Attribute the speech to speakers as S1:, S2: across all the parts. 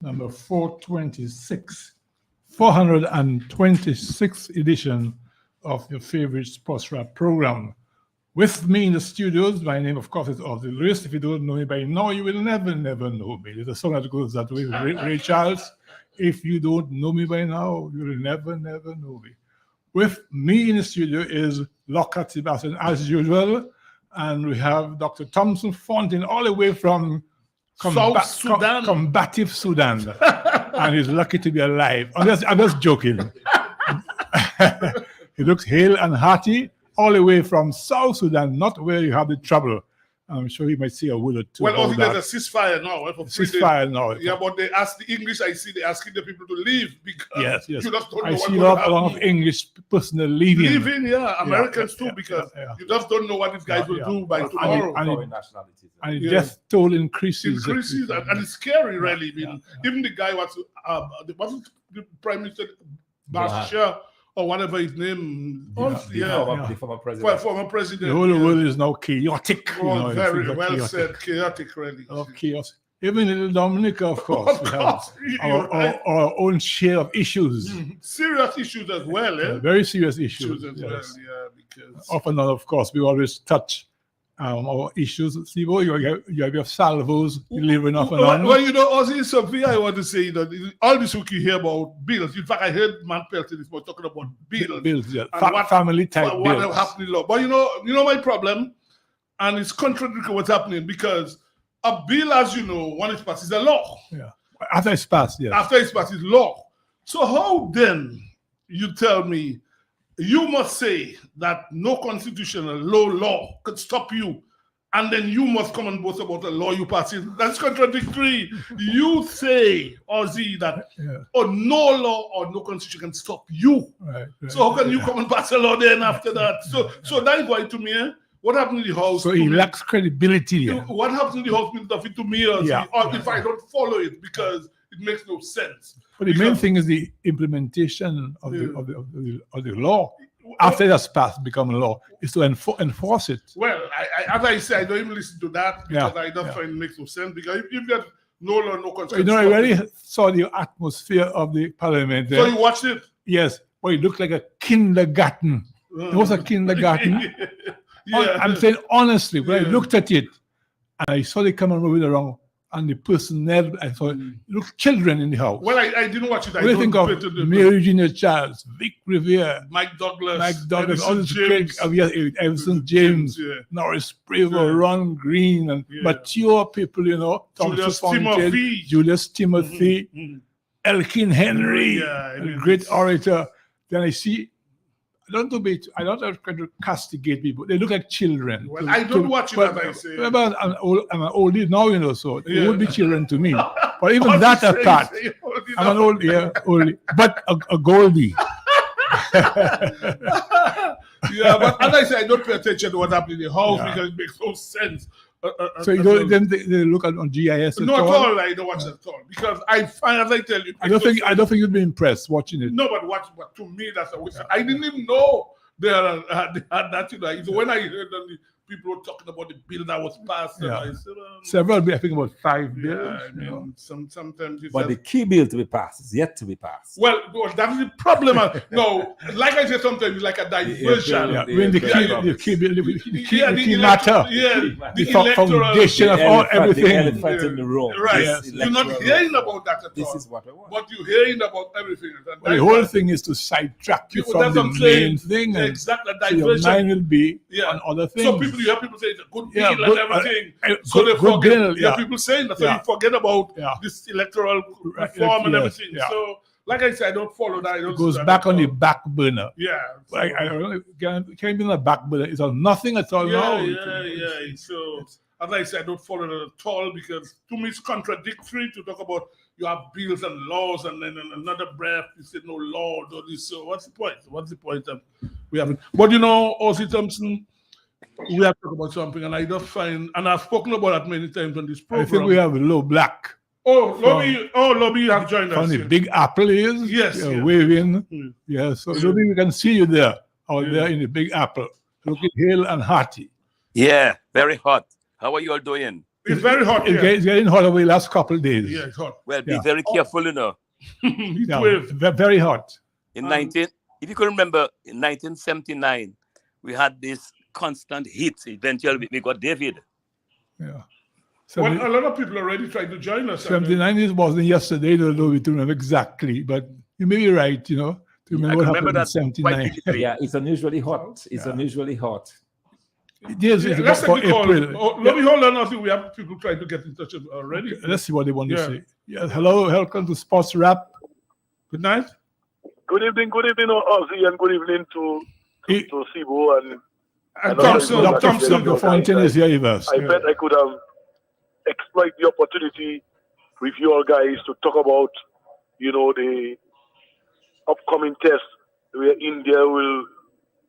S1: number 426th edition of your favorite sports rap program. With me in the studios, my name, of course, is Ozzy Lewis. If you don't know me by now, you will never know me. There's a song that goes that way, Ray Charles. If you don't know me by now, you will never know me. With me in the studio is Lockhart Sebastian, as usual, and we have Dr. Thompson Fontaine, all the way from combative Sudan, and he's lucky to be alive. I'm just joking. He looks hale and hearty, all the way from South Sudan, not where you have the trouble. I'm sure he might say a word or two.
S2: Well, also there's a ceasefire now.
S1: Ceasefire now.
S2: Yeah, but they ask the English. I see they're asking the people to leave because
S1: yes.
S2: You just don't know
S1: I see a lot of English personnel leaving.
S2: Americans too, because you just don't know what these guys will do by tomorrow.
S1: And the death toll increases.
S2: And it's scary, really. Even the guy was the Prime Minister Bashir, or whatever his name,
S3: the former president.
S2: Former president.
S1: The whole world is now chaotic.
S2: Very well said, chaotic, really.
S1: Of chaos. Even in Dominica, of course, we have our own share of issues.
S2: Serious issues as well, eh?
S1: Very serious issues
S2: as well, because
S1: off and on, of course, we always touch our issues. Steve, you have your salvos, you live enough and on.
S2: Well, Ozzy, something I want to say, all this week you hear about bills. In fact, I heard Man Pelton this morning talking about bills.
S1: Bills, yeah. Family type bills.
S2: What happening law. But you know my problem, and it's contradictory what's happening, because a bill, as you know, when it's passed, is a law.
S1: Yeah. After it's passed, yes.
S2: After it's passed, it's law. So how then, you tell me, you must say that no constitutional law could stop you, and then you must come and boast about a law you pass in. That's contradictory. You say, Ozzy, that no law or no constitution can stop you.
S1: Right,
S2: so how can you come and pass a law then after that? So that is why, to me, what happened in the House?
S1: So he lacks credibility. Yeah.
S2: What happens in the House means nothing to me, or if I don't follow it, because it makes no sense.
S1: But the main thing is the implementation of the law. After it has passed, become a law, is to enforce it.
S2: Well, as I say, I don't even listen to that, because I don't find it makes no sense. Because if there's no law, no constitution.
S1: I really saw the atmosphere of the parliament there.
S2: So you watched it?
S1: Yes. Well, it looked like a kindergarten. It was a kindergarten. I'm saying honestly, when I looked at it, and I saw the camera moving around, and the personnel, I saw look children in the house.
S2: Well, I didn't watch it.
S1: What do you think of Mary Eugenia Charles, Vic Revere,
S2: Mike Douglas,
S1: all these great, Everson James, Norris Prevost, Ron Green, and mature people, Julius Timothy, Elkin Henry, a great orator. Then I see. I don't try to castigate people. They look like children.
S2: Well, I don't watch it, as I say.
S1: Remember, I'm an oldie now, so they would be children to me. But even that apart, I'm an oldie, but a Goldie.
S2: But as I say, I don't pay attention to what happens in the House, because it makes no sense.
S1: So you don't then they look on GIS at
S2: not
S1: all?
S2: Not at all. I don't watch it at all, because I find, as I tell you,
S1: I don't think you'd be impressed watching it.
S2: No, but to me that's a waste. I didn't even know they had that. So when I heard the people were talking about the bill that was passed, I said,
S1: several. I think about 5 bills.
S2: Sometimes.
S3: But the key bill to be passed is yet to be passed.
S2: Well, that's the problem. No, like I said, sometimes it's like a diversion.
S1: When the key matter, the foundation of all everything.
S3: The elephant in the room.
S2: Right. You're not hearing about that at all.
S3: This is what I want.
S2: But you're hearing about everything.
S1: The whole thing is to sidetrack you from the main thing.
S2: Exactly.
S1: So your mind will be on other things.
S2: So you have people say it's a good bill and everything. So they forget. People saying that. So you forget about this electoral reform and everything. So, like I said, I don't follow that.
S1: It goes back on the back burner.
S2: Yeah.
S1: So. I can't be on the back burner. It's on nothing at all now.
S2: Yeah. So, as I said, I don't follow that at all, because to me it's contradictory to talk about you have bills and laws, and then in another breath you say no law or this. So what's the point? We haven't. But Ozzy Thompson, we have to talk about something, and I just find, and I've spoken about that many times on this program.
S1: I think we have Low Black.
S2: Lobby have joined us.
S1: On the Big Apple is waving. So Lobby, we can see you there, out there in the Big Apple, looking hale and hearty.
S4: Yeah, very hot. How are you all doing?
S2: It's very hot.
S1: It's getting hot over the last couple of days.
S2: Yeah, it's hot.
S3: Well, be very careful, you know.
S1: Very hot.
S3: If you can remember, in 1979, we had this constant heat. Eventually, we got David.
S1: Yeah.
S2: Well, a lot of people already tried to join us.
S1: 79 wasn't yesterday, though we don't remember exactly, but you may be right, you know, to remember what happened in 79.
S3: Yeah, it's unusually hot. It's unusually hot.
S1: Yes, it's about for April.
S2: Let me hold on. I think we have people trying to get in touch already.
S1: Okay, let's see what they want to say. Yeah, hello, welcome to Sports Rap.
S2: Good night.
S4: Good evening, Ozzy, and good evening to Sibo and
S2: Thompson.
S1: Dr. Fontaine is here with us.
S4: I bet I could have exploit the opportunity with you all guys to talk about, you know, the upcoming test where India will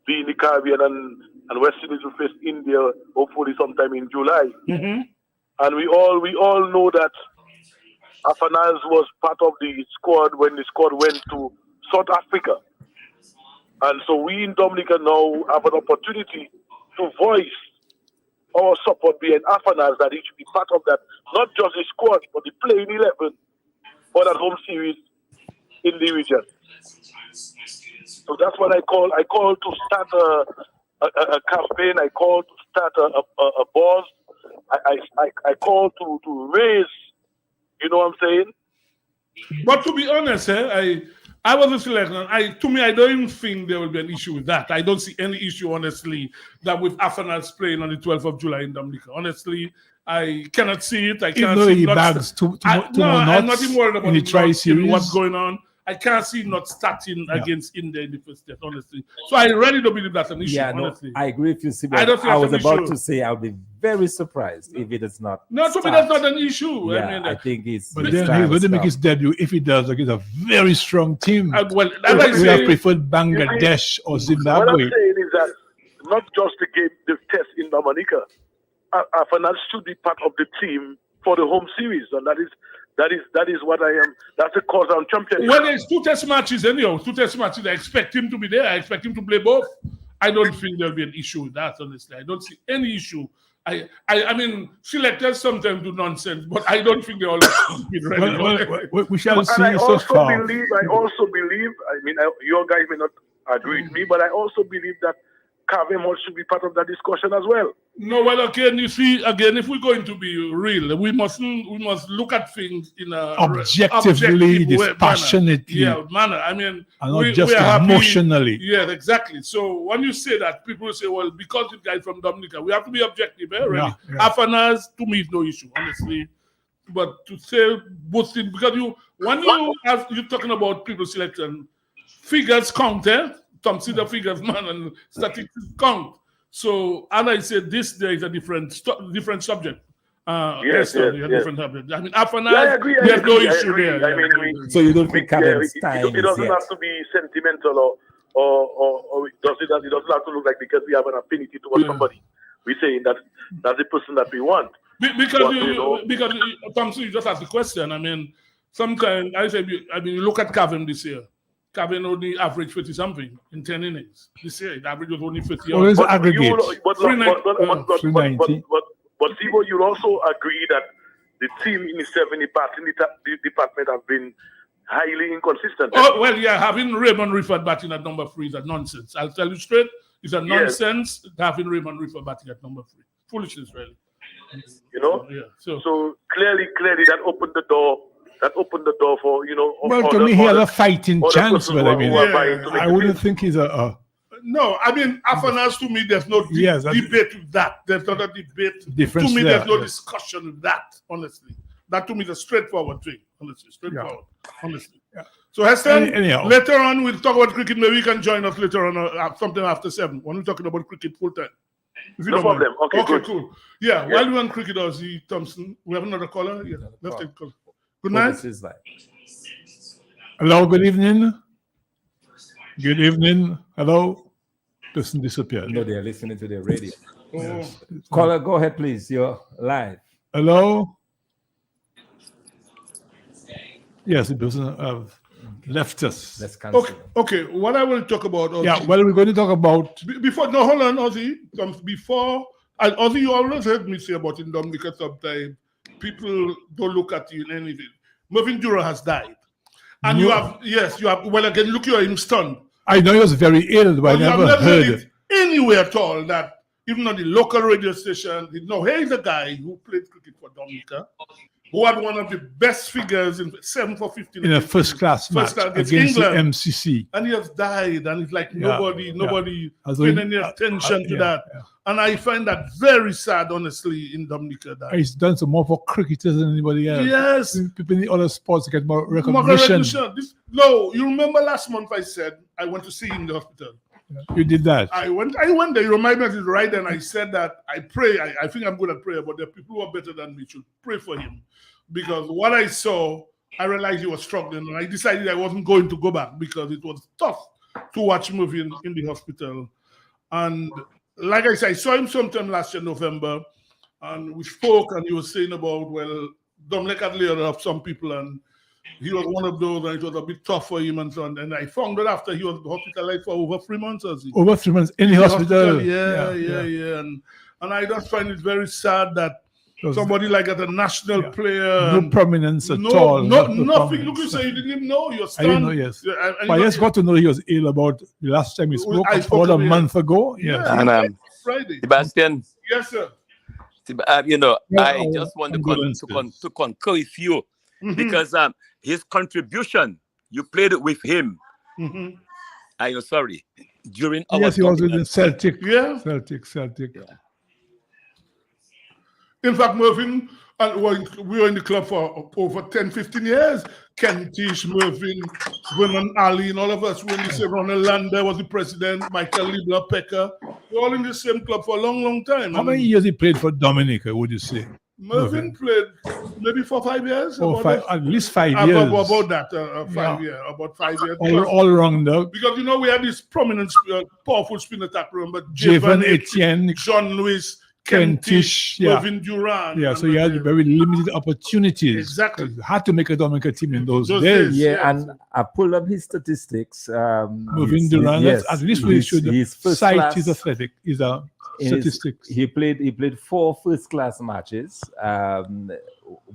S4: be in the Caribbean and West Indies will face India hopefully sometime in July.
S2: Mm-hmm.
S4: And we all know that Afanaz was part of the squad when the squad went to South Africa. And so we in Dominica now have an opportunity to voice our support behind Afanaz, that he should be part of that, not just the squad, but the playing 11 for that home series in the region. So that's what I call to start a campaign. I call to start a buzz. I call to raise, you know what I'm saying?
S2: But to be honest, I was a selector. To me, I don't even think there will be an issue with that. I don't see any issue, honestly, that with Afanaz playing on the 12th of July in Dominica. Honestly, I cannot see it. I can't see it. I'm not even worried about what's going on. I can't see not starting against India in the first test, honestly. So I really don't believe that's an issue, honestly.
S3: I agree with you, Sibo. I was about to say I would be very surprised if it is not.
S2: No, to me, that's not an issue.
S3: Yeah, I think it's.
S1: But then he's going to make his debut. If he does, against a very strong team.
S2: Well,
S1: we have preferred Bangladesh or Zimbabwe.
S4: What I'm saying is that not just the test in Dominica. Afanaz should be part of the team for the home series, and that is what I am. That's the cause I'm championing.
S2: Well, there's 2 test matches anyhow. 2 test matches. I expect him to be there. I expect him to play both. I don't think there'll be an issue with that, honestly. I don't see any issue. I mean, selectors sometimes do nonsense, but I don't think they all be ready.
S1: Well, we shall see.
S4: I also believe, I mean, your guys may not agree with me, but I also believe that Kavem should be part of that discussion as well.
S2: No, well, again, you see, if we're going to be real, we must look at things in a
S1: objectively, dispassionately,
S2: manner. I mean,
S1: and not just emotionally.
S2: Yeah, exactly. So when you say that, people say, well, because the guy from Dominica, we have to be objective, really. Yeah. Afanaz, to me, is no issue, honestly. But to say both things, because you're talking about people selection, figures count, Thompson the figures, man, and statistics count. So, as I said, there is a different subject. Different subject. I mean, Afanaz, there's no issue there.
S3: So you don't think Kavem's time
S4: it doesn't have to be sentimental or it doesn't have to look like because we have an affinity towards somebody. We're saying that that's the person that we want.
S2: Because Thompson, you just asked the question. I mean, sometimes you look at Kavem this year. Kavem only averaged 50-something in 10 innings. This year, the average was only 50.
S1: What is aggregate?
S4: But Sibo, you'll also agree that the team in the 70 department have been highly inconsistent.
S2: Oh, well, yeah, having Raymond Rifford batting at number 3 is a nonsense. I'll tell you straight, it's a nonsense having Raymond Rifford batting at number 3. Foolishness, really.
S4: You know?
S2: Yeah.
S4: So clearly that opened the door. That opened the door for,
S1: Well, to me, he has a fighting chance, but I mean, I wouldn't think he's a.
S2: No, I mean, Afanaz, to me, there's no debate with that. There's not a debate.
S1: Difference
S2: to me,
S1: there,
S2: there's no discussion with that, honestly. That, to me, is a straightforward thing, honestly. Straightforward, honestly. Yeah. So, Heston, later on, we'll talk about cricket. Maybe you can join us later on, something after 7, when we're talking about cricket full time.
S4: No problem. Okay, good.
S2: Cool. Yeah, while we're on cricket, Ozzy Thompson, we have another caller. Yeah, let's take a call. Good night.
S1: Hello, good evening. Good evening. Hello. Person disappeared.
S3: No, they're listening to their radio.
S1: Yes.
S3: Caller, go ahead, please. You're live.
S1: Hello. Yes, the person have left us.
S3: Let's cancel.
S2: Okay. What I will talk about.
S1: Ozzy, we're going to talk about.
S2: Hold on, Ozzy. Before And also, you always heard me say about in Dominica sometimes, people don't look at you in anything. Mervyn Dura has died. And you have, well, again, look, you're him stunned.
S1: I know he was very ill, but I never heard it
S2: anywhere at all that, even on the local radio station, here's a guy who played cricket for Dominica, who had one of the best figures in 7 for 15
S1: in a first-class match against England. The MCC.
S2: And he has died, and it's like nobody paid any attention to that. Yeah. And I find that very sad, honestly, in Dominica. He's
S1: done some more for cricketers than anybody else.
S2: Yes.
S1: People in the other sports get more recognition.
S2: You remember last month I said I went to see him in the hospital.
S1: You did that.
S2: I went there. You remind me of it right then. I said that I pray. I think I'm good at prayer, but the people who are better than me should pray for him. Because what I saw, I realized he was struggling. And I decided I wasn't going to go back because it was tough to watch him in the hospital. And like I said, I saw him sometime last year, November. And we spoke and he was saying about, well, Dominica had laid off some people and he was one of those, and it was a bit tough for him and so on. And I found out after he was hospitalized for over 3 months.
S1: Over 3 months in the hospital.
S2: Yeah. And I just find it very sad that somebody like a national player.
S1: No prominence at all.
S2: Nothing. Look, you say you didn't even know. You're stunned.
S1: I didn't know, yes. But I just got to know he was ill about the last time we spoke about a month ago.
S3: Yeah. And
S2: Friday.
S3: Sebastian.
S2: Yes, sir.
S3: I just want to concur with you. Because his contribution, you played it with him. I'm sorry. During our
S1: he was with the Celtic.
S2: Yeah.
S1: Celtic.
S2: Yeah. In fact, Mervyn, we were in the club for over 10, 15 years. Kentish, Mervyn, Vernon Ali, and all of us were in the same. Ronald Lander was the president, Michael Libler, Pecker. We're all in the same club for a long, long time.
S1: How many years he played for Dominica, would you say?
S2: Mervyn played maybe 4 or 5 years.
S1: At least 5 years.
S2: About that, 5 years. About 5 years.
S1: All around though.
S2: Because, we had this prominent, powerful spin attack, remember?
S1: Javan Etienne,
S2: Jean Louis,
S1: Kentish,
S2: Mervyn Duran.
S1: Yeah, so you had very limited opportunities.
S2: Exactly.
S1: You had to make a Dominica team in those days.
S5: Yeah, and I pulled up his statistics.
S1: Mervyn Duran, at least we should cite his athletic. Statistics.
S5: He played 4 first-class matches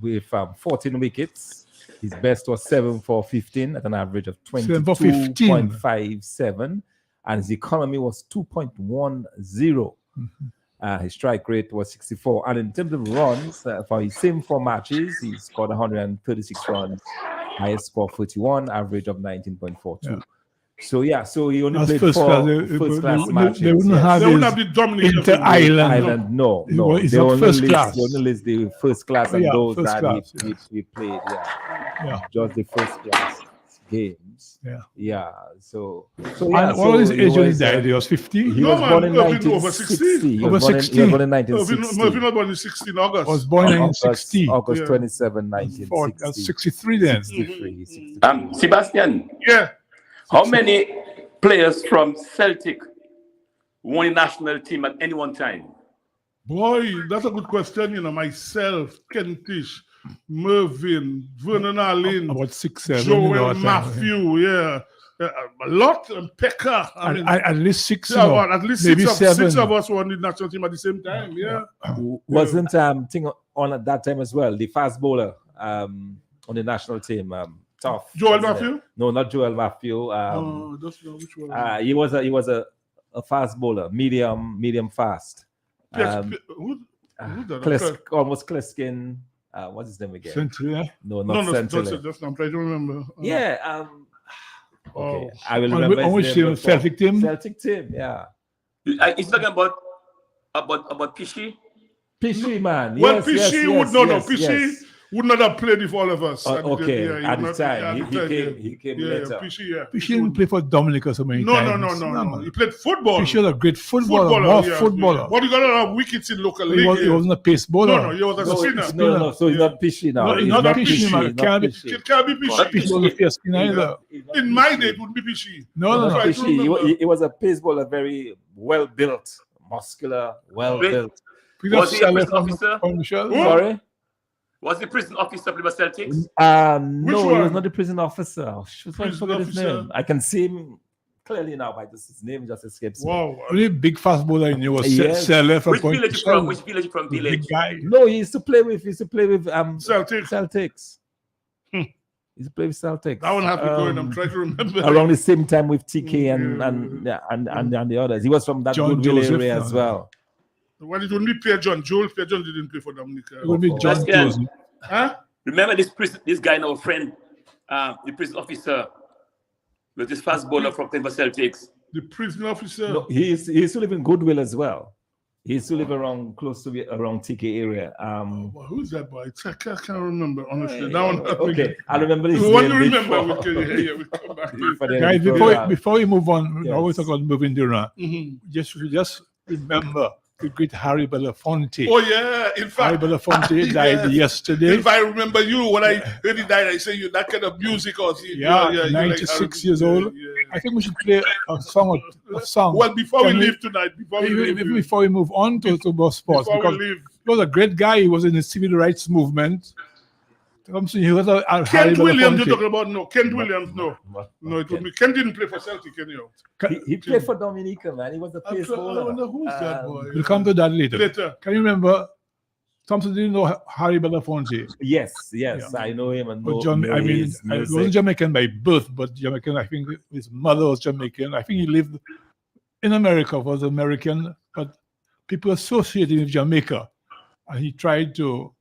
S5: with 14 wickets. His best was 7 for 15 at an average of 22.57, and his economy was 2.10. His strike rate was 64, and in terms of runs, for his same 4 matches, he scored 136 runs, highest score 31, average of 19.42. Yeah. So he only played 4 first-class matches.
S1: They wouldn't have
S2: the Dominican
S5: Inter-Island. No.
S1: They only
S5: list the first class and those that he played. Just the first class games. So
S1: what was his age when he died? He was 50.
S5: He was born in 1960. He was born in 1960.
S2: Mervyn was born in 16 August.
S1: Was born in 1960.
S5: August 27, 1960.
S1: 63 then.
S5: 63.
S3: Sebastian.
S2: Yeah.
S3: How many players from Celtic won the national team at any one time?
S2: Boy, that's a good question. Myself, Kentish, Mervyn, Vernon Allen,
S1: about 6, 7.
S2: Joel Matthew, a lot, and Pecker.
S1: At least 6.
S2: At least
S1: maybe
S2: 6 of us won the national team at the same time.
S5: Wasn't thing on at that time as well? The fast bowler on the national team. Tough.
S2: Joel Matthew?
S5: No, not Joel Matthew.
S2: That's not which one.
S5: He was a fast bowler, medium fast. Almost Kleskin. What's his name again?
S1: Century.
S5: No, not Century.
S2: I'm trying to remember.
S5: Okay, I will remember.
S1: On which team? Celtic team.
S5: Celtic team. Yeah.
S3: It's talking about Pishy.
S5: Pishy, man.
S2: Well, Pishy Pishy would not have played with all of us.
S5: At the time. He came later.
S2: Pishy
S1: didn't play for Dominica so many times.
S2: No. He played football.
S1: Pishy was a great footballer. Footballer.
S2: But he got a lot of wickets in local league.
S1: He wasn't a pace bowler.
S2: No, he was a spinner.
S5: No, so he's not Pishy now.
S1: No, he's not Pishy, man. It can't be Pishy.
S2: Pishy
S1: was a spinner either.
S2: In my day, it would be Pishy.
S1: No.
S5: Pishy. He was a pace bowler, very well-built, muscular, well-built.
S3: Was he a prison officer?
S5: Sorry?
S3: Was the prison officer for Celtics?
S5: No, he was not the prison officer. I forget his name. I can see him clearly now, but his name just escapes me.
S1: Wow, only big fast bowler I knew was
S5: Yes.
S1: Seller from
S3: Which village from? Which village from
S1: Big
S3: village?
S1: guy.
S5: No, he used to play with
S2: Celtics.
S5: Celtics.
S2: Hmm.
S5: He used to play with Celtics.
S2: That one have to go in. I'm trying to remember.
S5: Around the same time with TK and the others. He was from that
S1: John
S5: Goodwill
S1: Joseph,
S5: area as well.
S2: Well, it only Pierre John. Pierre John didn't play for Dominica.
S1: It would be John
S3: That's good.
S1: Joseph.
S2: Huh?
S3: Remember this guy, our friend, the prison officer, with this fast bowler from Denver Celtics.
S2: The prison officer.
S5: No, he used to live in Goodwill as well. He used to live around TK area.
S2: Well, who's that boy? I can't remember, honestly. That one,
S5: Okay, I remember his
S2: What
S5: name
S2: do you remember?
S5: before.
S2: We come back.
S1: Guys, before we move on,
S5: Yes.
S1: I always talk about moving Durant.
S2: Mhm.
S1: Just remember the great Harry Belafonte.
S2: Oh, yeah. In
S1: Harry
S2: fact,
S1: Belafonte died yesterday.
S2: if I remember you, when I heard he died, I say you that kind of music. Or
S1: Yeah, 96 years old.
S2: Yeah.
S1: I think we should play a song.
S2: Well, before we
S1: Can
S2: leave tonight, before
S1: we move on to more sports,
S2: before
S1: because
S2: we leave,
S1: he was a great guy. He was in the civil rights movement. He was a Harry
S2: Kent Williams, you're
S1: Belafonte.
S2: talking about? No, Kent Williams, no. No, it would be. Kent didn't play for Celtic, anyhow.
S5: He played for Dominica, man. He was a pace
S2: I
S5: bowler.
S2: wonder who's that boy.
S1: We'll come to that later.
S2: Later.
S1: Can you remember? Thompson didn't know Harry Belafonte.
S5: Yes,
S1: Yeah.
S5: I know him. And know,
S1: But
S5: know his
S1: he
S5: music.
S1: wasn't Jamaican by birth, but Jamaican. I think his mother was Jamaican. I think he lived in America, was American, but people associated with Jamaica, and he tried to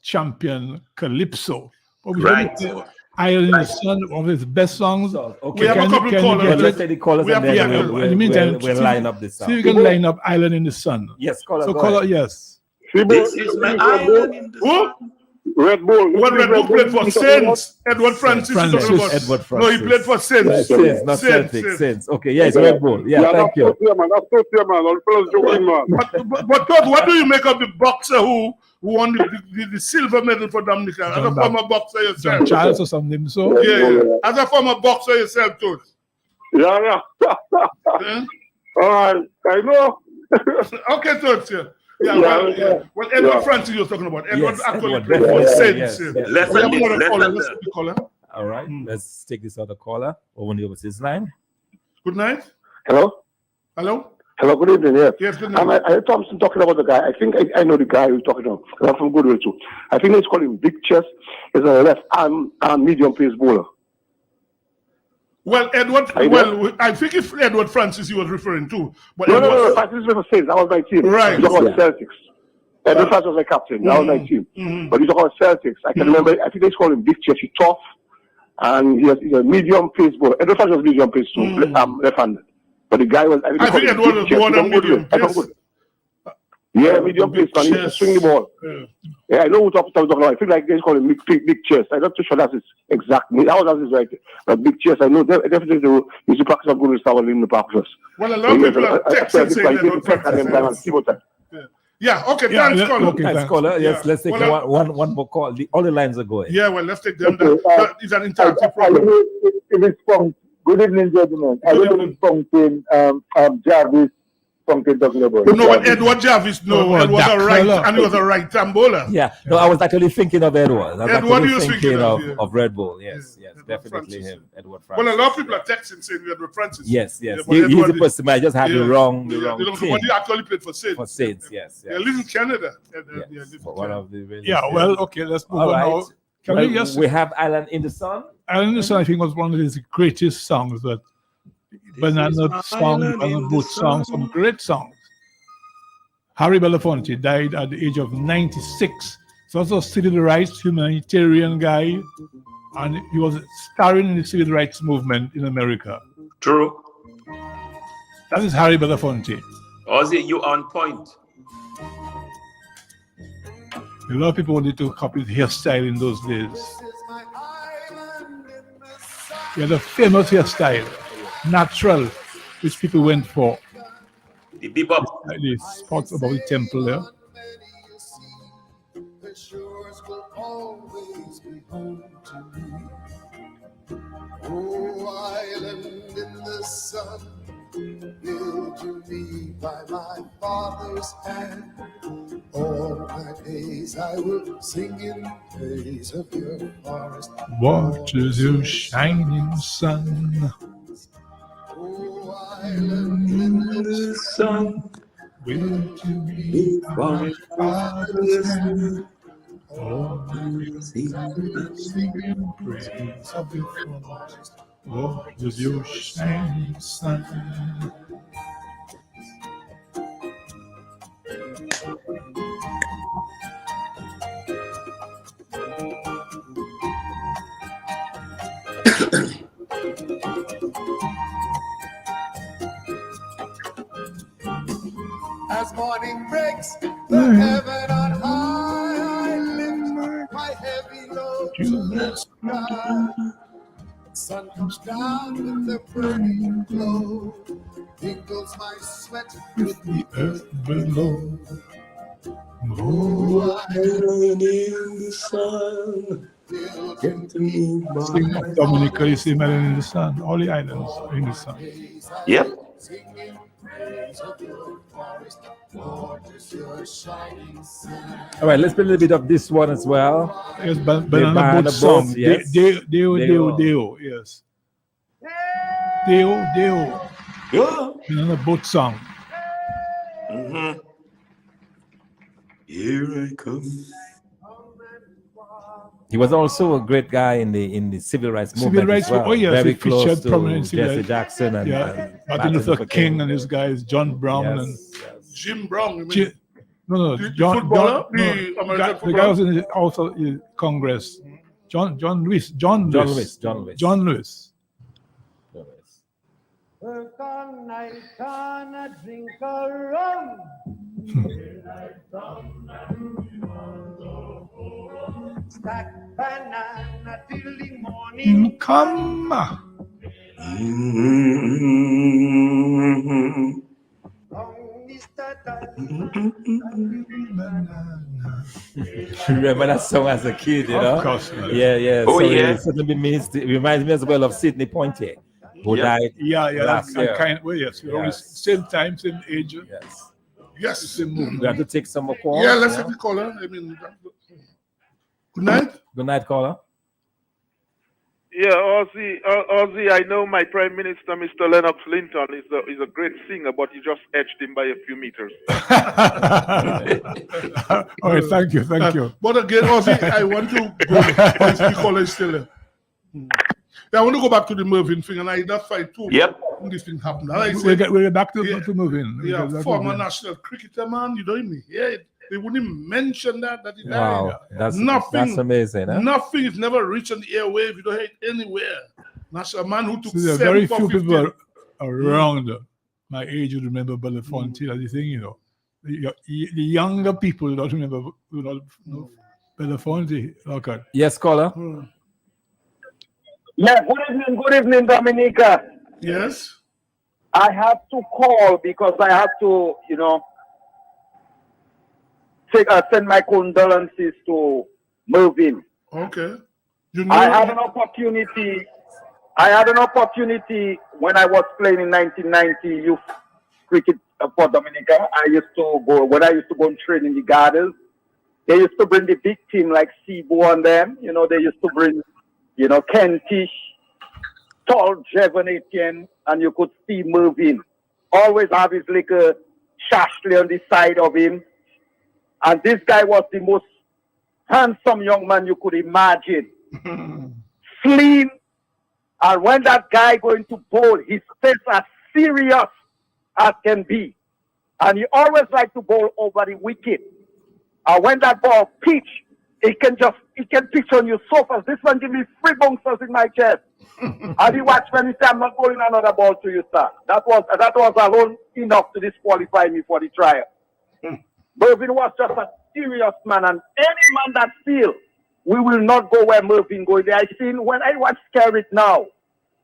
S1: champion calypso. But we
S3: Right.
S1: heard Island in the Sun, one of his best songs.
S5: Okay.
S2: We have a couple of callers.
S5: Well, let's take the callers
S2: We
S5: and
S2: have-
S5: then
S2: yeah,
S5: we'll
S1: in the meantime,
S5: we'll line up this
S1: See if you
S5: song.
S1: can line up Island in the Sun.
S5: Yes, caller.
S1: So
S5: go
S1: call
S5: ahead.
S1: yes.
S3: This is my island in the
S2: Who?
S4: Red Bull.
S2: What Red Bull played for Saints? Edward Francis. you're talking about.
S5: Edward
S2: No,
S5: Francis.
S2: he played for Saints.
S5: Saints, not Celtic. Saints. Okay, yes, Red Bull. Yeah, thank you.
S4: Man. That's so fair, man. All the fellas joking, man.
S2: But Todd, what do you make of the boxer who won the silver medal for Dominica? As a former boxer
S1: John
S2: yourself.
S1: Charles or something. So
S2: Yeah. As a former boxer yourself, Todd.
S4: Yeah.
S2: Yeah?
S4: All right. I know.
S2: Okay, Todd. Yeah.
S4: Yeah.
S2: Well, Edward
S4: Yeah.
S2: Francis you're talking about. Edward
S5: Yes,
S2: actually
S5: Edward,
S2: played for
S5: definitely.
S2: Saints.
S5: Yes,
S2: Yeah.
S5: yes.
S3: Let's
S2: We have
S3: end
S2: another
S3: it.
S2: caller.
S3: Let's
S2: Let's
S3: end
S2: take the caller.
S5: All right, let's take this other caller. Over over his line.
S2: Good night.
S4: Hello?
S2: Hello?
S4: Hello, good evening. Yes.
S2: Yes, good night.
S4: I heard Thompson talking about the guy. I think I know the guy who's talking about. I'm from Goodwill too. I think let's call him Big Chest. He's a left arm medium pace bowler.
S2: Well, Edward,
S4: Are you
S2: well, I think it's Edward Francis he was referring to. But
S4: No,
S2: Edward,
S4: Francis was Saints. That was my team.
S2: Right.
S4: He's talking about Celtics. Edward Francis was my captain. That was my team.
S2: Mhm.
S4: But he's talking about Celtics. I can remember, I think they call him Big Chest. He's tough. And he's a medium pace bowler. Edward Francis was medium pace too, left-handed. But the guy was...
S2: I think Edward was the one on medium pace.
S4: Yeah, medium pace, man. He used to swing the ball. Yeah, I know who talking about. I feel like they call him big chest. I'm not too sure that's his exact name. How that is right. But big chest, I know definitely they used to practice on good style in the practice.
S2: Well, a lot of people are texting saying Edward Francis. Yeah, okay,
S1: Yeah,
S2: thanks, caller.
S1: okay.
S5: Thanks, caller. Yes,
S2: Yeah.
S5: let's take
S2: Well,
S5: one more call. All the lines are going.
S2: Yeah, well, let's take them. That is an interactive program.
S6: Good evening, gentlemen. I don't know if something Jarvis something talking about.
S2: No, but Edward Jarvis, no,
S1: Oh,
S2: Edward was a
S1: that
S2: right,
S1: fella.
S2: and he was a right hand bowler.
S5: Yeah, no, I was actually thinking of Edward. I was
S2: Edward,
S5: actually
S2: you was thinking of, yeah.
S5: of Red Bull. Yes,
S2: Yeah,
S5: yes,
S2: Edward
S5: definitely
S2: Francis.
S5: him, Edward Francis.
S2: Well, a lot of people are texting saying Edward Francis.
S5: Yes,
S2: Yeah,
S5: yes.
S2: but
S5: He's the
S2: Edward is-
S5: person. I just had the wrong
S2: But
S5: team
S2: he actually played for Saints.
S5: for Saints. Yes,
S2: Yeah,
S5: yes.
S2: live in Canada. Yeah,
S5: Yes,
S2: live in
S5: for one
S2: Canada.
S5: of the really
S1: yeah, well, okay, let's move
S5: All
S1: on
S5: right.
S1: now. Can
S5: Well,
S1: we just?
S5: we have Island in the Sun.
S1: Island in the Sun, I think, was one of his greatest songs. But Banana song, Banana Boat song, some great songs. Harry Belafonte died at the age of 96. He's also a civil rights humanitarian guy, and he was starring in the civil rights movement in America.
S3: True.
S1: That is Harry Belafonte.
S3: Ozzy, you on point.
S1: A lot of people wanted to copy his hairstyle in those days. He had a famous hairstyle, natural, which people went for.
S3: The bebop.
S1: Like the spots above the temple there.
S7: The shores will always be home to me. Oh, island in the sun, built to me by my father's hand. All my days I will sing in praise of your forest.
S1: Watches your shining sun.
S7: Oh, island in the sun. Will you be my father's hand? Always singing praise of your forest, oh, with your shining sun. As morning breaks, the heaven on high, I lift my heavy load to the sky. Sun comes down with a burning glow, mingles my sweat with the earth below. Oh, island in the sun.
S1: Sing Dominica, you see Island in the Sun. All the islands are in the sun.
S3: Yep.
S5: All right, let's play a little bit of this one as well.
S1: Yes, Banana Boat song.
S5: Yes.
S1: Deo, yes. Deo.
S3: Yeah.
S1: Banana Boat song.
S3: Mm-hmm. Here I come.
S5: He was also a great guy in the civil rights movement.
S1: Rights,
S5: as well.
S1: oh yes,
S5: very
S1: he
S5: close
S1: featured
S5: to
S1: prominently.
S5: Jesse Jackson and
S1: Martin Luther King and his guys, John Brown and
S2: Jim Brown. You mean?
S1: The
S2: footballer?
S1: The guy was also in Congress. John Lewis.
S8: I can't drink a rum. Stack banana till the morning
S1: come.
S5: Remember that song as a kid, you know?
S1: Of course.
S5: Yeah.
S3: Oh, yeah.
S5: It reminds me as well of Sidney Poitier, who died last year.
S1: Yes, we're always same time, same age.
S2: Yes.
S1: Same movement.
S5: We have to take some more calls.
S2: Yeah, let's have the caller. I mean, good night.
S5: Good night, caller.
S4: Yeah, Ozzy, I know my Prime Minister, Mr. Lennox Linton, is a great singer, but you just edged him by a few meters.
S1: All right, thank you.
S2: But again, Ozzy, I want to go. The caller is still there. Yeah, I want to go back to the Mervyn thing, and that's why too.
S3: Yep.
S2: This thing happened.
S1: We're back to Mervyn.
S2: Yeah, former national cricketer, man. You don't even hear it. They wouldn't even mention that he died.
S5: Wow, that's amazing. Huh?
S2: Nothing is never reached on the airwave. You don't hear it anywhere. National man who took
S1: there are
S2: 7
S1: very
S2: for
S1: few
S2: 50.
S1: people around my age who remember Belafonte. That's the thing, you know. The younger people don't remember Belafonte. Okay.
S5: Yes, caller.
S6: Yeah, good evening, Dominica.
S2: Yes.
S6: I have to call because I have to, send my condolences to Mervyn.
S2: Okay.
S6: I had an opportunity when I was playing in 1990 youth cricket for Dominica. When I used to go and train in the gardens, they used to bring the big team like Cebu and them. They used to bring, Kentish, tall Jevon Etienne, and you could see Mervyn. Always have his little shashley on the side of him. And this guy was the most handsome young man you could imagine. Slim. And when that guy going to bowl, his face as serious as can be. And he always like to bowl over the wicket. And when that ball pitch, it can pitch on you so fast. This one give me 3 bouncers in my chest. And he watch when he say, I'm not bowling another ball to you, sir. That was alone enough to disqualify me for the trial. Mervyn was just a serious man, and any man that feel we will not go where Mervyn goes. When I watch Skerrit now,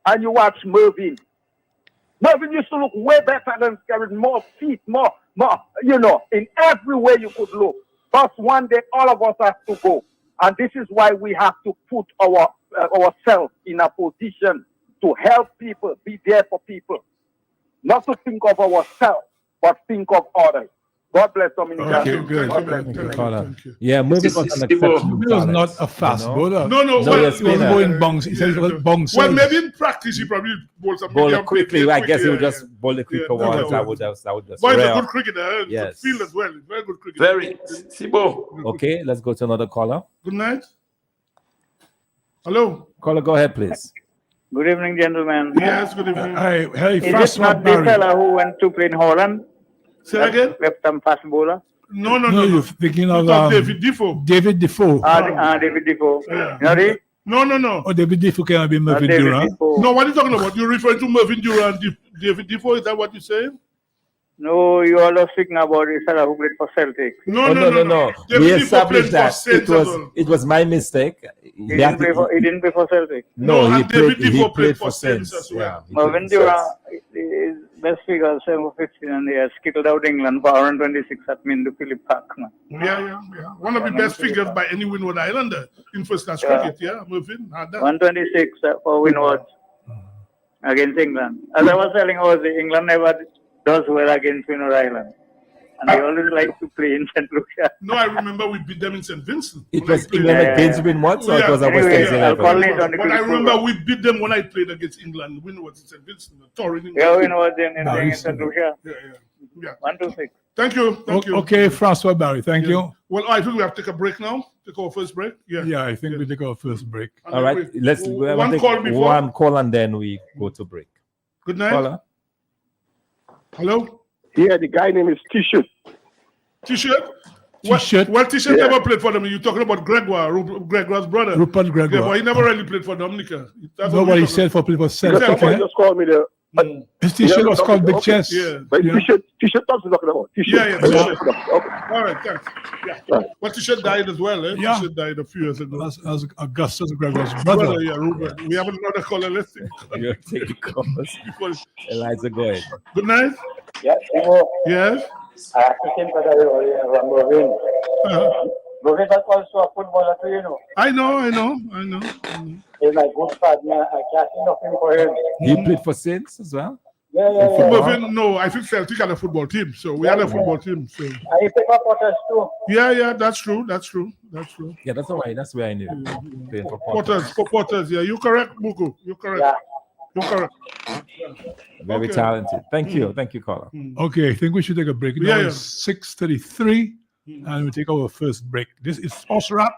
S6: and you watch Mervyn used to look way better than Skerrit, more feet, more, in every way you could look. But one day, all of us have to go, and this is why we have to put ourselves in a position to help people, be there for people, not to think of ourselves, but think of others. God bless Dominica.
S1: Okay, good.
S6: God bless.
S2: Thank you.
S5: Caller.
S2: Thank you.
S5: Yeah, Mervyn was an
S3: Steve-O.
S5: exceptional
S1: He was
S5: talent,
S1: not a fast
S5: you know?
S1: bowler.
S2: No,
S5: No,
S2: well,
S5: yes,
S1: He was
S5: spinner.
S1: going bounce. He said he was bounce.
S2: well, maybe in practice he probably bowls some
S5: Bowl
S2: medium
S5: it quickly.
S2: quick,
S5: I guess he would
S2: yeah,
S5: just bowl it quicker
S2: Yeah,
S5: once.
S2: no,
S5: I would just
S2: But he's a
S5: rare.
S2: good cricketer.
S5: Yes.
S2: Field as well. Very good cricketer.
S3: Very. Sibo.
S5: Okay, let's go to another caller.
S2: Good night. Hello.
S5: Caller, go ahead, please.
S6: Good evening, gentlemen.
S2: Yes, good evening.
S1: Hey,
S6: Is it
S1: Francois
S6: not the
S1: Barry.
S6: fella who went to play in Holland?
S2: Say again?
S6: Left-arm fast bowler?
S2: No.
S1: No, you're thinking of
S2: David Defoe.
S1: David Defoe.
S6: David Defoe.
S2: Yeah.
S6: You know the?
S2: No.
S1: Oh, David Defoe cannot be Mervyn
S6: David
S1: Durant.
S6: Defoe.
S2: No, what are you talking about? You're referring to Mervyn Durant, David Defoe? Is that what you're saying?
S6: No, you all are speaking about the fella who played for Celtic.
S2: No.
S5: No.
S2: David
S5: We
S2: Defoe
S5: established
S2: played for
S5: that
S2: Saints as well.
S5: it was my mistake.
S6: He didn't play for Celtic.
S5: No, he
S2: and David
S5: played. He
S2: Defoe
S5: played for Saints.
S2: as well.
S5: Yeah, he
S6: Mervyn
S5: played for
S6: Durant,
S5: Saints.
S6: his best figure 7 for 15, and he has skittled out England for 126 at Mindu Philip Park. Man.
S2: Yeah. One of the best figures by any Windward Islander in first class cricket. Yeah, Mervyn had that.
S6: 126 for Windward against England. As I was telling Ozzy, England never does well against Windward Island. And they always like to play in St. Lucia.
S2: No, I remember we beat them in St. Vincent.
S5: It
S2: when I
S5: was
S2: played
S5: England
S2: them.
S5: against Windward, so it was a West
S6: Anyway,
S5: Indies
S6: I'll call
S5: 11.
S6: it on the
S2: But I
S6: quick
S2: remember
S6: program.
S2: we beat them when I played against England. Windward in St. Vincent. Touring in
S6: Yeah, Windward in
S1: Nice.
S6: St. Lucia.
S2: Yeah.
S6: 126.
S2: Thank you.
S1: Okay, Francois Barry, thank you.
S2: Well, I think we have to take a break now. Take our first break.
S1: Yeah, I think we take our first break.
S2: And
S5: All
S2: then
S5: right,
S2: we-
S5: let's
S2: one
S5: take
S2: call before.
S5: one call and then we go to break.
S2: Good night.
S5: Caller.
S2: Hello.
S9: Yeah, the guy name is T-shirt.
S2: T-shirt.
S1: T-shirt.
S2: Well, T-shirt never played for them. You're talking about Gregoire's brother.
S1: Rupert
S2: Yeah,
S1: Gregoire.
S2: but he never really played for Dominica. That's what
S1: Nobody
S2: we're
S1: said for people Celtic.
S9: Somebody
S1: Eh?
S9: just called me there.
S1: His T-shirt was called Big
S9: Okay.
S1: Chest.
S2: Yeah.
S9: But
S1: Yeah.
S9: T-shirt talks talking about. T-shirt.
S2: Yeah.
S9: Okay.
S2: All right, thanks. Yeah. Well, T-shirt died as well. Eh?
S1: Yeah.
S2: T-shirt died a few years ago.
S1: As Augustus Gregoire's brother.
S2: Brother, yeah, Rupert. We have another caller listening.
S5: You're taking calls. Eliza, go ahead.
S2: Good night.
S6: Yeah, Timo,
S2: Yes.
S6: I have to think that Mervyn.
S2: Uh-huh.
S6: Mervyn is also a footballer too, you know.
S2: I know.
S6: He's my good partner. I can't see nothing for him.
S5: He played for Saints as well.
S6: Yeah.
S2: Mervyn, no, I think Celtic had a football team, so we had a football team. So
S6: And he pick up Potters too.
S2: yeah, that's true.
S5: Yeah, that's all right. That's where I knew. Playing for
S2: Potters, yeah, you're correct, Buku. You're correct.
S6: Yeah.
S2: You're correct.
S5: Very
S2: Okay.
S5: talented. Thank you, caller.
S1: Okay, I think we should take a break. Now
S2: Yeah.
S1: it's 6:33, and we take our first break. This is Sports Rap,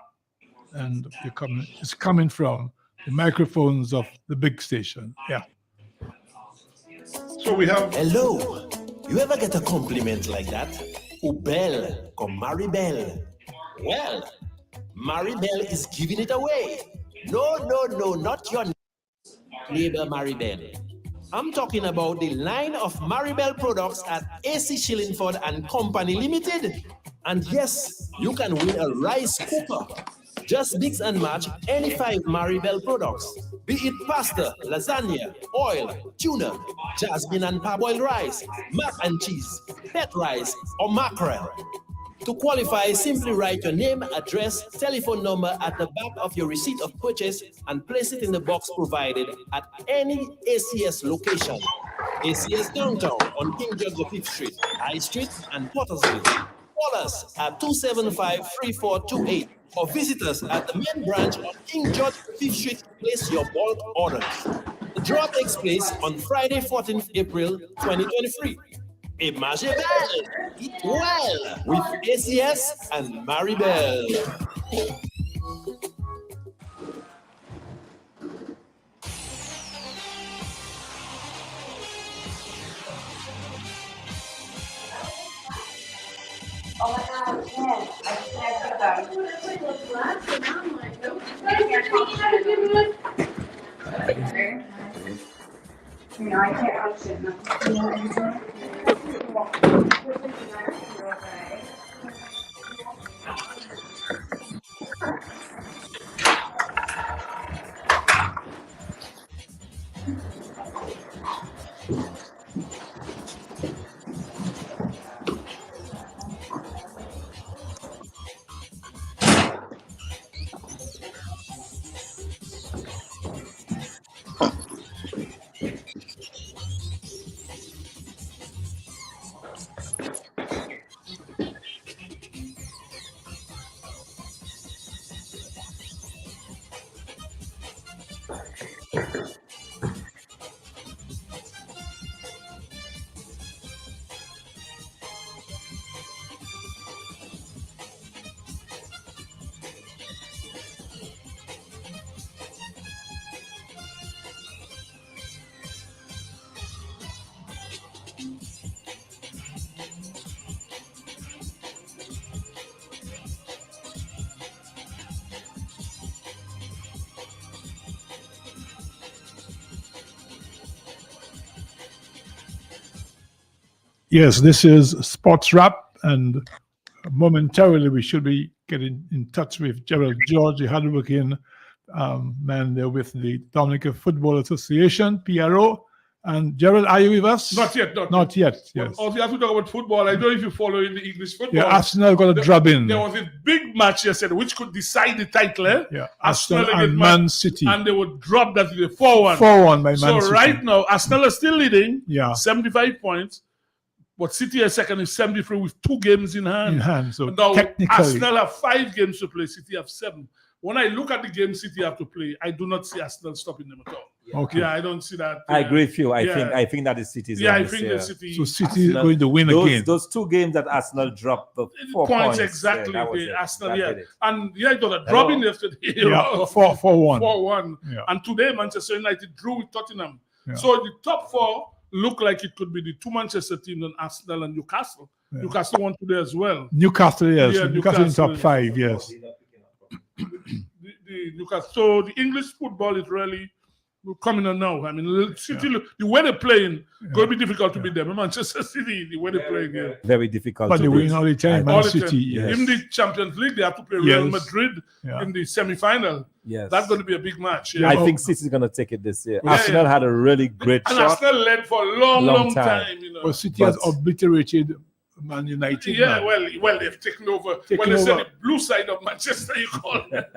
S1: and it's coming from the microphones of the big station. Yeah.
S2: So we have
S10: Hello. You ever get a compliment like that? Oh, Belle, come Maribel. Well, Maribel is giving it away. No, not your neighbor Maribel. I'm talking about the line of Maribel products at AC Shillingford and Company Limited. And yes, you can win a rice cooker. Just mix and match any 5 Maribel products, be it pasta, lasagna, oil, tuna, jasmine and parboiled rice, mac and cheese, pet rice, or mackerel. To qualify, simply write your name, address, telephone number at the back of your receipt of purchase and place it in the box provided at any ACS location. ACS Downtown on King George V Street, High Street, and Pottersville. Call us at 275-3428 or visit us at the main branch on King George V Street. Place your bulk orders. The draw takes place on Friday, 14th April 2023. Imagine belle, eat well with ACS and Maribel.
S11: Oh my God, yes. I forgot about it. You know, I can't function.
S1: Yes, this is Sports Wrap, and momentarily we should be getting in touch with Gerald George, the hardworking man there with the Dominican Football Association, PRO. And Gerald, are you with us?
S2: Not yet.
S1: Not yet. Yes.
S2: Also, you have to talk about football. I don't know if you follow in the English football.
S1: Yeah, Arsenal got a drop in.
S2: There was a big match yesterday which could decide the title.
S1: Yeah,
S2: Arsenal
S1: and Man City.
S2: And they would drop that to the 4-1.
S1: 4-1 by Man City.
S2: So right now, Arsenal is still leading.
S1: Yeah.
S2: 75 points. But City is second is 73 with 2 games in hand.
S1: So
S2: now,
S1: technically,
S2: Arsenal have 5 games to play. City have 7. When I look at the game City have to play, I do not see Arsenal stopping them at all.
S1: Okay.
S2: Yeah, I don't see that.
S5: I agree with you. I think that is City's.
S2: Yeah, I think the City.
S1: So City is going to win again.
S5: Those 2 games that Arsenal dropped the 4
S2: points
S5: points.
S2: exactly.
S5: Yeah,
S2: Arsenal, yeah. And yeah, it was a dropping yesterday.
S1: Yeah, 4-1.
S2: 4-1.
S1: Yeah.
S2: And today, Manchester United drew with Tottenham.
S1: Yeah.
S2: So the top 4 look like it could be the 2 Manchester teams and Arsenal and Newcastle.
S1: Yeah.
S2: Newcastle won today as well.
S1: Newcastle, yes.
S2: Yeah,
S1: Newcastle in top 5, yes.
S2: The Newcastle. So the English football is really coming on now. I mean, City, the way they're playing, going to be difficult to beat them. Manchester City, the way they're playing,
S5: very difficult.
S1: But they win all the time. Man City,
S2: yes. In the Champions League, they have to play Real Madrid in the semi-final.
S5: Yes,
S2: that's going to be a big match.
S5: Yeah. I think City's going to take it this year. Arsenal had a really great
S2: and
S5: shot.
S2: Arsenal led for a long time. You know.
S1: But City has obliterated Man United.
S2: Yeah, well, they've taken over. They said the blue side of Manchester, you call it.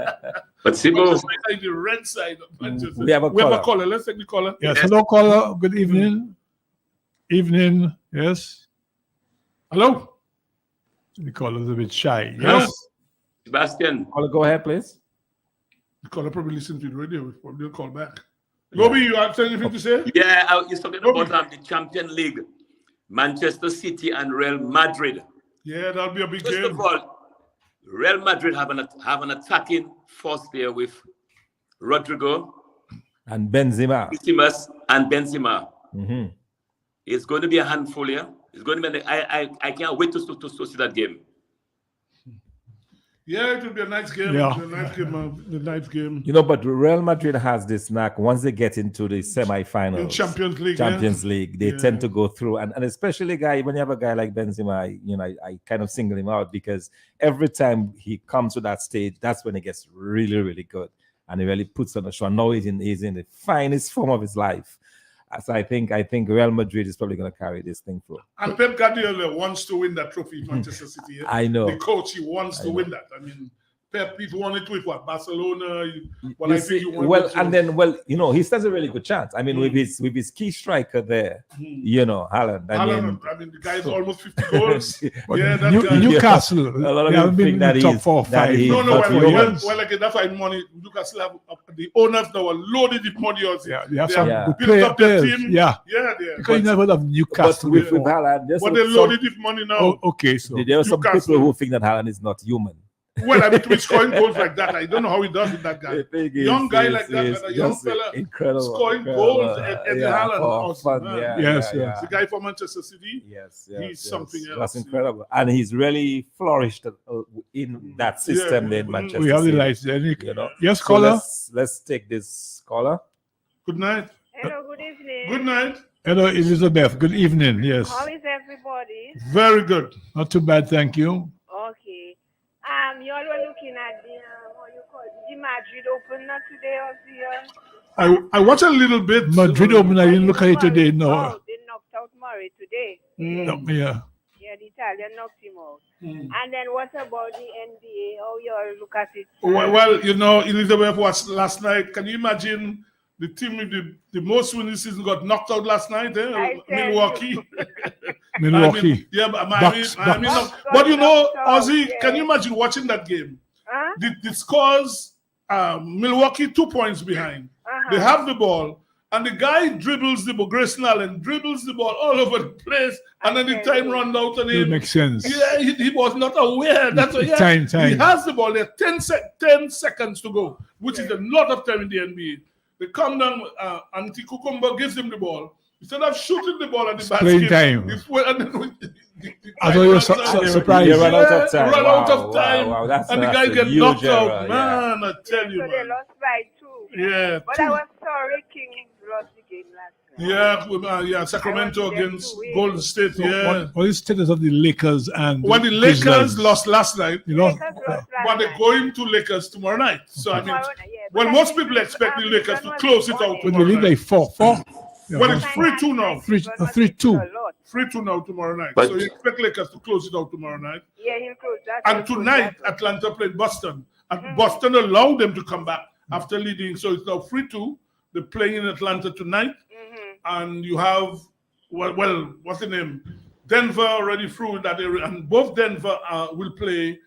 S3: But Sibo,
S2: the red side of Manchester.
S5: We have a caller.
S2: Let's take the caller.
S1: Yes, hello, caller. Good evening. Evening. Yes. Hello. The caller is a bit shy. Yes.
S3: Sebastian.
S5: Caller, go ahead, please.
S2: The caller probably listened to the radio. We'll probably call back. Gobi, you have anything to say?
S3: Yeah, you're talking about the Champions League. Manchester City and Real Madrid.
S2: Yeah, that'll be a big game.
S3: First of all, Real Madrid have an attacking force there with Rodrigo
S5: and Benzema.
S3: Benzema.
S5: Mm-hmm.
S3: It's going to be a handful here. It's going to be. I can't wait to see that game.
S2: Yeah, it will be a nice game.
S1: Yeah.
S2: The nice game.
S5: You know, but Real Madrid has this knack. Once they get into the semi-finals,
S2: in Champions League,
S5: they tend to go through. And especially when you have a guy like Benzema, I kind of single him out because every time he comes to that stage, that's when he gets really, really good. And he really puts on a show. Now he's in the finest form of his life. So I think Real Madrid is probably going to carry this thing through.
S2: And Pep Guardiola wants to win that trophy in Manchester City.
S5: I know.
S2: The coach, he wants to win that. I mean, Pep, he won it with what? Barcelona?
S5: He stands a really good chance. I mean, with his key striker there, Haaland.
S2: I mean, the guy's almost 50 goals.
S1: Newcastle.
S5: A lot of people think that
S1: top 4 or 5.
S2: Well, again, that's why money. Newcastle have the owners now are loaded with money. Also.
S1: Yeah, they have some
S2: built up their team.
S1: Yeah,
S2: because
S1: you never have Newcastle.
S5: But with Haaland,
S2: but they loaded with money now.
S1: Okay, so
S5: there are some people who think that Haaland is not human.
S2: Well, I mean, to be scoring goals like that, I don't know how he does with that guy. Young guy like that, a young fella, scoring goals at Haaland. Awesome.
S1: Yes.
S2: The guy from Manchester City. He's something else.
S5: That's incredible, and he's really flourished in that system in Manchester.
S1: We have the lights there. Yes, caller.
S5: Let's take this caller.
S2: Good night.
S12: Hello. Good evening.
S2: Good night.
S1: Hello, Elizabeth. Good evening. Yes.
S12: How is everybody?
S2: Very good.
S1: Not too bad, thank you.
S12: Okay. You all were looking at the Madrid Open not today or
S2: I watched a little bit.
S1: Madrid Open, I didn't look at it today, no.
S12: Oh, they knocked out Murray today.
S1: Yeah.
S12: Yeah, the Italian knocked him out. And then what about the NBA? How you all look at it?
S2: Well, Elizabeth watched last night. Can you imagine the team with the most winning season got knocked out last night? Milwaukee.
S1: Milwaukee.
S2: Miami. But Ozzy, can you imagine watching that game? The scores, Milwaukee 2 points behind. They have the ball, and the guy dribbles the ball. Grayson Allen dribbles the ball all over the place, and then the time runs out on him.
S1: It makes sense.
S2: Yeah, he was not aware. That's why
S1: time.
S2: He has the ball. There 10 seconds to go, which is a lot of time in the NBA. They come down, and Kukumba gives him the ball. Instead of shooting the ball at the basket,
S1: playing time. I thought you were surprised.
S5: You run out of time.
S2: Run out of time.
S5: Wow.
S2: And the guy gets knocked out. Man, I tell you.
S12: So they lost by 2.
S2: Yeah.
S12: But I was sorry King lost the game last
S2: Yeah, Sacramento against Golden State. Yeah.
S1: What is the status of the Lakers and?
S2: Well, the Lakers lost last night.
S1: But
S2: they're going to Lakers tomorrow night. So I mean, well, most people expect the Lakers to close it out.
S1: But they lead by 4-4.
S2: Well, it's 3-2 now.
S1: 3-2.
S2: 3-2 now tomorrow night.
S3: But
S2: so you expect Lakers to close it out tomorrow night.
S12: Yeah, he'll close that.
S2: And tonight, Atlanta played Boston. And Boston allowed them to come back after leading. So it's now 3-2. They're playing in Atlanta tonight. And you have, well, what's the name? Denver already through that area. And both Denver will play,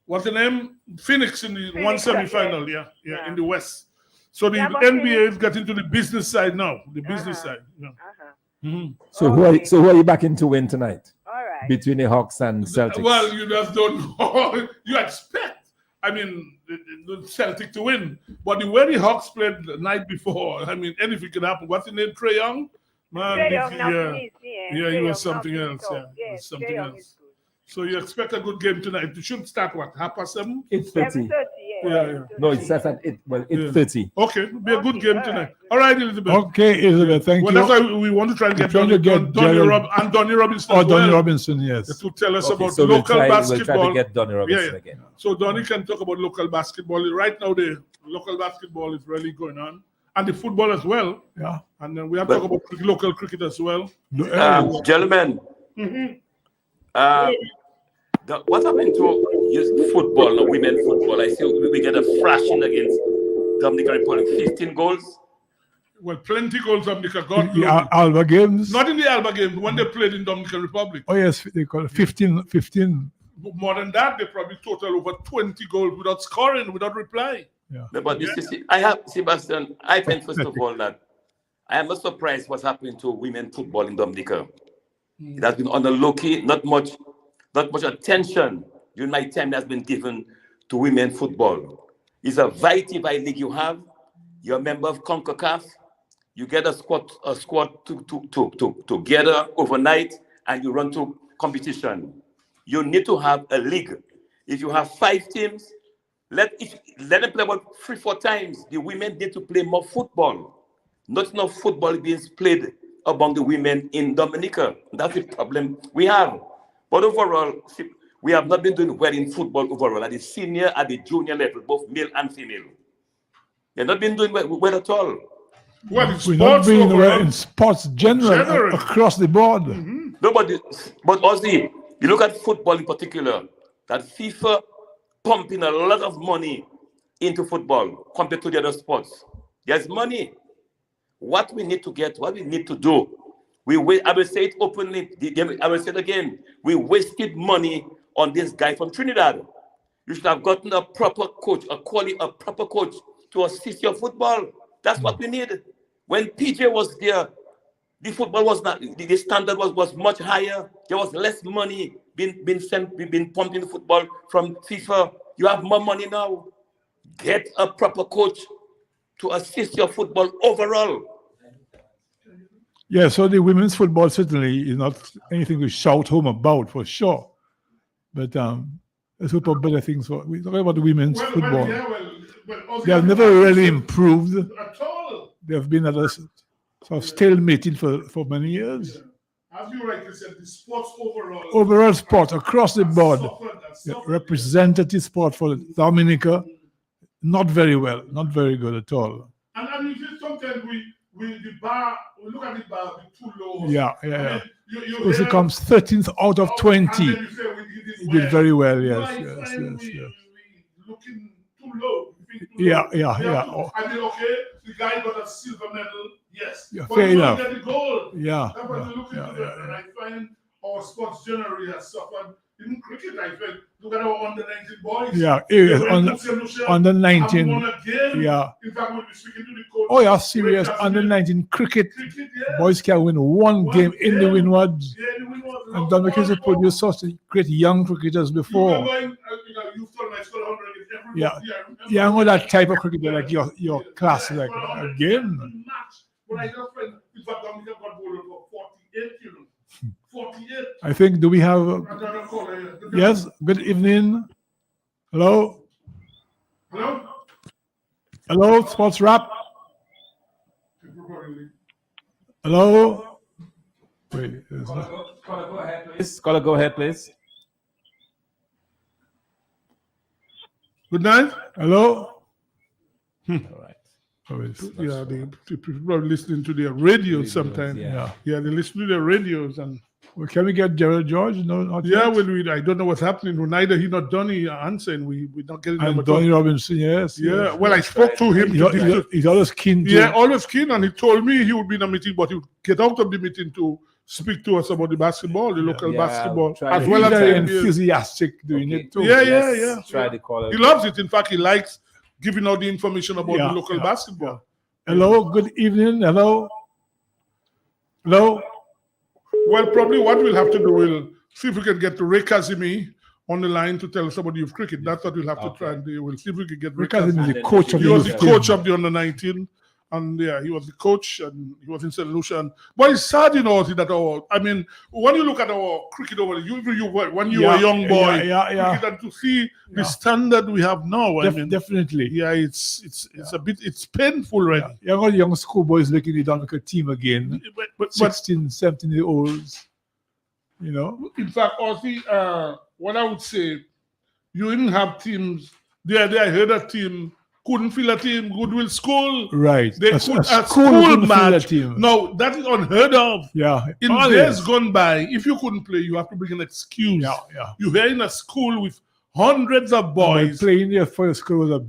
S2: what's the name? Phoenix in the one semifinal, yeah, in the West. So the NBA is getting to the business side now. The business side. Yeah.
S5: So who are you backing to win tonight?
S12: All right.
S5: Between the Hawks and Celtics.
S2: Well, you just don't know. You expect, I mean, the Celtic to win. But the way the Hawks played the night before, I mean, anything can happen. What's the name? Trae Young? Man,
S12: Trae Young,
S2: he was something else. Yeah, something else. So you expect a good game tonight. It should start what? 7:30?
S5: 8:30.
S2: Yeah.
S5: No, it starts at 8:30.
S2: Okay, it'll be a good game tonight. All right, Elizabeth.
S1: Okay, Elizabeth, thank you.
S2: That's why we want to try and get Donnie Robinson.
S1: Oh, Donnie Robinson, yes.
S2: To tell us about
S5: so
S2: local basketball.
S5: We'll try to get Donnie Robinson again.
S2: So Donnie can talk about local basketball. Right now, the local basketball is really going on. And the football as well.
S1: Yeah.
S2: And then we have to talk about local cricket as well.
S3: Gentlemen, what happened to football, women football? I see we get a thrashing against Dominican Republic, 15 goals.
S2: Well, plenty goals Dominica got.
S1: The Alba games?
S2: Not in the Alba games, when they played in Dominican Republic.
S1: Oh, yes, they call it 15.
S2: More than that, they probably total over 20 goals without scoring, without reply.
S1: Yeah.
S3: No, but you see, Sebastian, I think first of all that I am not surprised what's happening to women football in Dominica. It has been on the low key, not much attention during my time has been given to women football. It's a Vitae league you have. You're a member of CONCACAF. You get a squad together overnight, and you run to competition. You need to have a league. If you have 5 teams, let them play about 3-4 times. The women need to play more football. Not enough football being played among the women in Dominica. That's the problem we have. But overall, we have not been doing well in football overall, at the senior, at the junior level, both male and female. They've not been doing well at all.
S2: Well,
S1: we're not doing well in sports general across the board.
S3: No, but also, you look at football in particular, that FIFA pumping a lot of money into football compared to the other sports. There's money. What we need to do, I will say it openly, I will say it again, we wasted money on this guy from Trinidad. You should have gotten a proper coach, a proper coach to assist your football. That's what we need. When PJ was there, the football was not, the standard was much higher. There was less money being pumped in football from FIFA. You have more money now. Get a proper coach to assist your football overall.
S1: Yeah, so the women's football certainly is not anything to shout home about, for sure. But let's hope for better things. We talk about the women's football. They have never really improved.
S2: At all.
S1: They have been at a sort of stalemated for many years.
S2: As you rightly said, the sports overall.
S1: Overall sport across the board. Representative sport for Dominica, not very well, not very good at all.
S2: And you see sometimes we look at the bar, we're too low.
S1: Yeah. Because it comes 13th out of 20. He did very well, yes.
S2: Looking too low.
S1: Yeah.
S2: I mean, okay, the guy got a silver medal, yes.
S1: Yeah,
S2: but
S1: fair enough.
S2: Get the gold.
S1: Yeah.
S2: That's what we look into that. And I find our sports generally has suffered. Even cricket, I felt. Look at our under-19 boys.
S1: Yeah, under 19. Yeah.
S2: In fact, we'll be speaking to the coach.
S1: Oh, yeah, serious. Under 19 cricket. Boys can win one game in the Windwards. And Dominica has produced such great young cricketers before. Yeah, I know that type of cricketer, like your class, like again.
S2: But I just find in fact Dominica got bowled for 48 kilos. 48.
S1: I think, do we have... Yes, good evening. Hello? Hello, Sports Wrap? Hello? Wait,
S5: Caller, go ahead, please.
S2: Good night.
S1: Hello?
S5: All right.
S2: Yeah, they probably listening to their radios sometimes.
S5: yeah.
S2: Yeah, they listen to their radios and.
S1: Well, can we get Gerald George? No, not
S2: Yeah,
S1: yet.
S2: well, I don't know what's happening. Neither he not done he answering. We're not getting them
S1: And
S2: at all.
S1: Donny Robinson, yes.
S2: Yeah,
S1: yes.
S2: well, I spoke to him.
S1: He's always keen to.
S2: Yeah, always keen, and he told me he would be in a meeting, but he would get out of the meeting to speak to us about the basketball, the local basketball, as well as
S1: very
S2: the NBA.
S1: enthusiastic doing it too.
S2: Yeah.
S5: Try the caller.
S2: He loves it. In fact, he likes giving out the information about the local basketball.
S1: Hello, good evening. Hello.
S2: Well, probably what we'll have to do, we'll see if we can get Ray Kazimi on the line to tell us about youth cricket. That's what we'll have to try and do. We'll see if we can get Ray
S1: Kazimi is
S2: Kazimi.
S1: the coach of
S2: He
S1: the
S2: was the
S1: youth
S2: coach
S1: team.
S2: of the under-19. And yeah, he was the coach and he was in St. Lucia. But it's sad, that when you look at our cricket over there, when you were a young boy, cricket, and to see the standard we have now,
S1: Definitely.
S2: Yeah, it's painful, right?
S1: Young schoolboys making the Dominica team again.
S2: But
S1: 16, 17-year-olds, you know.
S2: In fact, Ozzy, what I would say, you didn't have teams. I heard a team couldn't fill a team. Goodwill School,
S1: right?
S2: They
S1: A
S2: could
S1: school
S2: a school
S1: couldn't fill a
S2: match.
S1: team.
S2: No, that is unheard of.
S1: Yeah.
S2: In days gone by, if you couldn't play, you have to bring an excuse.
S1: Yeah.
S2: You were in a school with hundreds of boys.
S1: Playing there for the school was a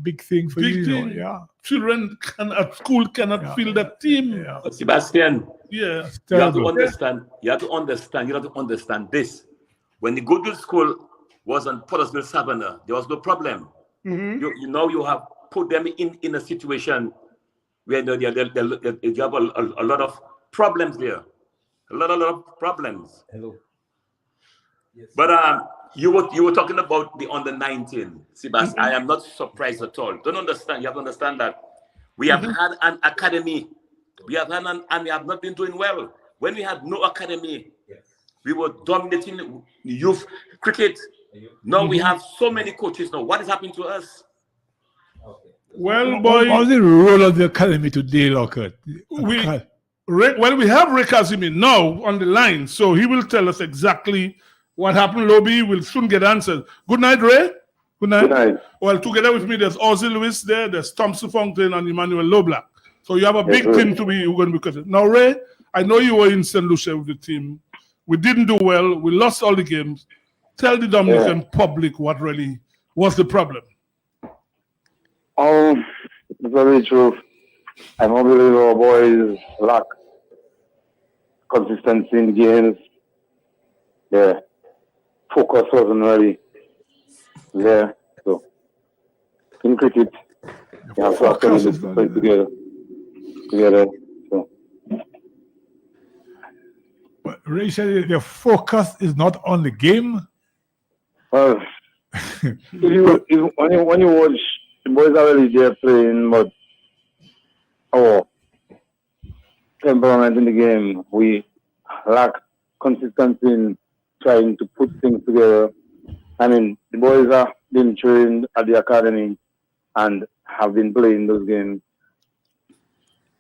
S1: big thing for
S2: Big
S1: you.
S2: thing.
S1: You know? Yeah.
S2: Children at school cannot fill that team.
S1: Yeah.
S3: But Sebastian,
S2: Yeah.
S3: you have to understand. You have to understand this. When the Goodwill School was on Pottersville Savannah, there was no problem.
S2: Mm-hmm.
S3: You have put them in a situation where you have a lot of problems there. A lot of problems.
S5: Hello. Yes.
S3: But you were talking about the under-19, Sebastian. I am not surprised at all. Don't understand. You have to understand that we have had an academy. We have had and we have not been doing well. When we had no academy, we were dominating youth cricket. Now we have so many coaches. Now what is happening to us?
S2: Well, boy,
S1: What was the role of the academy today, Lockhart?
S2: we have Ray Kazimi now on the line, so he will tell us exactly what happened. Lobby will soon get answers. Good night, Ray. Good night.
S9: Good night.
S2: Well, together with me, there's Ozzy Lewis there, there's Thompson Fontaine and Emmanuel Loblack. So you have a big team to be going to be coaching. Now, Ray, I know you were in St. Lucia with the team. We didn't do well. We lost all the games. Tell the Dominican public what really was the problem.
S9: Very true. I don't believe our boys lack consistency in the games. Their focus wasn't really there. So in cricket, you have to have to play together. So.
S1: But Ray said your focus is not on the game.
S9: Well, when you watch, the boys are really there playing, but our temperament in the game, we lack consistency in trying to put things together. I mean, the boys are being trained at the academy and have been playing those games.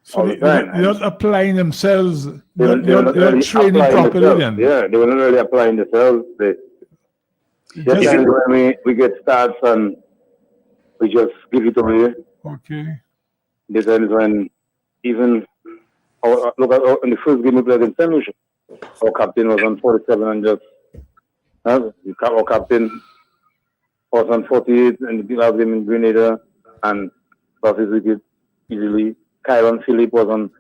S1: So they're not applying themselves. They're not training properly then.
S9: Yeah, they were not really applying themselves. Just when we get starts and we just give it away.
S1: Okay.
S9: There's times when even look at in the first game we played in St. Lucia, our captain was on 47 and just our captain was on 48 and the last game in Grenada and lost his wicket easily. Kyron Phillip was on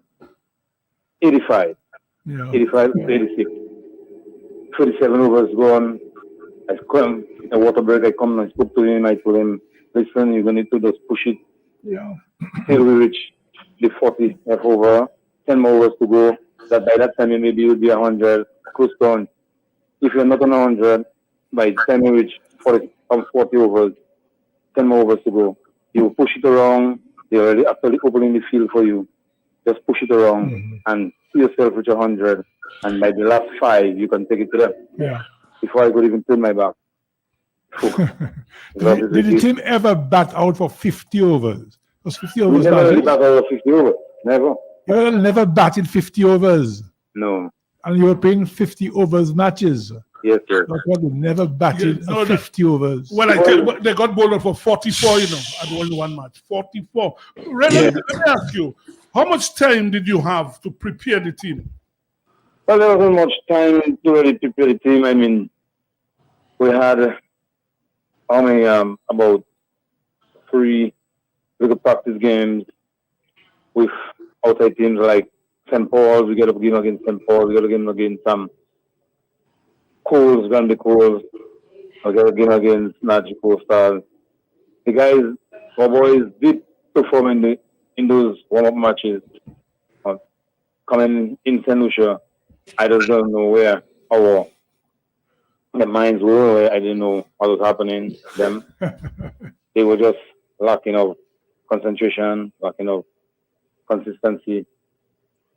S9: 85.
S1: Yeah.
S9: 85 to 86. 37 overs gone. I come a water break. I come and I spoke to him. I told him, listen, you're going to need to just push it.
S1: Yeah.
S9: Till we reach the 40th over. 10 more overs to go. That by that time, maybe you'll be 100. Close down. If you're not on 100, by the time you reach 40 overs, 10 more overs to go. You push it around. They're already actually opening the field for you. Just push it around and see yourself with 100. And by the last 5, you can take it to them.
S1: Yeah.
S9: Before I could even turn my back.
S1: Did the team ever bat out for 50 overs? Was 50 overs?
S9: We never really bat out for 50 overs. Never.
S1: You never batted 50 overs.
S9: No.
S1: And you were playing 50 overs matches.
S9: Yes, sir.
S1: But you never batted 50 overs.
S2: Well, I tell you, they got bowled for 44, at only one match. 44. Let me ask you, how much time did you have to prepare the team?
S9: Well, there wasn't much time to really prepare the team. I mean, we had about 3 little practice games with outside teams like St. Paul's. We got a game against St. Paul's. We got a game against Coles, Granby Coles. We got a game against Naji Coastal. The guys, our boys, did perform in those warm-up matches. Coming in St. Lucia, I just don't know where the minds were. I didn't know what was happening to them. They were just lacking of concentration, lacking of consistency.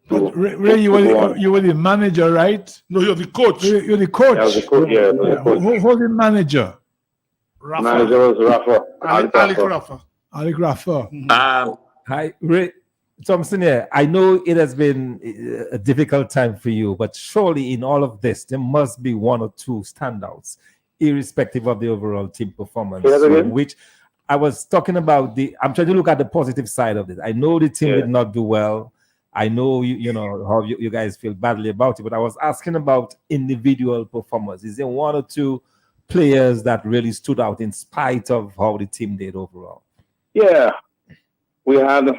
S1: Ray, you were the manager, right?
S2: No, you're the coach.
S1: You're the coach.
S9: I was the coach, yeah.
S1: Who's the manager?
S9: The manager was Rafa.
S1: Alec Rafa.
S5: Hi, Ray Thompson here. I know it has been a difficult time for you, but surely in all of this, there must be 1 or 2 standouts, irrespective of the overall team performance. Which I was talking about I'm trying to look at the positive side of this. I know the team did not do well. I know you know how you guys feel badly about it, but I was asking about individual performance. Is there 1 or 2 players that really stood out in spite of how the team did overall?
S9: Yeah, we had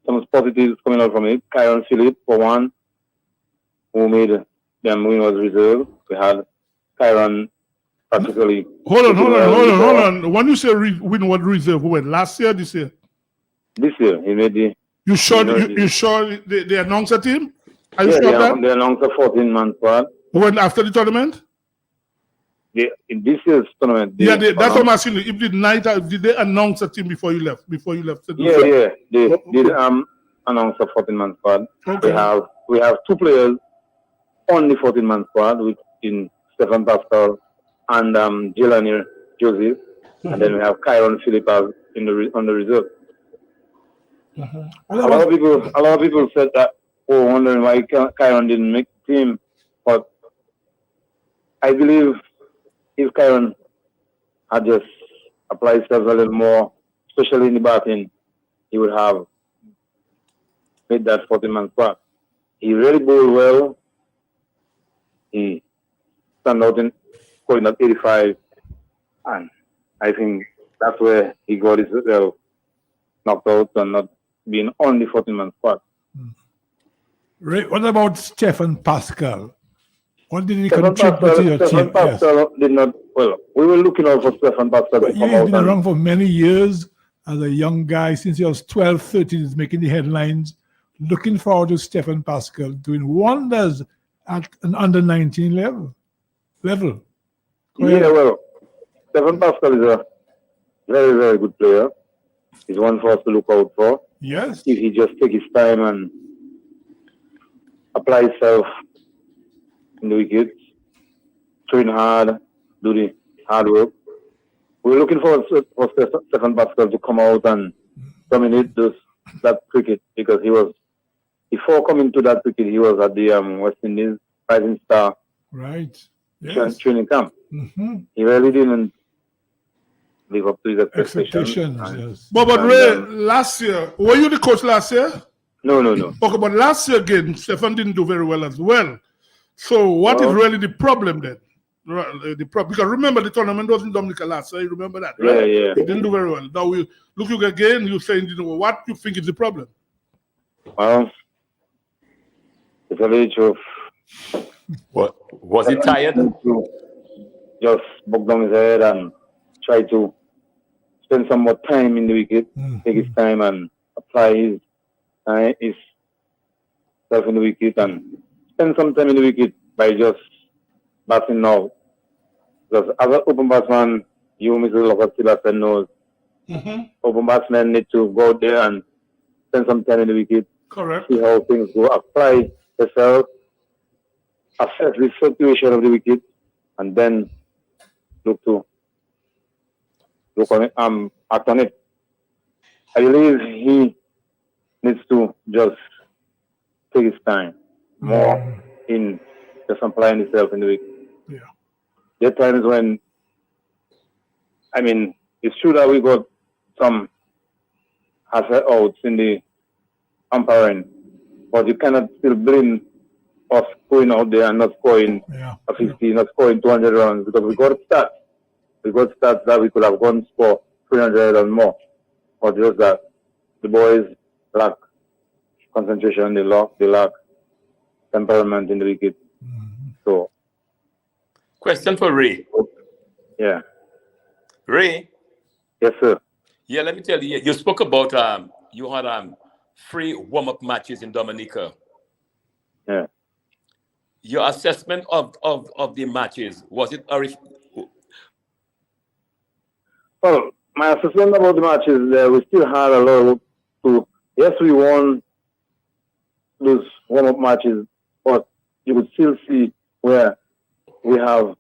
S9: some positives coming out from it. Kyron Phillip, for one, who made them win was reserve. We had Kyron practically.
S2: Hold on. When you say win was reserve, when last year, this year?
S9: This year, he made the.
S2: You sure they announced a team? Are you sure that?
S9: They announced a 14-man squad.
S2: When after the tournament?
S9: In this year's tournament.
S2: That's what I'm asking you. If did they announce a team before you left?
S9: Yeah. They did announce a 14-man squad. Okay. We have 2 players on the 14-man squad, which in Stephen Pascal and Jelani Joseph, and then we have Kyron Phillip on the reserve. A lot of people said that, wondering why Kyron didn't make the team. But I believe if Kyron had just applied himself a little more, especially in the batting, he would have made that 40-man squad. He really bowled well. He stand out in scoring at 85, and I think that's where he got his knocked out and not being on the 14-man squad.
S1: Right. What about Stephen Pascal? What did he contribute to your team?
S9: Stephen Pascal did not. Well, we were looking out for Stephen Pascal.
S1: But he's been around for many years as a young guy. Since he was 12, 13, he's making the headlines. Looking forward to Stephen Pascal doing wonders at an under-19 level.
S9: Yeah, well, Stephen Pascal is a very, very good player. He's one for us to look out for.
S1: Yes.
S9: If he just take his time and apply himself in the wickets, train hard, do the hard work. We're looking forward for Stephen Pascal to come out and dominate that cricket, because before coming to that cricket, he was at the West Indies Rising Star training camp. Mm-hmm. He really didn't live up to his expectations.
S2: Yes. But Ray, last year, were you the coach last year?
S9: No.
S2: Okay, but last year again, Stephen didn't do very well as well. So what is really the problem then? Because remember, the tournament was in Dominica last year. You remember that, right?
S9: Yeah.
S2: He didn't do very well. Now we look again. You're saying, what you think is the problem?
S9: Well, it's a very true.
S3: What was he tired?
S9: Just bogged down his head and try to spend some more time in the wicket, take his time and apply his self in the wicket and spend some time in the wicket by just batting now. Because as an open batsman, you, Mr. Lockhart, knows open batsmen need to go out there and spend some time in the wicket.
S2: Correct.
S9: See how things go. Apply yourself, assess the situation of the wicket, and then look on it, act on it. I believe he needs to just take his time more in just applying himself in the week.
S1: Yeah.
S9: There are times when, I mean, it's true that we got some hazard outs in the umpiring, but you cannot still blame us going out there and not scoring a 50, not scoring 200 runs, because we got stats. We got stats that we could have gone score 300 and more, but just that the boys lack concentration, they lack temperament in the wicket. So,
S3: question for Ray.
S9: Yeah.
S3: Ray.
S9: Yes, sir.
S3: Yeah, let me tell you. You spoke about you had 3 warm-up matches in Dominica.
S9: Yeah.
S3: Your assessment of the matches, was it
S9: Well, my assessment about the matches, we still had a lot of work to. Yes, we won those warm-up matches, but you could still see where we have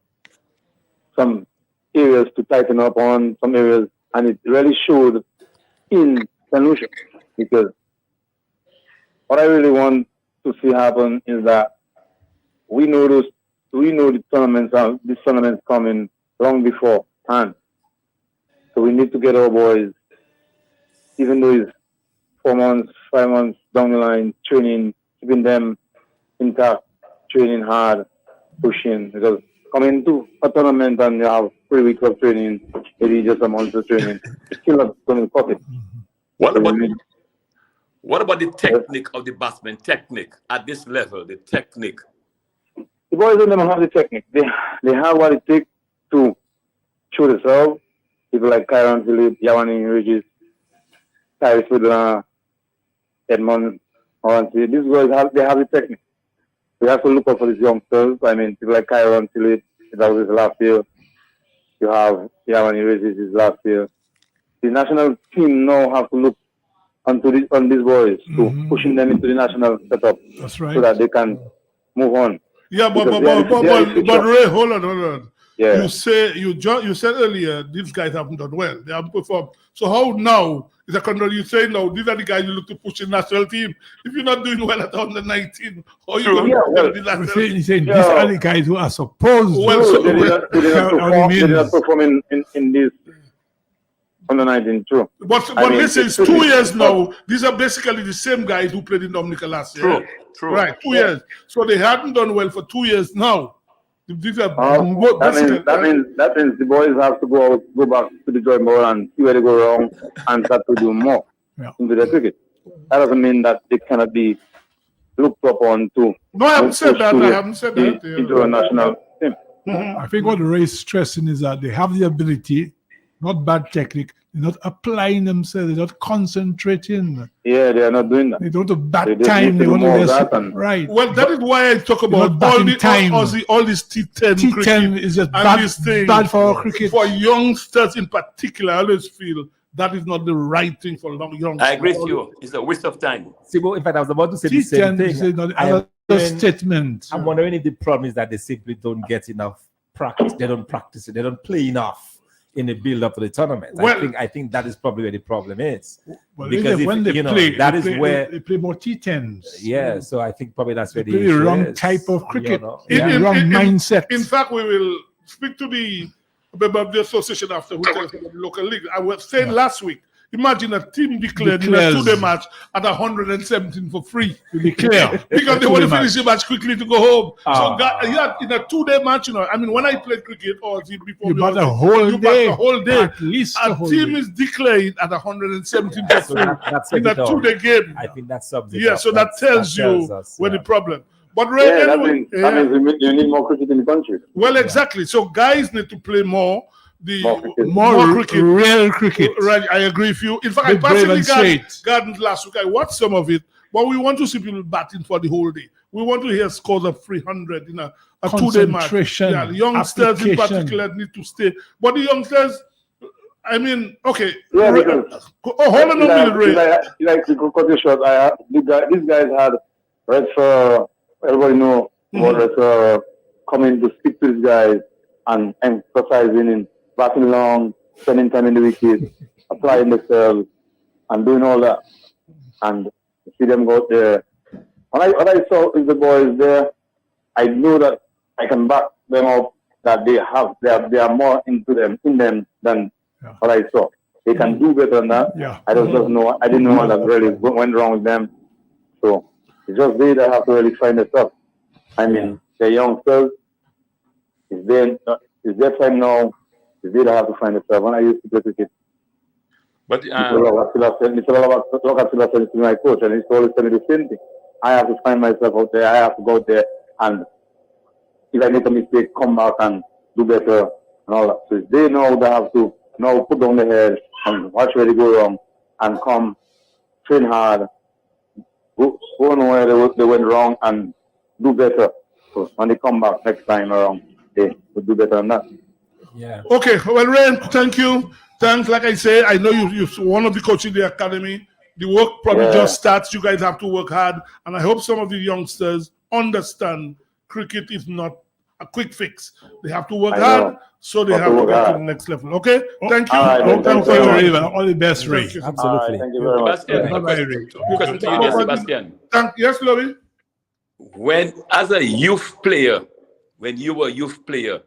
S9: some areas to tighten up on, some areas, and it really showed in St. Lucia, because what I really want to see happen is that we know the tournaments these tournaments coming long before time. So we need to get our boys, even though it's 4 months, 5 months down the line, training, keeping them intact, training hard, pushing, because coming to a tournament and you have 3 weeks of training, maybe just a month of training, it's still not going to cut it.
S3: What about the technique of the batsman? Technique at this level, the technique.
S9: The boys don't even have the technique. They have what it takes to show themselves. People like Kyron Phillips, Yawani Regis, Tyrese Woodland, Edmond Horancy. These guys have the technique. We have to look out for these youngsters. I mean, people like Kyron Phillips, that was his last year. You have Yawani Regis his last year. The national team now have to look on these boys, to pushing them into the national setup.
S1: That's right.
S9: So that they can move on.
S2: Yeah, but Ray, hold on.
S9: Yeah.
S2: You said earlier these guys haven't done well. They haven't performed. So how now is a control? You say now these are the guys you look to push in national team. If you're not doing well at under 19, how are you going to tell the national team?
S1: He's saying these are the guys who are supposed to.
S9: They did not perform in this under 19, true.
S2: But listen, it's 2 years now. These are basically the same guys who played in Dominica last year.
S3: True.
S2: Right, 2 years. So they hadn't done well for 2 years now. These are
S9: that means the boys have to go back to the drawing board and see where they go wrong and start to do more into their cricket. That doesn't mean that they cannot be looked upon to.
S2: No, I haven't said that.
S9: Into a national team.
S1: I think what Ray is stressing is that they have the ability, not bad technique. They're not applying themselves. They're not concentrating.
S9: Yeah, they are not doing that.
S1: They don't have bad time. They want to right.
S2: Well, that is why I talk about all these T10
S1: T10
S2: cricket
S1: is just
S2: bad
S1: for our cricket.
S2: For youngsters in particular, I always feel that is not the right thing for youngsters.
S3: I agree with you. It's a waste of time.
S5: See, well, in fact, I was about to say the same thing.
S1: Statement.
S5: I'm wondering if the problem is that they simply don't get enough practice. They don't practice it. They don't play enough in the build-up to the tournament.
S1: Well,
S5: I think that is probably where the problem is.
S1: Well,
S5: because
S1: when they play, they play more T10s.
S5: Yeah, so I think probably that's where
S1: they play the wrong type of cricket, wrong mindset.
S2: In fact, we will speak to the association after we talk about the local league. I was saying last week, imagine a team declared in a 2-day match at 117 for free.
S1: Declare.
S2: Because they want to finish the match quickly to go home. So in a 2-day match, I mean, when I played cricket or before,
S1: you bat a whole day.
S2: At least a team is declared at 117 for free in a 2-day game.
S5: I think that's something.
S2: Yeah, so that tells you where the problem. But
S9: that means you need more cricket in the country.
S2: Well, exactly. So guys need to play more.
S1: More cricket, real cricket.
S2: Right, I agree with you. In fact, I passed in the Gardens last week. I watched some of it, but we want to see people batting for the whole day. We want to hear scores of 300 in a 2-day match. Yeah, the youngsters in particular need to stay. But the youngsters, I mean, okay.
S9: Yeah, because
S2: hold on a minute, Ray.
S9: Like to cut it short, these guys had Red Sir, everybody know about Red Sir coming to speak to these guys and emphasizing in batting long, spending time in the wicket, applying themselves, and doing all that. And you see them go out there when I saw the boys there, I knew that I can back them up, that they are more in them than what I saw. They can do better than that.
S1: Yeah.
S9: I didn't know what that really went wrong with them. So it's just they that have to really find the stuff. I mean, the youngsters, it's their time now. It's they that have to find the stuff. When I used to play cricket,
S3: But
S9: Mr. Locke said to my coach, and he's always telling me the same thing. I have to find myself out there. I have to go out there, and if I make a mistake, come back and do better and all that. So it's they know they have to now put down the head and watch where they go wrong and come train hard, go on where they went wrong and do better. So when they come back next time around, they will do better than that.
S5: Yeah.
S2: Okay, well, Ren, thank you. Thanks. Like I say, I know you're one of the coaches in the academy. The work probably just starts. You guys have to work hard. And I hope some of the youngsters understand cricket is not a quick fix. They have to work hard, so they have to get to the next level. Okay? Thank you.
S1: Thank you, Ray. All the best, Ray.
S5: Absolutely.
S9: Thank you very much.
S3: Question to you, Sebastian.
S2: Yes, Lobby?
S3: When, as a youth player, when you were a youth player,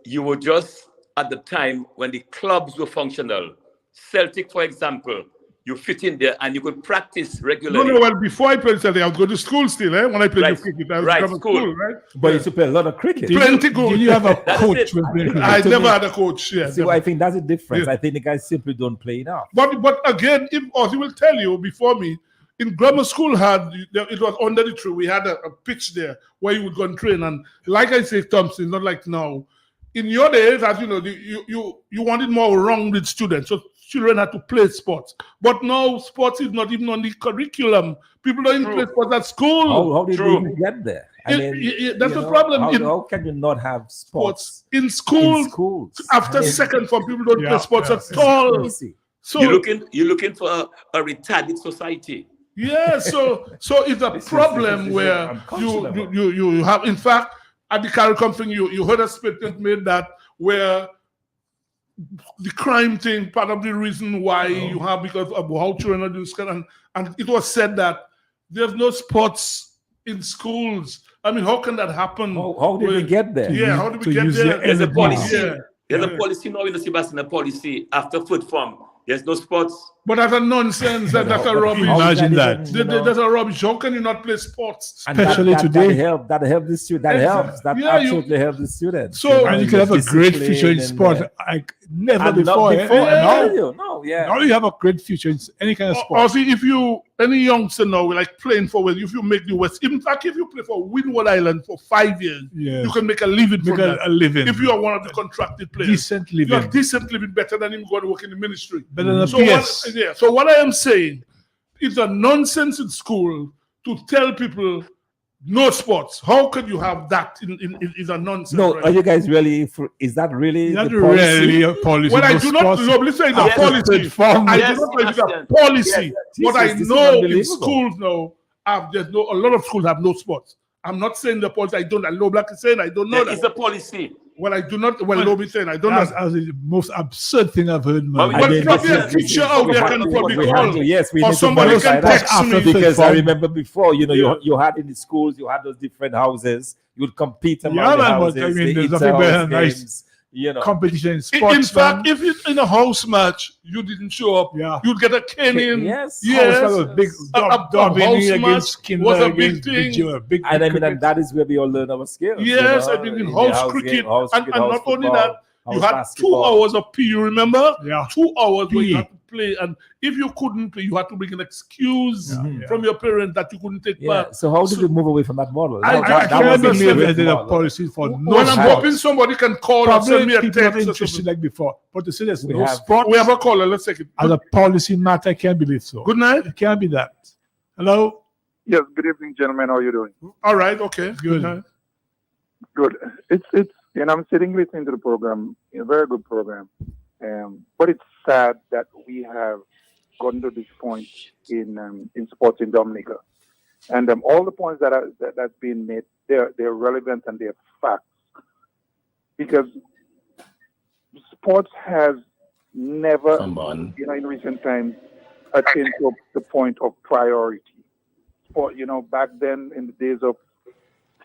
S3: you were just at the time when the clubs were functional. Celtic, for example, you fit in there and you could practice regularly.
S2: No, well, before I played Celtic, I would go to school still, when I played cricket. I was going to school, right?
S5: But you used to play a lot of cricket.
S2: Plenty good.
S1: Did you have a coach?
S2: I never had a coach,
S5: See, I think that's the difference. I think the guys simply don't play enough.
S2: But again, he will tell you before me, in grammar school, it was under the tree. We had a pitch there where you would go and train. And like I say, Thompson, not like now. In your days, as you know, you wanted more rounded students. So children had to play sports. But now sports is not even on the curriculum. People don't even play sports at school.
S5: How did you even get there?
S2: That's the problem.
S5: How can you not have sports
S2: in schools? After second form, people don't play sports at all. So
S3: you're looking for a retarded society.
S2: Yeah, so it's a problem where you have, in fact, at the CARICOM thing, you heard a statement made that where the crime thing, part of the reason why you have, because of how children are doing school, and it was said that there's no sports in schools. I mean, how can that happen?
S5: How did we get there?
S2: Yeah, how did we get there?
S3: There's a policy. Yeah. There's a policy now in the Sebastian, a policy after foot form. There's no sports.
S2: But that's a nonsense. That's a rubbish.
S1: Imagine that.
S2: That's a rubbish. How can you not play sports?
S1: Especially today.
S5: That helps the student. That helps. That absolutely helps the student.
S2: So
S1: and you can have a great future in sport like never before.
S5: Now
S1: you have a great future in any kind of sport.
S2: Or see, if any youngster now like playing for West, if you make the West, in fact, if you play for Windward Island for 5 years, you can make a living from that. If you are one of the contracted players,
S1: decent living.
S2: You're decent living, better than him going to work in the ministry.
S1: Better than PS.
S2: So what I am saying, it's a nonsense in school to tell people no sports. How could you have that? Is a nonsense.
S5: No,
S2: right?
S5: Are you guys really? Is that really
S1: the
S5: policy?
S1: Really a policy?
S2: Well, I do not know. Listen, it's a policy. I do not know if it's a policy. But I know in schools now, a lot of schools have no sports. I'm not saying the policy. I know Black is saying I don't know that.
S3: It's a policy.
S2: Well, I do not. Well, Lobby saying I don't know.
S1: That's the most absurd thing I've heard, man.
S2: But probably a teacher out there can probably call.
S5: Yes, we
S2: or
S5: need
S2: somebody can text me.
S5: Because I remember before, you had in the schools, you had those different houses. You would compete among the houses.
S1: I mean, there's nothing better than nice competition in sports.
S2: In fact, if it's in a house match, you didn't show up, you'd get a caning.
S5: Yes.
S1: A big
S2: house match was a big thing.
S5: And that is where we all learn our skills.
S2: Yes, I mean in house cricket, and not only that, you had 2 hours of PE, remember?
S1: Yeah.
S2: 2 hours where you had to play, and if you couldn't play, you had to bring an excuse from your parents that you couldn't take part.
S5: So how did we move away from that model?
S1: I can't believe they did a policy for no
S2: sports. I'm hoping somebody can call or send me a text.
S1: Not interested like before, but to say there's no sport.
S2: We have a caller. Let's take it.
S1: As a policy matter, I can't believe so.
S2: Good night.
S1: It can't be that. Hello.
S13: Yes. Good evening, gentlemen. How are you doing?
S2: All right. Okay.
S1: Good.
S13: Good. It's. I'm sitting listening to the program, a very good program. But it's sad that we have gotten to this point in sports in Dominica. And all the points that's being made, they're relevant and they're facts. Because sports has never, in recent times, attained to the point of priority. sport, back then in the days of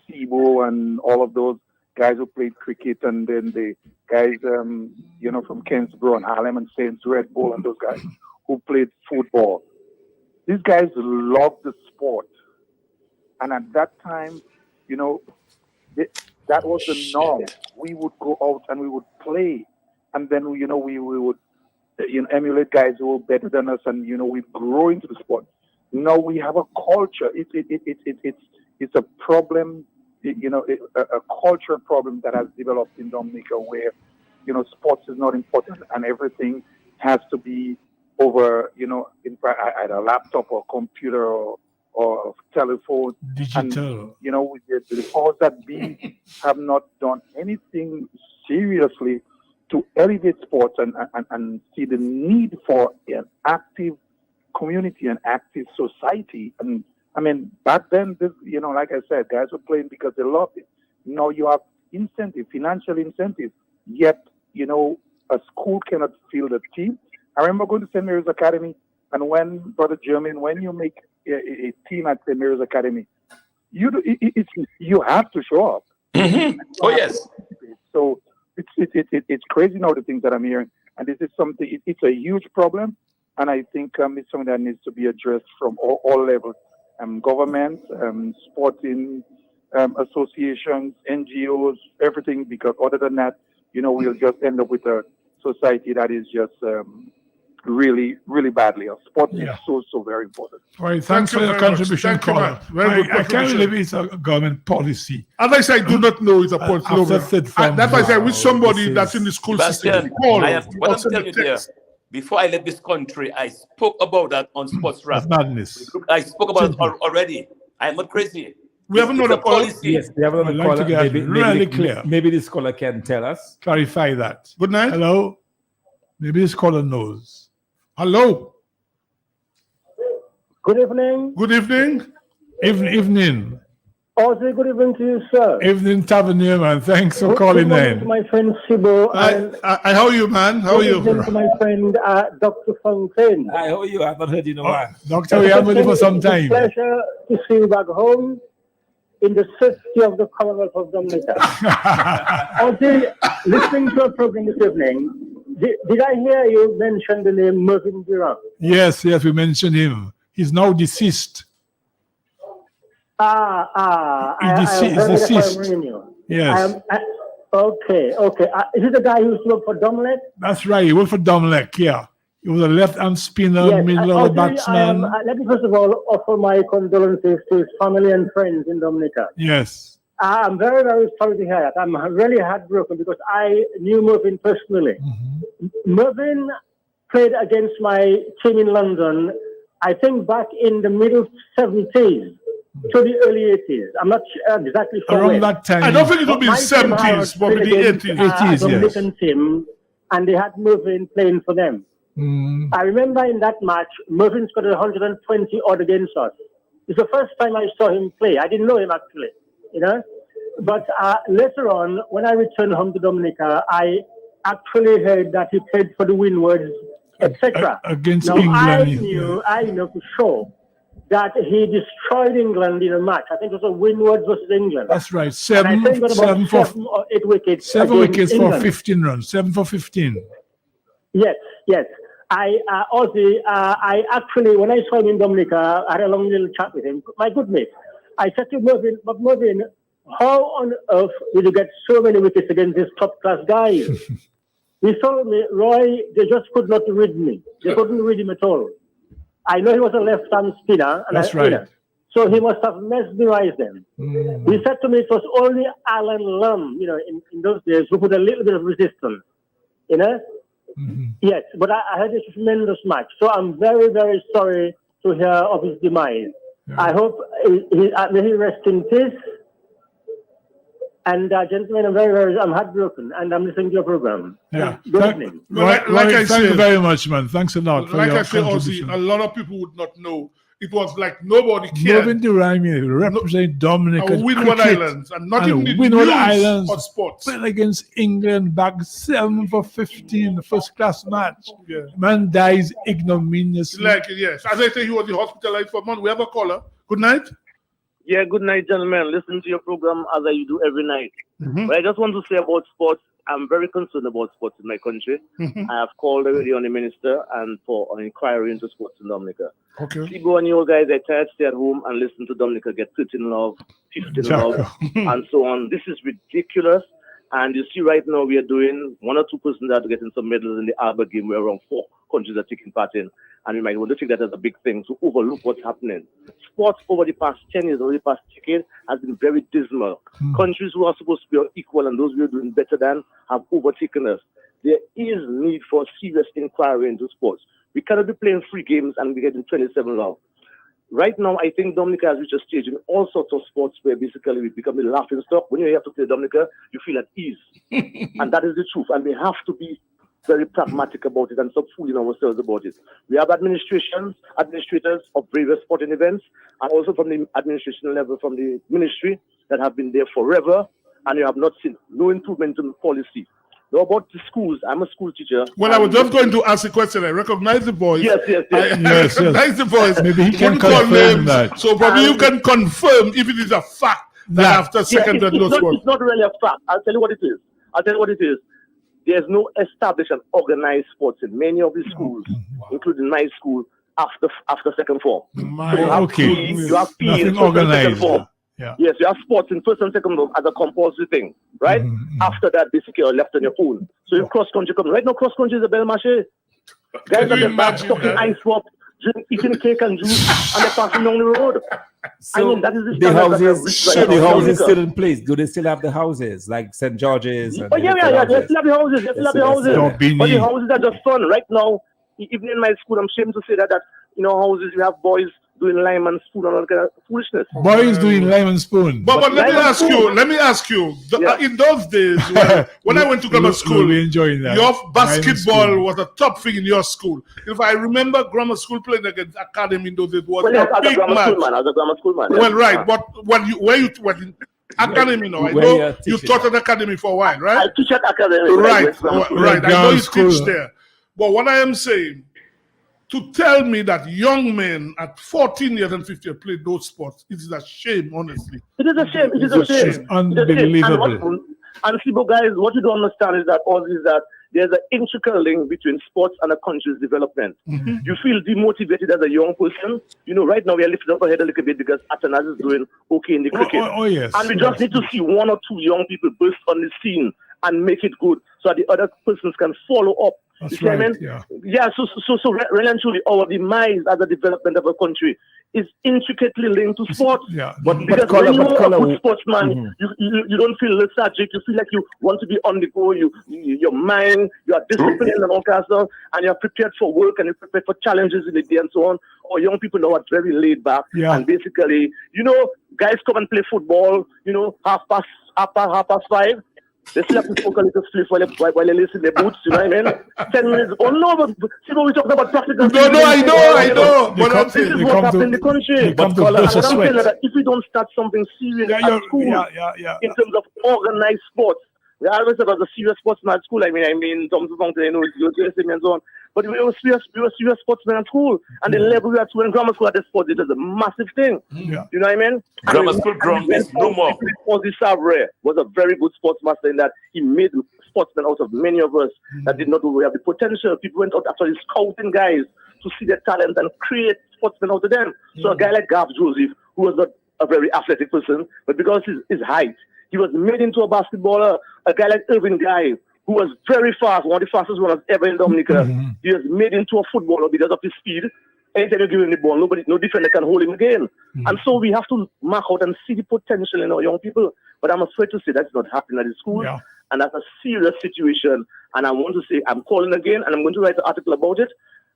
S13: Sibo and all of those guys who played cricket, and then the guys, from Kensborough and Harlem and Saints, Red Bull, and those guys who played football. These guys loved the sport. And at that time, that was the norm. We would go out and we would play. And then, we would emulate guys who were better than us, and, we'd grow into the sport. Now we have a culture. It's a problem, a cultural problem that has developed in Dominica where, sports is not important and everything has to be over, in either a laptop or computer or telephone.
S1: Digital.
S13: And, the powers that be have not done anything seriously to elevate sports and see the need for an active community and active society. And I mean, back then, like I said, guys were playing because they loved it. Now you have financial incentive, yet, a school cannot field a team. I remember going to St. Mary's Academy, and Brother Germain, when you make a team at St. Mary's Academy, you have to show up.
S3: Mm-hmm. Oh, yes.
S13: So it's crazy now, the things that I'm hearing. And this is something, it's a huge problem. And I think it's something that needs to be addressed from all levels. Government, sporting associations, NGOs, everything, because other than that, we'll just end up with a society that is just really, really badly off. Sport is so very important.
S1: All right, thanks for your contribution, Colin. I can't believe it's a government policy.
S2: As I said, I do not know it's a policy. That's why I say with somebody that's in the school system.
S3: What I'm telling you there, before I left this country, I spoke about that on Sports Rap.
S1: Madness.
S3: I spoke about it already. I'm not crazy.
S2: We have another policy.
S5: Yes, we have another caller. Maybe this caller can tell us.
S1: Clarify that.
S2: Good night.
S1: Hello. Maybe this caller knows.
S2: Hello.
S8: Good evening.
S2: Good evening.
S1: Evening.
S8: Also, good evening to you, sir.
S1: Evening, Tavernier, man. Thanks for calling in.
S8: To my friend Sibo.
S2: How are you, man? How are you?
S8: Good evening to my friend Dr. Fontaine.
S5: Hi, how are you? I've not heard you in a while.
S1: Doctor, we haven't been for some time.
S8: It's a pleasure to see you back home in the safety of the Commonwealth of Dominica. Also, listening to a program this evening, did I hear you mention the name Mervyn Durant?
S1: Yes, we mentioned him. He's now deceased.
S8: He's
S1: deceased. Yes.
S8: Okay. Is it the guy who used to work for Domlek?
S1: That's right. He worked for Domlek, yeah. He was a left-hand spinner, middle-order batsman.
S8: Let me first of all offer my condolences to his family and friends in Dominica.
S1: Yes.
S8: I'm very, very sorry to hear that. I'm really heartbroken because I knew Mervyn personally. Mm-hmm. Mervyn played against my team in London, I think back in the middle 70s. To the early 80s. I'm not exactly sure.
S1: Around that time.
S2: I don't think it will be 70s, but the 80s.
S8: Dominican team, and they had Mervyn playing for them. I remember in that match, Mervyn scored 120 odd against us. It's the first time I saw him play. I didn't know him actually, But later on, when I returned home to Dominica, I actually heard that he played for the Windwards, etc.
S1: Against England.
S8: I know for sure that he destroyed England in a match. I think it was a Windwards versus England.
S1: That's right. Seven
S8: or 8 wickets.
S1: 7 wickets for 15 runs. 7 for 15.
S8: Yes. I actually, when I saw him in Dominica, I had a long little chat with him. My good mate. I said to Mervyn, but Mervyn, how on earth did you get so many wickets against these top-class guys? He told me, Roy, they just could not read me. They couldn't read him at all. I know he was a left-hand spinner.
S1: That's right.
S8: So he must have mesmerized them. He said to me it was only Alan Lum, in those days, who put a little bit of resistance, Yes, but I had a tremendous match. So I'm very, very sorry to hear of his demise. Yeah. I hope may he rest in peace. And gentlemen, I'm heartbroken, and I'm listening to your program.
S1: Yeah.
S8: Good evening.
S1: Thank you very much, man. Thanks a lot.
S2: Like I said, Ozzy, a lot of people would not know. It was like nobody cared.
S1: Mervyn Durant represent Dominica
S2: Windward Islands, and not in the
S1: Windward Islands
S2: for sports.
S1: Played against England back 7 for 15, first-class match. Yeah. Man dies ignominiously.
S2: Yes. As I say, he was hospitalized for a month. We have a caller. Good night.
S14: Yeah, good night, gentlemen. Listen to your program as I do every night. But I just want to say about sports. I'm very concerned about sports in my country. I have called already on the minister and for an inquiry into sports in Dominica.
S2: Okay.
S14: People and you guys, I try to stay at home and listen to Dominica get 13 love, 15 love, and so on. This is ridiculous. And you see right now we are doing 1 or 2 persons that are getting some medals in the Albert game where around 4 countries are taking part in. And we might want to take that as a big thing to overlook what's happening. Sports over the past 10 years, over the past decade, has been very dismal. Countries who are supposed to be equal and those who are doing better than have overtaken us. There is need for serious inquiry into sports. We cannot be playing free games and be getting 27 love. Right now, I think Dominica has reached a stage in all sorts of sports where basically we become a laughing stock. When you have to play Dominica, you feel at ease. And that is the truth. And we have to be very pragmatic about it and stop fooling ourselves about it. We have administrators of various sporting events, and also from the administration level, from the ministry, that have been there forever, and you have not seen no improvement in policy. Now about the schools, I'm a school teacher.
S2: Well, I was just going to ask a question. I recognize the voice.
S14: Yes.
S2: I recognize the voice.
S1: Maybe he can
S2: Wouldn't call
S1: confirm
S2: names.
S1: that.
S2: So probably you can confirm if it is a fact that after second and no sport.
S14: It's not really a fact. I'll tell you what it is. There's no established and organized sports in many of the schools, including my school, after second form. So you have PE in first and second form.
S1: Yeah.
S14: Yes, you have sports in first and second form as a compulsory thing, right? After that, basically, you're left on your own. So if cross-country comes, right now cross-country is a bel marché. Guys are just back stuck in ice swap, eating cake and juice, and they're passing down the road.
S5: So
S14: I mean, that is the
S5: the houses still in place. Do they still have the houses like St. George's? And
S14: yeah. They still have the houses. But the houses are just fun. Right now, even in my school, I'm ashamed to say that houses, you have boys doing lime and spoon and all kind of foolishness.
S1: Boys doing lime and spoon.
S2: But let me ask you. In those days, when I went to grammar school,
S1: we enjoying that.
S2: Your basketball was a top thing in your school. If I remember grammar school playing against academy in those days was a big match.
S14: As a grammar school man.
S2: Well, right. But when in academy now, I know you taught at academy for a while, right?
S14: I teach at academy.
S2: Right. I know you teach there. But what I am saying, to tell me that young men at 14 years and 50 have played those sports, it is a shame, honestly.
S14: It is a shame. It is a shame.
S1: Unbelievable.
S14: And people, guys, what you don't understand is that there's an intricate link between sports and a country's development. You feel demotivated as a young person. Right now we are lifting up our head a little bit because Atanas is doing okay in the cricket.
S1: Oh, yes.
S14: And we just need to see 1 or 2 young people burst on the scene and make it good so that the other persons can follow up.
S1: That's right.
S14: So really and truly, our demise as a development of a country is intricately linked to sports.
S1: Yeah.
S14: But when you're a good sportsman, you don't feel lethargic. You feel like you want to be on the go. Your mind, you are disciplined and all kinds of stuff, and you're prepared for work and you're prepared for challenges in the day and so on. Or young people now are very laid back and basically, guys come and play football. Half past 5. They still have to smoke a little spliff while they listen their boots, you know what I mean? 10 minutes. Oh no, but see what we're talking about practical.
S2: No, I know.
S14: But this is what happened in the country.
S1: But
S14: I'm saying that if we don't start something serious at school in terms of organized sports, we always have a serious sportsman at school. I mean, Tom Fountain, you're and so on. But we were serious sportsmen at school. And the level we are at school in grammar school at the sport, it is a massive thing.
S1: Yeah.
S14: You know what I mean?
S3: Grammar school ground is no more.
S14: Ozzy Savre was a very good sportsmaster in that he made sportsmen out of many of us that did not have the potential. People went out actually scouting guys to see their talent and create sportsmen out of them. So a guy like Gav Joseph, who was not a very athletic person, but because his height, he was made into a basketballer. A guy like Irving Guy, who was very fast, one of the fastest runners ever in Dominica. He was made into a footballer because of his speed. Anytime you give him the ball, no defender can hold him again. And so we have to mark out and see the potential in our young people. But I'm afraid to say that's not happening at the school. Yeah. And that's a serious situation. And I want to say, I'm calling again, and I'm going to write an article about it.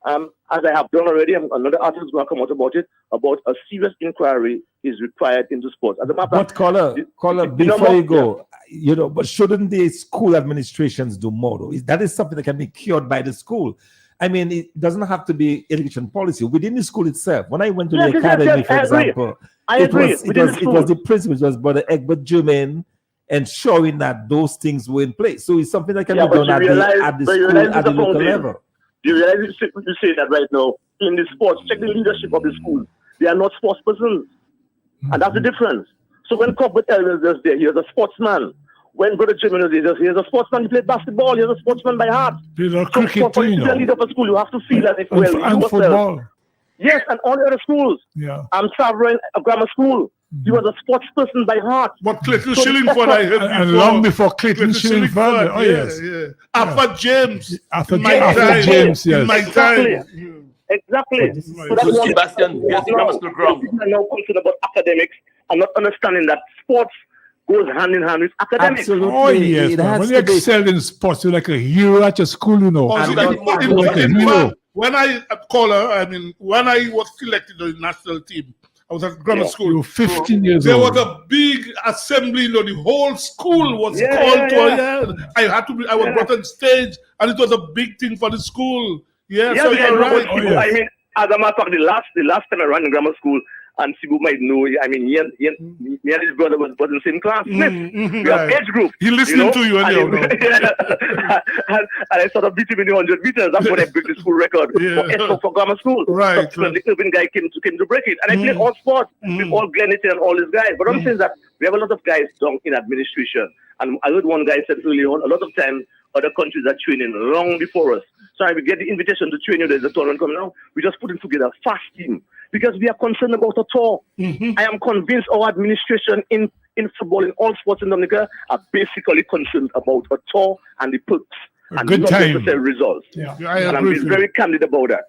S14: As I have done already, another article is going to come out about it, about a serious inquiry is required into sports. As a matter
S5: but caller, before you go, but shouldn't the school administrations do more though? That is something that can be cured by the school. I mean, it doesn't have to be education policy within the school itself. When I went to the academy, for example, it was the principal, it was Brother Egbert Germain, ensuring that those things were in place. So it's something that can be done at the school, at the local level.
S14: You realize you say that right now in the sports, check the leadership of the school. They are not sports persons. And that's the difference. So when Cuthbert Elwin was there, he was a sportsman. When Brother Jimmy was there, he was a sportsman. He played basketball. He was a sportsman by heart.
S1: He's a
S14: So
S1: cricket
S14: for you to be a leader of a school, you have to feel as if, well, you
S1: and
S14: yourself.
S1: football.
S14: Yes, and all the other schools.
S1: Yeah.
S14: I'm Sovereign Grammar School. He was a sports person by heart.
S2: But Clayton Shillingford, I heard
S1: And long before Clayton Shillingford. Oh, yes.
S2: Yeah. After James.
S1: After
S2: in my time.
S1: James, yes.
S2: In my
S14: Exactly.
S2: time.
S14: Exactly. So
S3: So Sebastian, here's the grammar school ground.
S14: People are now concerned about academics and not understanding that sports goes hand in hand with academics.
S5: Absolutely.
S1: Oh, yes.
S5: It
S1: Man.
S5: has
S1: When
S5: to
S1: you
S5: be.
S1: excel in sports, you're like a hero at your school, you know.
S2: Also, when I when I was selected to the national team, I was at grammar school.
S1: You were 15 years
S2: There
S1: old.
S2: was a big assembly, you know, the whole school was
S14: Yeah,
S2: called
S14: yeah,
S2: to I was brought on stage, and it was a big thing for the school. Yeah, so
S14: because
S2: you're right.
S14: Sibu, I mean, as a matter of fact, the last time I ran in grammar school, and Sibu might know, I mean, me and his brother was in the same class. We have age group.
S2: He listening to you anyhow.
S14: And I sort of beat him in the 100 meters. That's when I broke the school record for grammar school.
S2: Right.
S14: So the Irving guy came to break it. And I played all sports with all Glenity and all these guys. But I'm saying that we have a lot of guys down in administration. And I heard one guy said earlier on, a lot of times other countries are training long before us. So we get the invitation to train you. There's a tournament coming out. We just put it together a fast team because we are concerned about a tour. I am convinced our administration in football, in all sports in Dominica, are basically concerned about a tour and the perks and
S1: good
S14: not
S1: time.
S14: necessary results.
S1: Yeah.
S14: And I'm being very candid about that.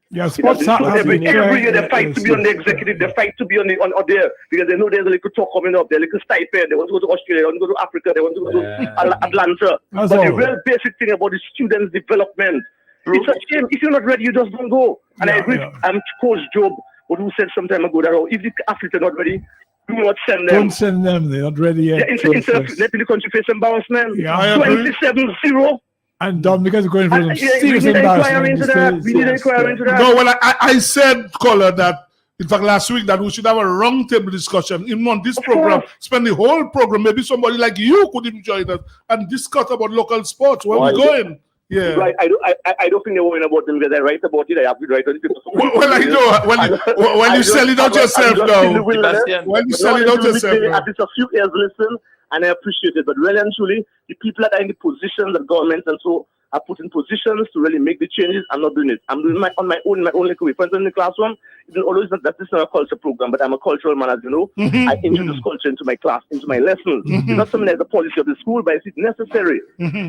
S1: Yeah, sports
S14: Every year they fight to be on the executive, they fight to be on there because they know there's a little talk coming up, there's a little stipend, they want to go to Australia, they want to go to Africa, they want to go to Atlanta.
S1: That's
S14: but
S1: all.
S14: the real basic thing about the students' development, it's a shame. If you're not ready, you just don't go. And I agree. I'm Coach Job, who said some time ago that if the athletes are not ready, do not send them.
S1: Don't send them. They're not ready yet.
S14: Instead of letting the country face embarrassment.
S1: Yeah, I agree.
S14: 27-0.
S1: And Dominica is going for some serious
S14: We need an inquiry
S1: embarrassment.
S14: into that. We need an inquiry into that.
S2: No, well, I said, Caller, that in fact last week that we should have a roundtable discussion. Even on this program, spend the whole program. Maybe somebody like you could join us and discuss about local sports. Where we're going. Yeah.
S14: Right. I don't think they're worrying about them because I write about it. I have to write on it.
S2: Well, I know. When you sell it out yourself now. When you sell it out yourself now.
S14: At least a few years listen, and I appreciate it. But really and truly, the people that are in the positions, the governments and so are put in positions to really make the changes. I'm not doing it. I'm doing on my own little way. For instance, in the classroom, it's always not that this is not a culture program, but I'm a cultural man, as you know. I introduce culture into my class, into my lessons. It's not something that's the policy of the school, but it's necessary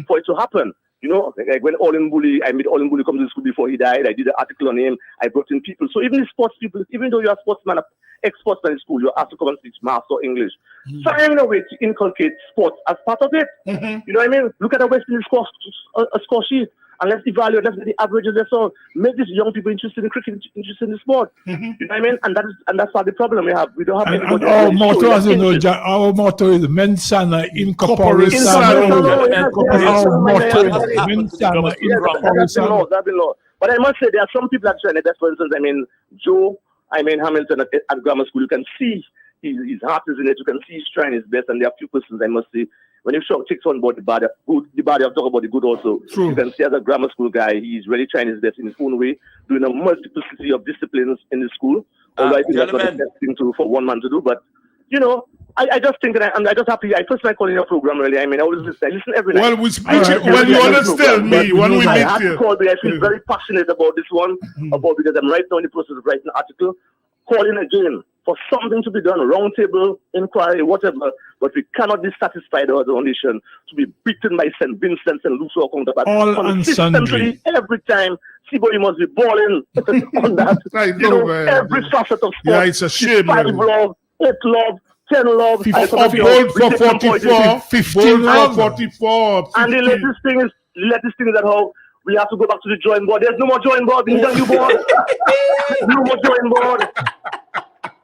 S14: for it to happen. You know, like when Olin Bully, I made Olin Bully come to the school before he died. I did an article on him. I brought in people. So even the sports people, even though you're a sportsman, ex-sportsman in school, you're asked to come and teach maths or English. Find a way to inculcate sports as part of it. You know what I mean? Look at the West Indies score sheet and let's evaluate, let's get the averages. Let's all make these young people interested in cricket, interested in the sport. You know what I mean? And that's not the problem we have. We don't have
S1: and our motto, as you know, our motto is mens sana in corpore sano. Our motto is mens sana in corpore sano.
S14: But I must say there are some people that try that. For instance, Joe, Hamilton at grammar school, you can see his heart is in it. You can see he's trying his best, and there are a few persons I must say. When you takes on about the bad, I'll talk about the good also.
S2: True.
S14: You can see as a grammar school guy, he's really trying his best in his own way, doing a multiplicity of disciplines in the school. Although I think that's not the best thing for one man to do. But, you know, I just think that I'm just happy. I first like calling your program, really. I always listen. I listen every night.
S2: Well, we speak when you understand me, when we meet
S14: I have
S2: here.
S14: to call because I feel very passionate about this one, because I'm right now in the process of writing an article, calling again for something to be done, round table, inquiry, whatever, but we cannot be satisfied as a nation to be beaten by St. Vincent and lose our counterpart.
S1: All
S14: consistently, every time, Seaboy must be balling on that.
S2: I know, man.
S14: Every facet of sport.
S2: Yeah, it's a shame.
S14: 5 love, 8 love, 10 love.
S2: Bold for 44, 15 love. 44.
S14: And the latest thing is that how we have to go back to the drawing board. There's no more drawing board. We need a new board. No more drawing board.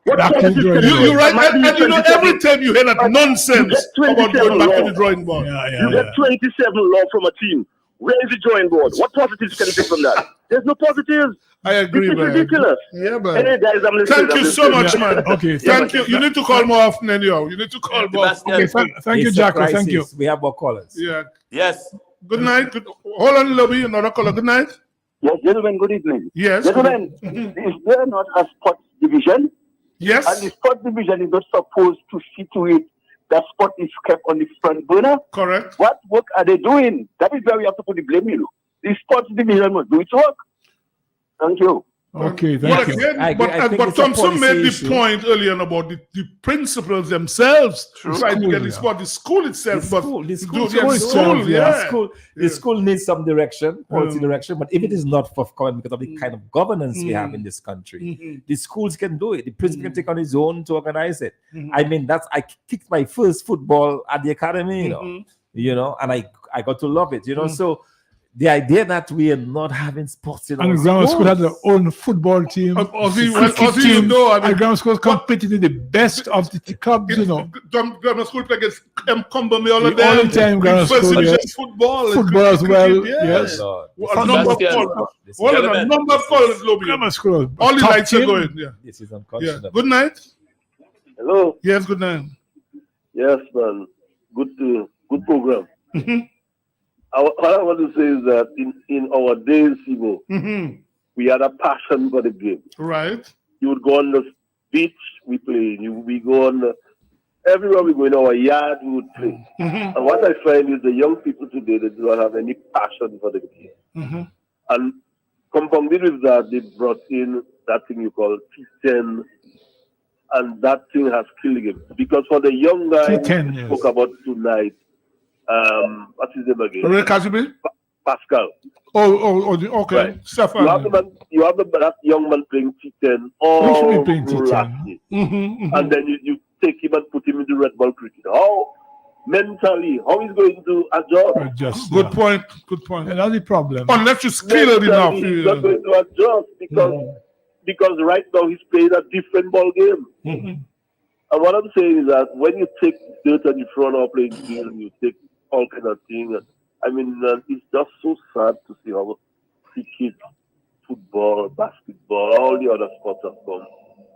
S2: You're right, and you know, every time you hear that nonsense about going back to the drawing board.
S14: You get 27 love from a team. Where is the drawing board? What positives can you take from that? There's no positives.
S2: I agree,
S14: it's
S2: man.
S14: ridiculous.
S2: Yeah, man.
S14: Anyway, guys, I'm listening.
S2: Thank you so much, man.
S1: Okay,
S2: thank you. You need to call more often, anyhow. You need to call more often.
S1: Okay, thank you, Jacko. Thank you.
S5: We have more callers.
S2: Yeah.
S3: Yes.
S2: Good night. Hold on, Lobby. Another caller. Good night.
S15: Yes, gentlemen, good evening.
S2: Yes.
S15: Gentlemen, is there not a sports division
S2: Yes.
S15: And the sport division is not supposed to situate that sport is kept on the front burner.
S2: Correct.
S15: What work are they doing? That is where we have to put the blame, you know. The sports division must do its work. Thank you.
S1: Okay,
S2: But
S1: thank you.
S2: again, but Thompson made the point earlier about the principals themselves trying to get the sport, the school itself,
S5: The school needs some direction, policy direction. But if it is not forthcoming because of the kind of governance we have in this country, the schools can do it. The principal can take on his own to organize it. I mean, I kicked my first football at the academy, you know, and I got to love it, you know. So the idea that we are not having sports in
S1: and grammar school had their own football team. Grammar school competed in the best of the clubs, you know.
S2: Grammar school play against Cumberland all the
S1: All the time, grammar school, yes. Football as well, yes.
S2: A number of colors,
S1: Grammar school.
S2: All the lights are going. Yeah.
S5: This is unconscionable.
S2: Good night.
S15: Hello.
S2: Yes, good night.
S15: Yes, man. Good program. What I want to say is that in our days, Sibo, we had a passion for the game.
S2: Right.
S15: You would go on the beach, we play. We go on everywhere we go in our yard, we would play. And what I find is the young people today, they do not have any passion for the game. And compounded with that, they brought in that thing you call T10, and that thing has killed the game. Because for the young guy we spoke about tonight, what's his name again? Pascal.
S2: Okay.
S15: Right. You have that young man playing T10 all last year. And then you take him and put him in the red ball cricket. How mentally, how he's going to adjust?
S2: Good point.
S1: Another problem.
S2: Unless you skill it enough.
S15: He's not going to adjust because right now he's playing a different ball game. And what I'm saying is that when you take dirt on the front of playing field, you take all kind of things. I mean, it's just so sad to see how cricket, football, basketball, all the other sports have come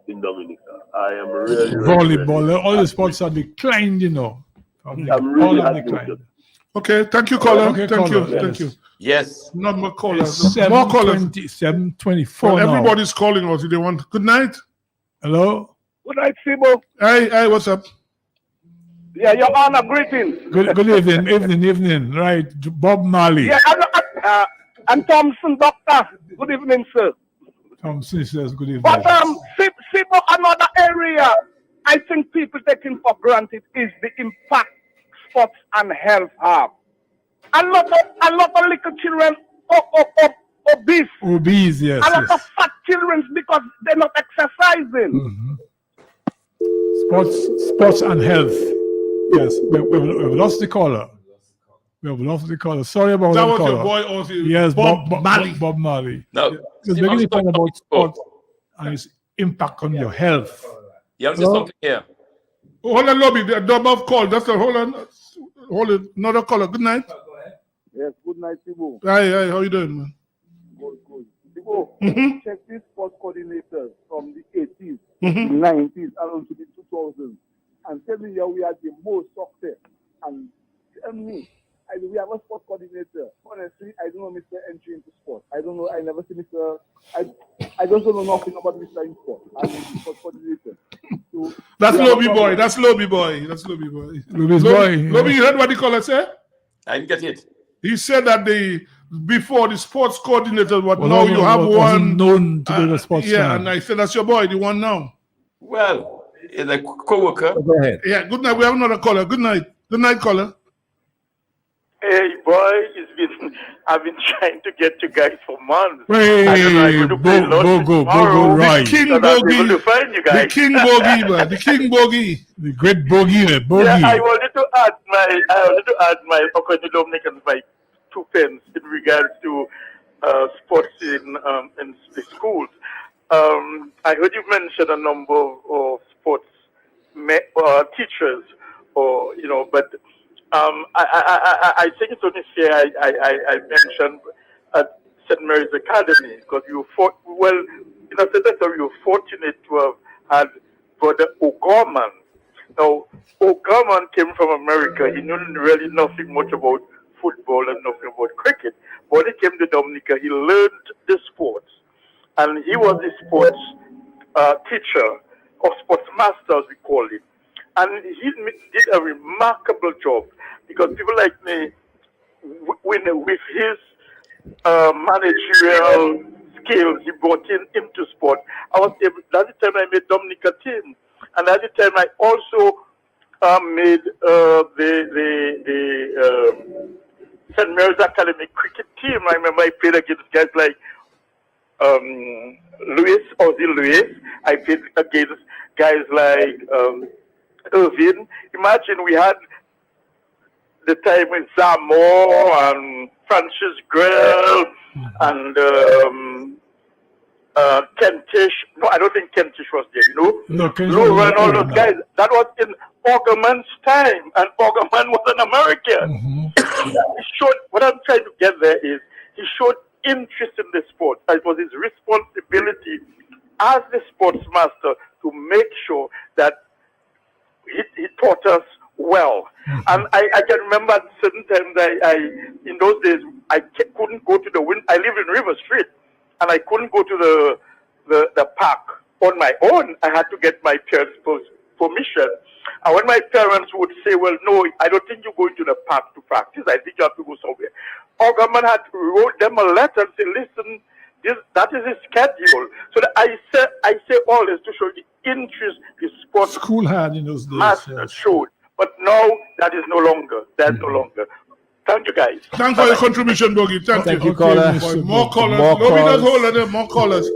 S15: in Dominica. I am really
S1: volleyball, all the sports are declined, you know.
S15: I'm really happy with it.
S2: Okay, thank you, caller.
S1: Okay,
S2: thank
S1: caller.
S2: you. Thank you.
S3: Yes.
S2: Not more callers.
S1: More callers. 7:24 now.
S2: Everybody's calling us. They want. Good night.
S1: Hello.
S15: Good night, Sibo.
S2: Hey, what's up?
S15: Yeah, Your Honor, greetings.
S1: Good evening. Right, Bob Marley.
S15: Yeah, I'm Thompson, doctor. Good evening, sir.
S1: Thompson says good evening.
S15: But Sibo, another area I think people taking for granted is the impact sports and health have. A lot of little children obese.
S1: Obese, yes.
S15: A lot of fat children because they're not exercising.
S1: Sports and health. Yes, we've lost the caller. Sorry about that.
S2: That was
S1: caller.
S2: your boy, also.
S1: Yes,
S2: Bob Marley.
S1: Bob Marley.
S3: No.
S1: Because we're really talking about sports and its impact on your health.
S3: You have to say something here.
S2: Hold on, lobby. The number of call. Hold on. Another caller. Good night.
S15: Yes, good night, Sibo.
S2: Hi. How you doing, man?
S15: Good. Sibo, check these sports coordinators from the 80s, 90s, and onto the 2000s. And tell me we are the most success. And tell me, we have a sports coordinator. Honestly, I don't know Mr. Entry into sport. I don't know. I never see Mr. I just don't know nothing about Mr. in sport. I'm the sports coordinator. So,
S2: That's Lobby boy. Lobby's boy. Lobby, you heard what the caller said?
S3: I didn't get it.
S2: He said that before the sports coordinator, now you have one
S1: known to be the sports
S2: yeah,
S1: man.
S2: and I said that's your boy, the one now.
S3: Well, it's a co-worker.
S5: Go ahead.
S2: Yeah, good night. We have another caller. Good night. Good night, caller.
S16: Hey, boy, I've been trying to get you guys for months.
S1: Hey,
S16: I don't know, I'm going to play
S1: Bogo, right.
S2: The King
S16: so
S2: Bogey.
S16: to find you guys.
S2: The King Bogey, man. The King Bogey.
S1: The great Bogey.
S16: Yeah, I wanted to add my Oconee Dominican my 2 pence in regards to sports in the schools. I heard you mention a number of sports teachers, but I think it's only fair I mentioned at St. Mary's Academy because in a sense you were fortunate to have had Brother O'Gorman. Now, O'Gorman came from America. He knew really nothing much about football and nothing about cricket. But when he came to Dominica, he learned the sports. And he was the sports teacher or sportsmaster, as we call him. And he did a remarkable job because people like me, with his managerial skills he brought into sport, I was able. That's the time I made Dominica team, and that's the time I also made the St. Mary's Academy cricket team. I remember I played against guys like Ozzy Lewis. I played against guys like Irvin. Imagine we had the time with Zamor and Francis Grell and Kentish. No, I don't think Kentish was there, you know?
S1: No,
S16: Laura and all those guys. That was in Augerman's time, and Augerman was an American. He showed, what I'm trying to get there is, he showed interest in the sport. It was his responsibility as the sportsmaster to make sure that he taught us well. And I can remember at certain times, in those days, I couldn't go to the I live in River Street, and I couldn't go to the park on my own. I had to get my parents' permission. And when my parents would say, well, no, I don't think you're going to the park to practice. I think you have to go somewhere. Augerman had wrote them a letter and say, listen, that is his schedule. So that I say all this to show the interest the sports
S1: school had in those days.
S16: Master showed. But now that is no longer. That's no longer. Thank you, guys.
S2: Thanks for your contribution, Bogie. Thank you.
S5: Caller.
S2: More callers. Nobody does hold on them. More callers.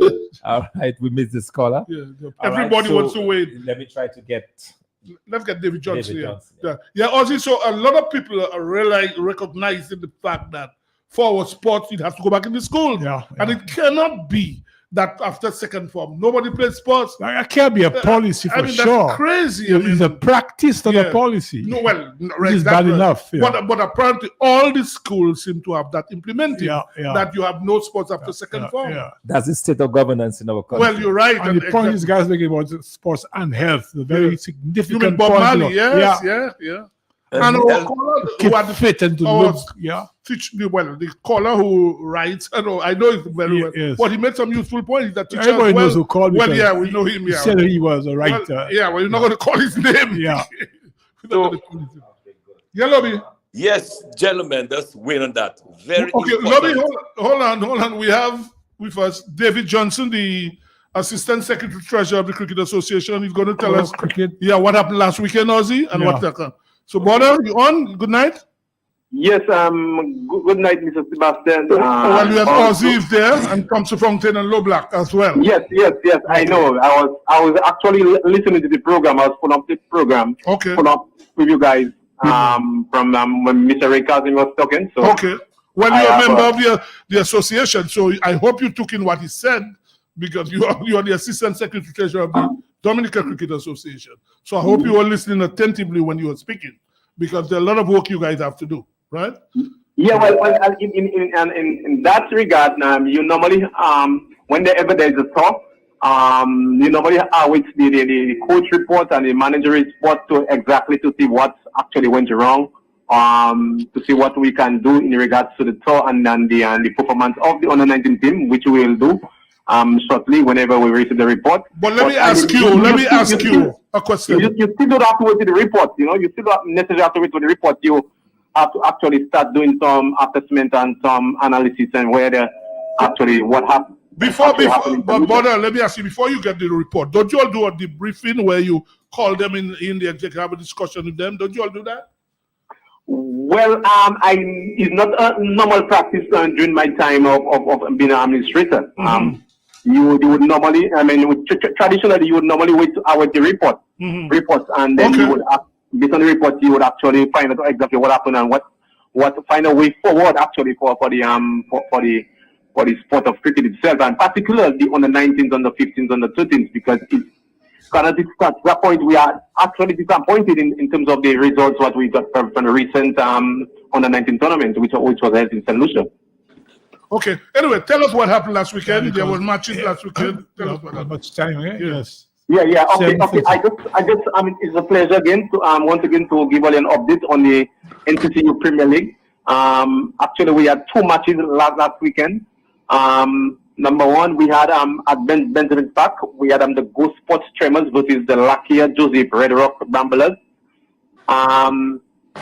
S5: All right, we missed this caller.
S2: Yeah, everybody wants to wait.
S5: Let me try to get.
S2: Let's get David Johnson here. Yeah, also, so a lot of people are really recognizing the fact that for our sports, it has to go back in the school. And it cannot be that after second form, nobody plays sports.
S1: That can't be a policy for sure.
S2: That's crazy.
S1: It's a practice, not a policy.
S2: No, well,
S1: right, it's bad enough.
S2: But apparently, all the schools seem to have that implemented. That you have no sports after second form.
S5: That's the state of governance in our country.
S2: Well, you're right.
S1: And the point is, guys, making about sports and health, the very significant
S2: you mean Bob
S1: point.
S2: Marley? Yeah. And our caller who had
S1: fit into
S2: the caller who writes, I know it very well, but he made some useful points that teachers
S1: everybody knows who called.
S2: Well, yeah, we know him.
S1: He said he was a writer.
S2: Well, you're not going to call his name. Lobby.
S3: Yes, gentlemen, let's win on that. Very
S2: okay.
S3: important.
S2: Lobby, hold on. We have with us David Johnson, the Assistant Secretary Treasurer of the Cricket Association. He's going to tell us what happened last weekend, Ozzy, and what happened. So, Border, you on? Good night.
S9: Yes, good night, Mr. Sebastian.
S2: Well, we have Ozzy there and Thompson Fountain and Low Black as well.
S9: Yes, I know. I was actually listening to the program. I was putting up the program.
S2: Okay.
S9: Put up with you guys from when Mr. Ray Cousin was talking. So
S2: okay. Well, you're a member of the association, so I hope you took in what he said because you are the Assistant Secretary Treasurer of the Dominican Cricket Association. So I hope you were listening attentively when you were speaking, because there's a lot of work you guys have to do, right?
S9: Yeah, well, in that regard, you normally, whenever there is a talk, you normally await the coach report and the manager report to see what actually went wrong, to see what we can do in regards to the tour and the performance of the under-19 team, which we will do shortly whenever we receive the report.
S2: But let me ask you a question.
S9: You still don't have to wait for the report. You still don't necessarily have to wait for the report. You have to actually start doing some assessment and some analysis and where what happened.
S2: But Border, let me ask you, before you get the report, don't you all do a debriefing where you call them in the executive, have a discussion with them? Don't you all do that?
S9: Well, it's not a normal practice during my time of being an administrator. You would normally, traditionally, you would normally wait to await the reports, and then you would, based on the report, you would actually find out exactly what happened and what find a way forward actually for the sport of cricket itself, and particularly the under 19s, under 15s, under 13s, because it's kind of at that point we are actually disappointed in terms of the results what we got from the recent under 19 tournament, which was held in St. Lucia.
S2: Okay. Anyway, tell us what happened last weekend. There were matches last weekend. Tell us what happened.
S1: Much time, yes.
S9: Yeah. Okay. I just, it's a pleasure again to once again to give you an update on the NCCU Premier League. Actually, we had two matches last weekend. Number one, we had at Benjamin Park, we had the Ghost Sports Tremors versus the Lakia Joseph Red Rock Bramblers.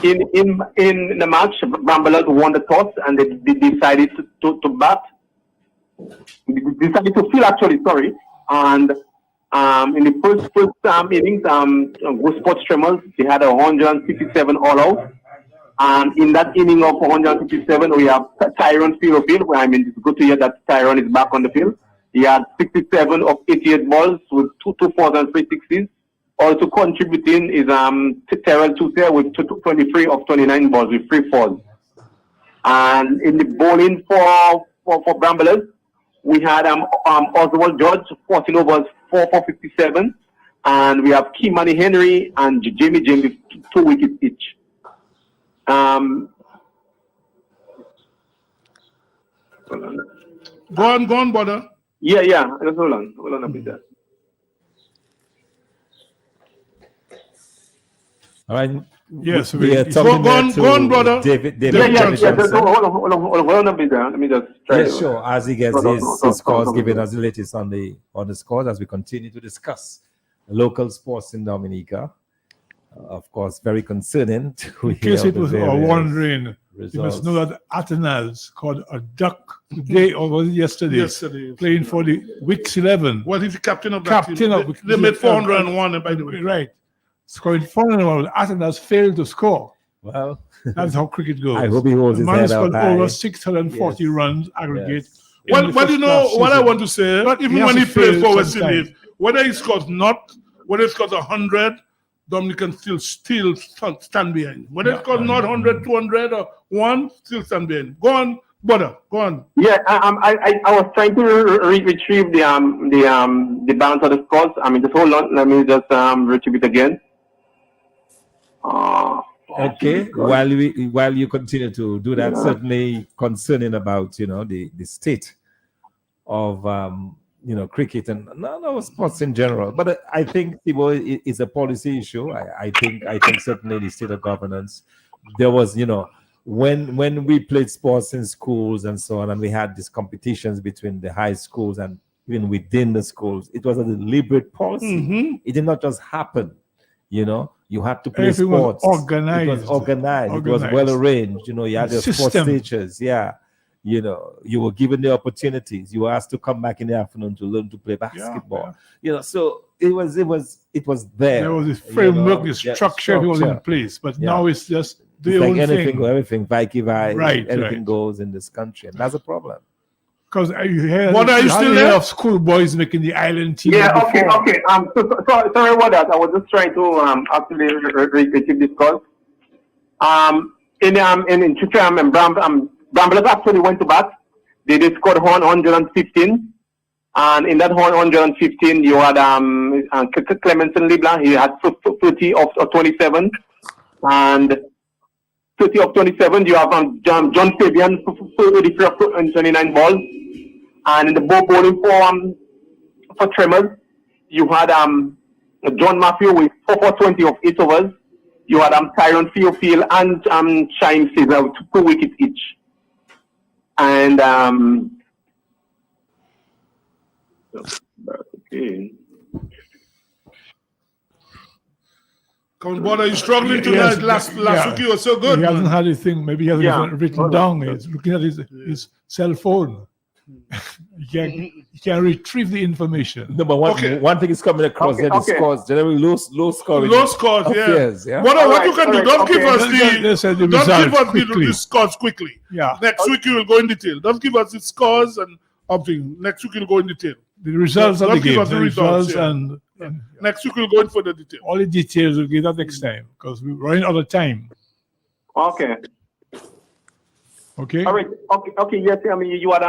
S9: In the match, Bramblers won the toss and they decided to bat. Decided to field actually, sorry. And in the first innings, Ghost Sports Tremors, they had 157 all out. And in that inning of 157, we have Tyrone Field. I mean, it's good to hear that Tyrone is back on the field. He had 67 of 88 balls with two fours and 3 sixes. Also contributing is Terrell Tuser with 23 of 29 balls with 3 fours. And in the bowling for Bramblers, we had Oswald George 14 overs 4 for 57, and we have Kimani Henry and Jamie James with 2 wickets each.
S2: Go on, brother.
S9: Yeah. Just hold on a bit there.
S5: All right.
S1: Yes,
S2: go on, brother.
S5: David.
S9: Hold on a bit there. Let me just try.
S5: Yes, sure. As he gets his scores, giving us the latest on the scores as we continue to discuss local sports in Dominica. Of course, very concerning.
S1: In case it was wondering, you must know that Atenas scored a duck today or was it yesterday? Playing for the Wicks 11.
S2: What is the captain of that team? They made 401, by the way.
S1: Right. Scoring 401. Atenas failed to score.
S5: Well,
S1: that's how cricket goes.
S5: I hope he holds his head up high.
S1: Over 640 runs aggregate.
S2: Yes. Well, you know what I want to say? But even when he plays for West Indies, whether he scores 100, Dominican still stand behind. Whether it's called not 100, 200, or 1, still stand behind. Go on, brother. Go on.
S9: Yeah, I was trying to retrieve the balance of the scores. I mean, just hold on. Let me just retrieve it again.
S5: Okay. While you continue to do that, certainly concerning about the state of cricket and no sports in general. But I think it's a policy issue. I think certainly the state of governance. There was, when we played sports in schools and so on, and we had these competitions between the high schools and even within the schools, it was a deliberate policy. Mm-hmm. It did not just happen. You had to play sports.
S1: Organized.
S5: It was organized. It was well arranged. You had your sports teachers. Yeah. You were given the opportunities. You were asked to come back in the afternoon to learn to play basketball. So it was there.
S1: There was this framework, this structure was in place, but now it's just the
S5: it's
S1: own
S5: like anything
S1: thing.
S5: Everything,
S1: right,
S5: anything goes in this country, and that's a problem.
S1: Because you hear
S2: what are you still there
S1: of schoolboys making the island team?
S9: Yeah, okay. So sorry about that. I was just trying to actually retrieve this call. In Bramblers actually went to bat. They scored 115, and in that 115, you had Clemenson LeBlanc. He had 30 of 27, and 30 of 27. You have John Fabian 33 of 29 balls, and in the bowling for Tremors, you had John Matthew with 4 for 20 of 8 overs. You had Tyrone Field and Shine Caesar with 2 wickets each. And okay.
S2: Come on, brother, you struggling tonight. Last week you were so good.
S1: He hasn't had anything. Maybe he hasn't written down. He's looking at his cell phone. He can retrieve the information.
S5: No, but one thing is coming across here. The scores generally low scoring.
S2: Low scores, yeah. What you can do? Don't give us the scores quickly.
S1: Yeah.
S2: Next week you will go in detail. Don't give us the scores and everything. Next week you'll go in detail.
S1: The results of the game. The results and
S2: next week we'll go in for the detail.
S1: All the details we'll give that next time because we're running out of time.
S9: Okay.
S1: Okay.
S9: All right. Okay. Yes. I mean, you had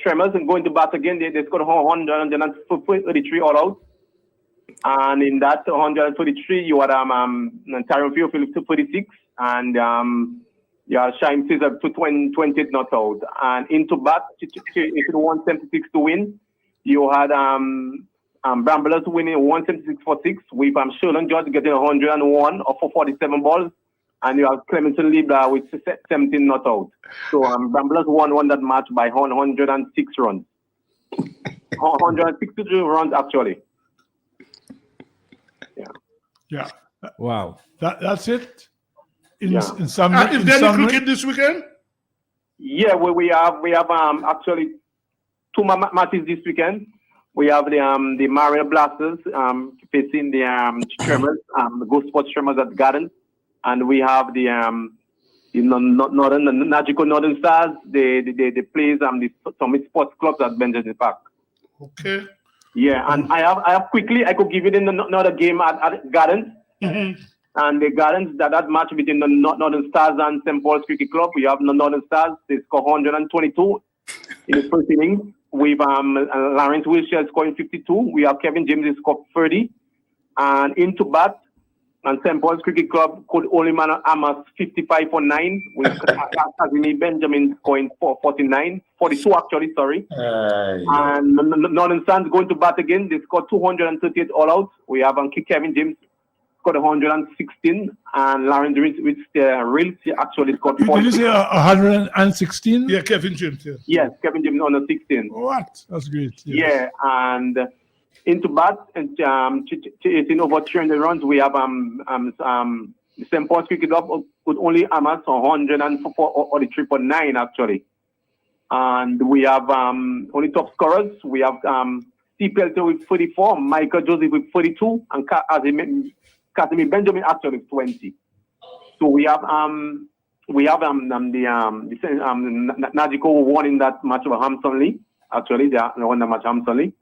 S9: Tremors and going to bat again. They scored 133 all out, and in that 133, you had Tyrone Field 246, and you had Shine Caesar 220 not out. And into bat, if it 176 to win, you had Bramblers winning 176 for 6 with Sherlon George getting 101 of 47 balls. and you have Clementon Libra with 17 not out. So Bramblers won that match by 106 runs. 163 runs actually.
S1: Yeah.
S5: Wow.
S1: That's it.
S2: Is there any cricket this weekend?
S9: Yeah, we have actually two matches this weekend. We have the Mario Blasters facing the Tremors, the Ghost Sports Tremors at Garden, and we have the Nagico Northern Stars. They plays the Summit Sports Clubs at Benjamin Park.
S2: Okay.
S9: Yeah, and I have quickly I could give you another game at Gardens.
S2: Mm-hmm.
S9: And the Gardens, that match between the Northern Stars and St. Paul's Cricket Club, we have the Northern Stars. They score 122 in the first inning. With Lawrence Wilshire scoring 52. We have Kevin James who scored 30. And into bat, and St. Paul's Cricket Club could only amass 55 for 9, with Kazimi Benjamin scoring 42 actually, sorry. And Northern Stars going to bat again. They scored 238 all out. We have Kevin James scored 116, and Lawrence Reels actually scored 40.
S1: Did you say 116?
S2: Yeah, Kevin James. Yeah.
S9: Yes, Kevin James on 16.
S1: What? That's great. Yes.
S9: Yeah, and into bat and in over 300 runs, we have St. Paul's Cricket Club could only amass 143.9 actually, and we have only top scorers. We have Steve Pelter with 44, Michael Joseph with 42, and Casimir Benjamin actually 20. So we have Nagico won in that match of Hampton Lee. Actually, they won the match Hampton Lee.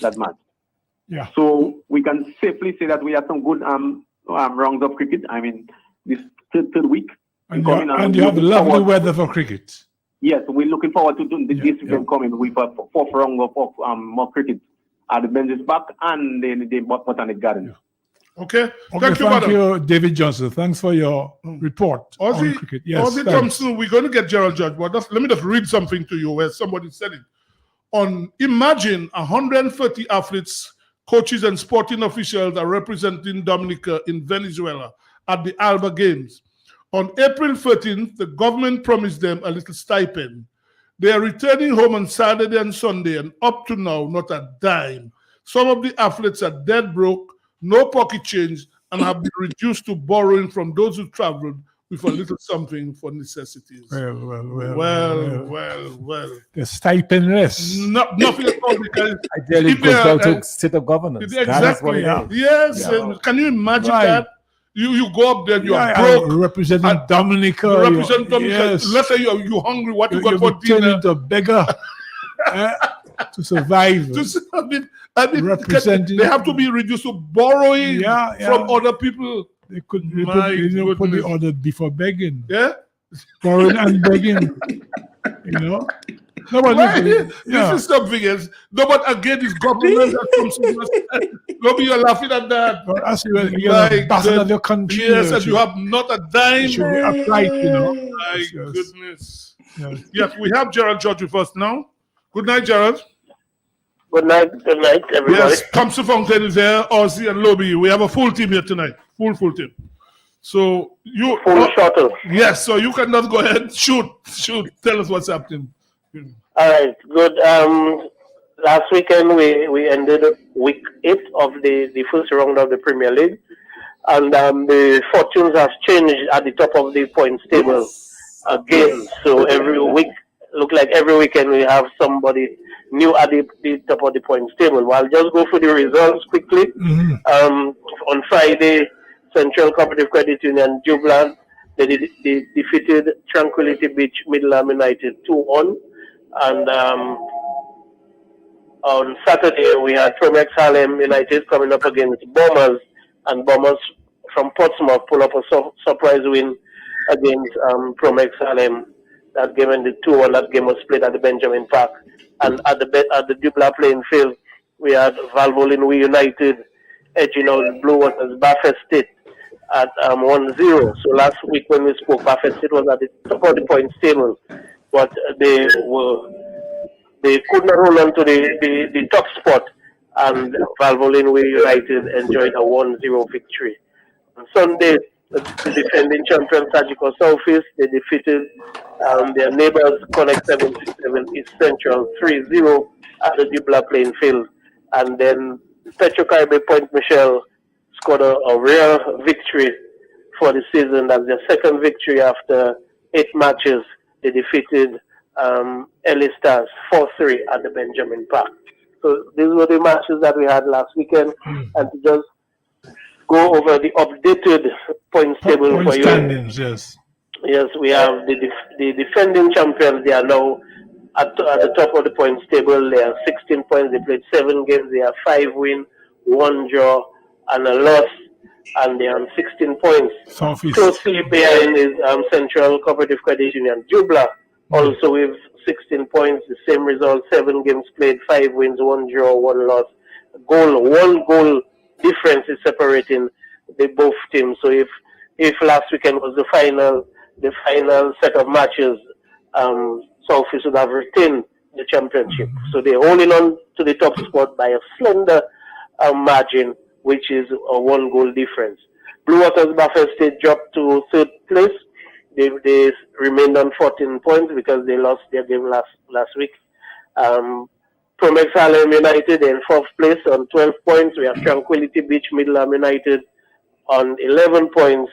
S9: That match.
S1: Yeah.
S9: So we can safely say that we have some good rounds of cricket. I mean, this third week.
S1: And you have lovely weather for cricket.
S9: Yes, we're looking forward to doing this weekend coming with a fourth round of more cricket at the Benjamin Park and the Botanic Garden.
S2: Yeah. Okay.
S1: Thank you, David Johnson. Thanks for your report on cricket. Yes,
S2: Ozzy Thompson, we're going to get Gerald Judge, but let me just read something to you where somebody said it. Imagine 130 athletes, coaches, and sporting officials are representing Dominica in Venezuela at the Alba Games. On April 13th, the government promised them a little stipend. They are returning home on Saturday and Sunday, and up to now, not a dime. Some of the athletes are dead broke, no pocket change, and have been reduced to borrowing from those who traveled with a little something for necessities. Well.
S1: The stipendless.
S2: Nothing at all, because
S5: ideally it goes down to state of governance.
S2: Exactly. Yes. Yeah. Can you imagine that? You go up there, you are broke.
S1: Representing Dominica.
S2: Represent Dominica. Yes. Let's say you're hungry. What you got for dinner?
S1: Turn into a beggar to survive.
S2: Representing. They have to be reduced to borrowing from other people.
S1: They couldn't put the order before begging.
S2: Yeah?
S1: Borrowing and begging.
S2: This is something else. No, but again, it's government that comes to us. Maybe you're laughing at that.
S1: But as you're ambassador of your country.
S2: Yes, and you have not a dime.
S1: It should be upright,
S2: My goodness. Yes, we have Gerald George with us now. Good night, Gerald.
S17: Good night, everybody.
S2: Yes, Thompson Fountain is there, Ozzy and Lobby. We have a full team here tonight. Full team. So you
S17: full shuttle.
S2: Yes, so you cannot go ahead. Shoot. Tell us what's happening.
S17: All right, good. Last weekend we ended week 8 of the first round of the Premier League, and the fortunes have changed at the top of the points table again. So every weekend we have somebody new at the top of the points table. Well, I'll just go through the results quickly. Mm-hmm. On Friday, Central Cooperative Credit Union Jubilant, they defeated Tranquility Beach Midland United 2-1. And on Saturday, we had Promex Harlem United coming up against Bombers, and Bombers from Portsmouth pull up a surprise win against Promex Harlem. That game ended 2-1. That game was played at the Benjamin Park. And at the Dubla playing field, we had Valvoline United edging out Blue Waters Buffett State at 1-0. So last week when we spoke, Buffett State was at the top of the points table, but they could not hold on to the top spot, and Valvoline United enjoyed a 1-0 victory. On Sunday, the defending champion Sajiko Southeast. They defeated their neighbors Connect 767 East Central 3-0 at the Dubla playing field. And then Petro Caribe Point Michelle scored a rare victory for the season. That's their second victory after 8 matches. They defeated LA Stars 4-3 at the Benjamin Park. So these were the matches that we had last weekend. And to just go over the updated points table for you.
S1: Yes.
S17: Yes, we have the defending champions. They are now at the top of the points table. They have 16 points. They played 7 games. They have 5 wins, 1 draw, and a loss. And they are on 16 points.
S1: Southeast.
S17: Closely behind is Central Cooperative Credit Union Dubla, also with 16 points, the same result, 7 games played, 5 wins, 1 draw, 1 loss. 1 goal difference is separating the both teams. So if last weekend was the final set of matches, Southeast would have retained the championship. So they're holding on to the top spot by a slender margin, which is a 1 goal difference. Blue Waters Buffalo State dropped to 3rd place. They remained on 14 points because they lost their game last week. Promex Harlem United in 4th place on 12 points. We have Tranquility Beach Middleham United on 11 points.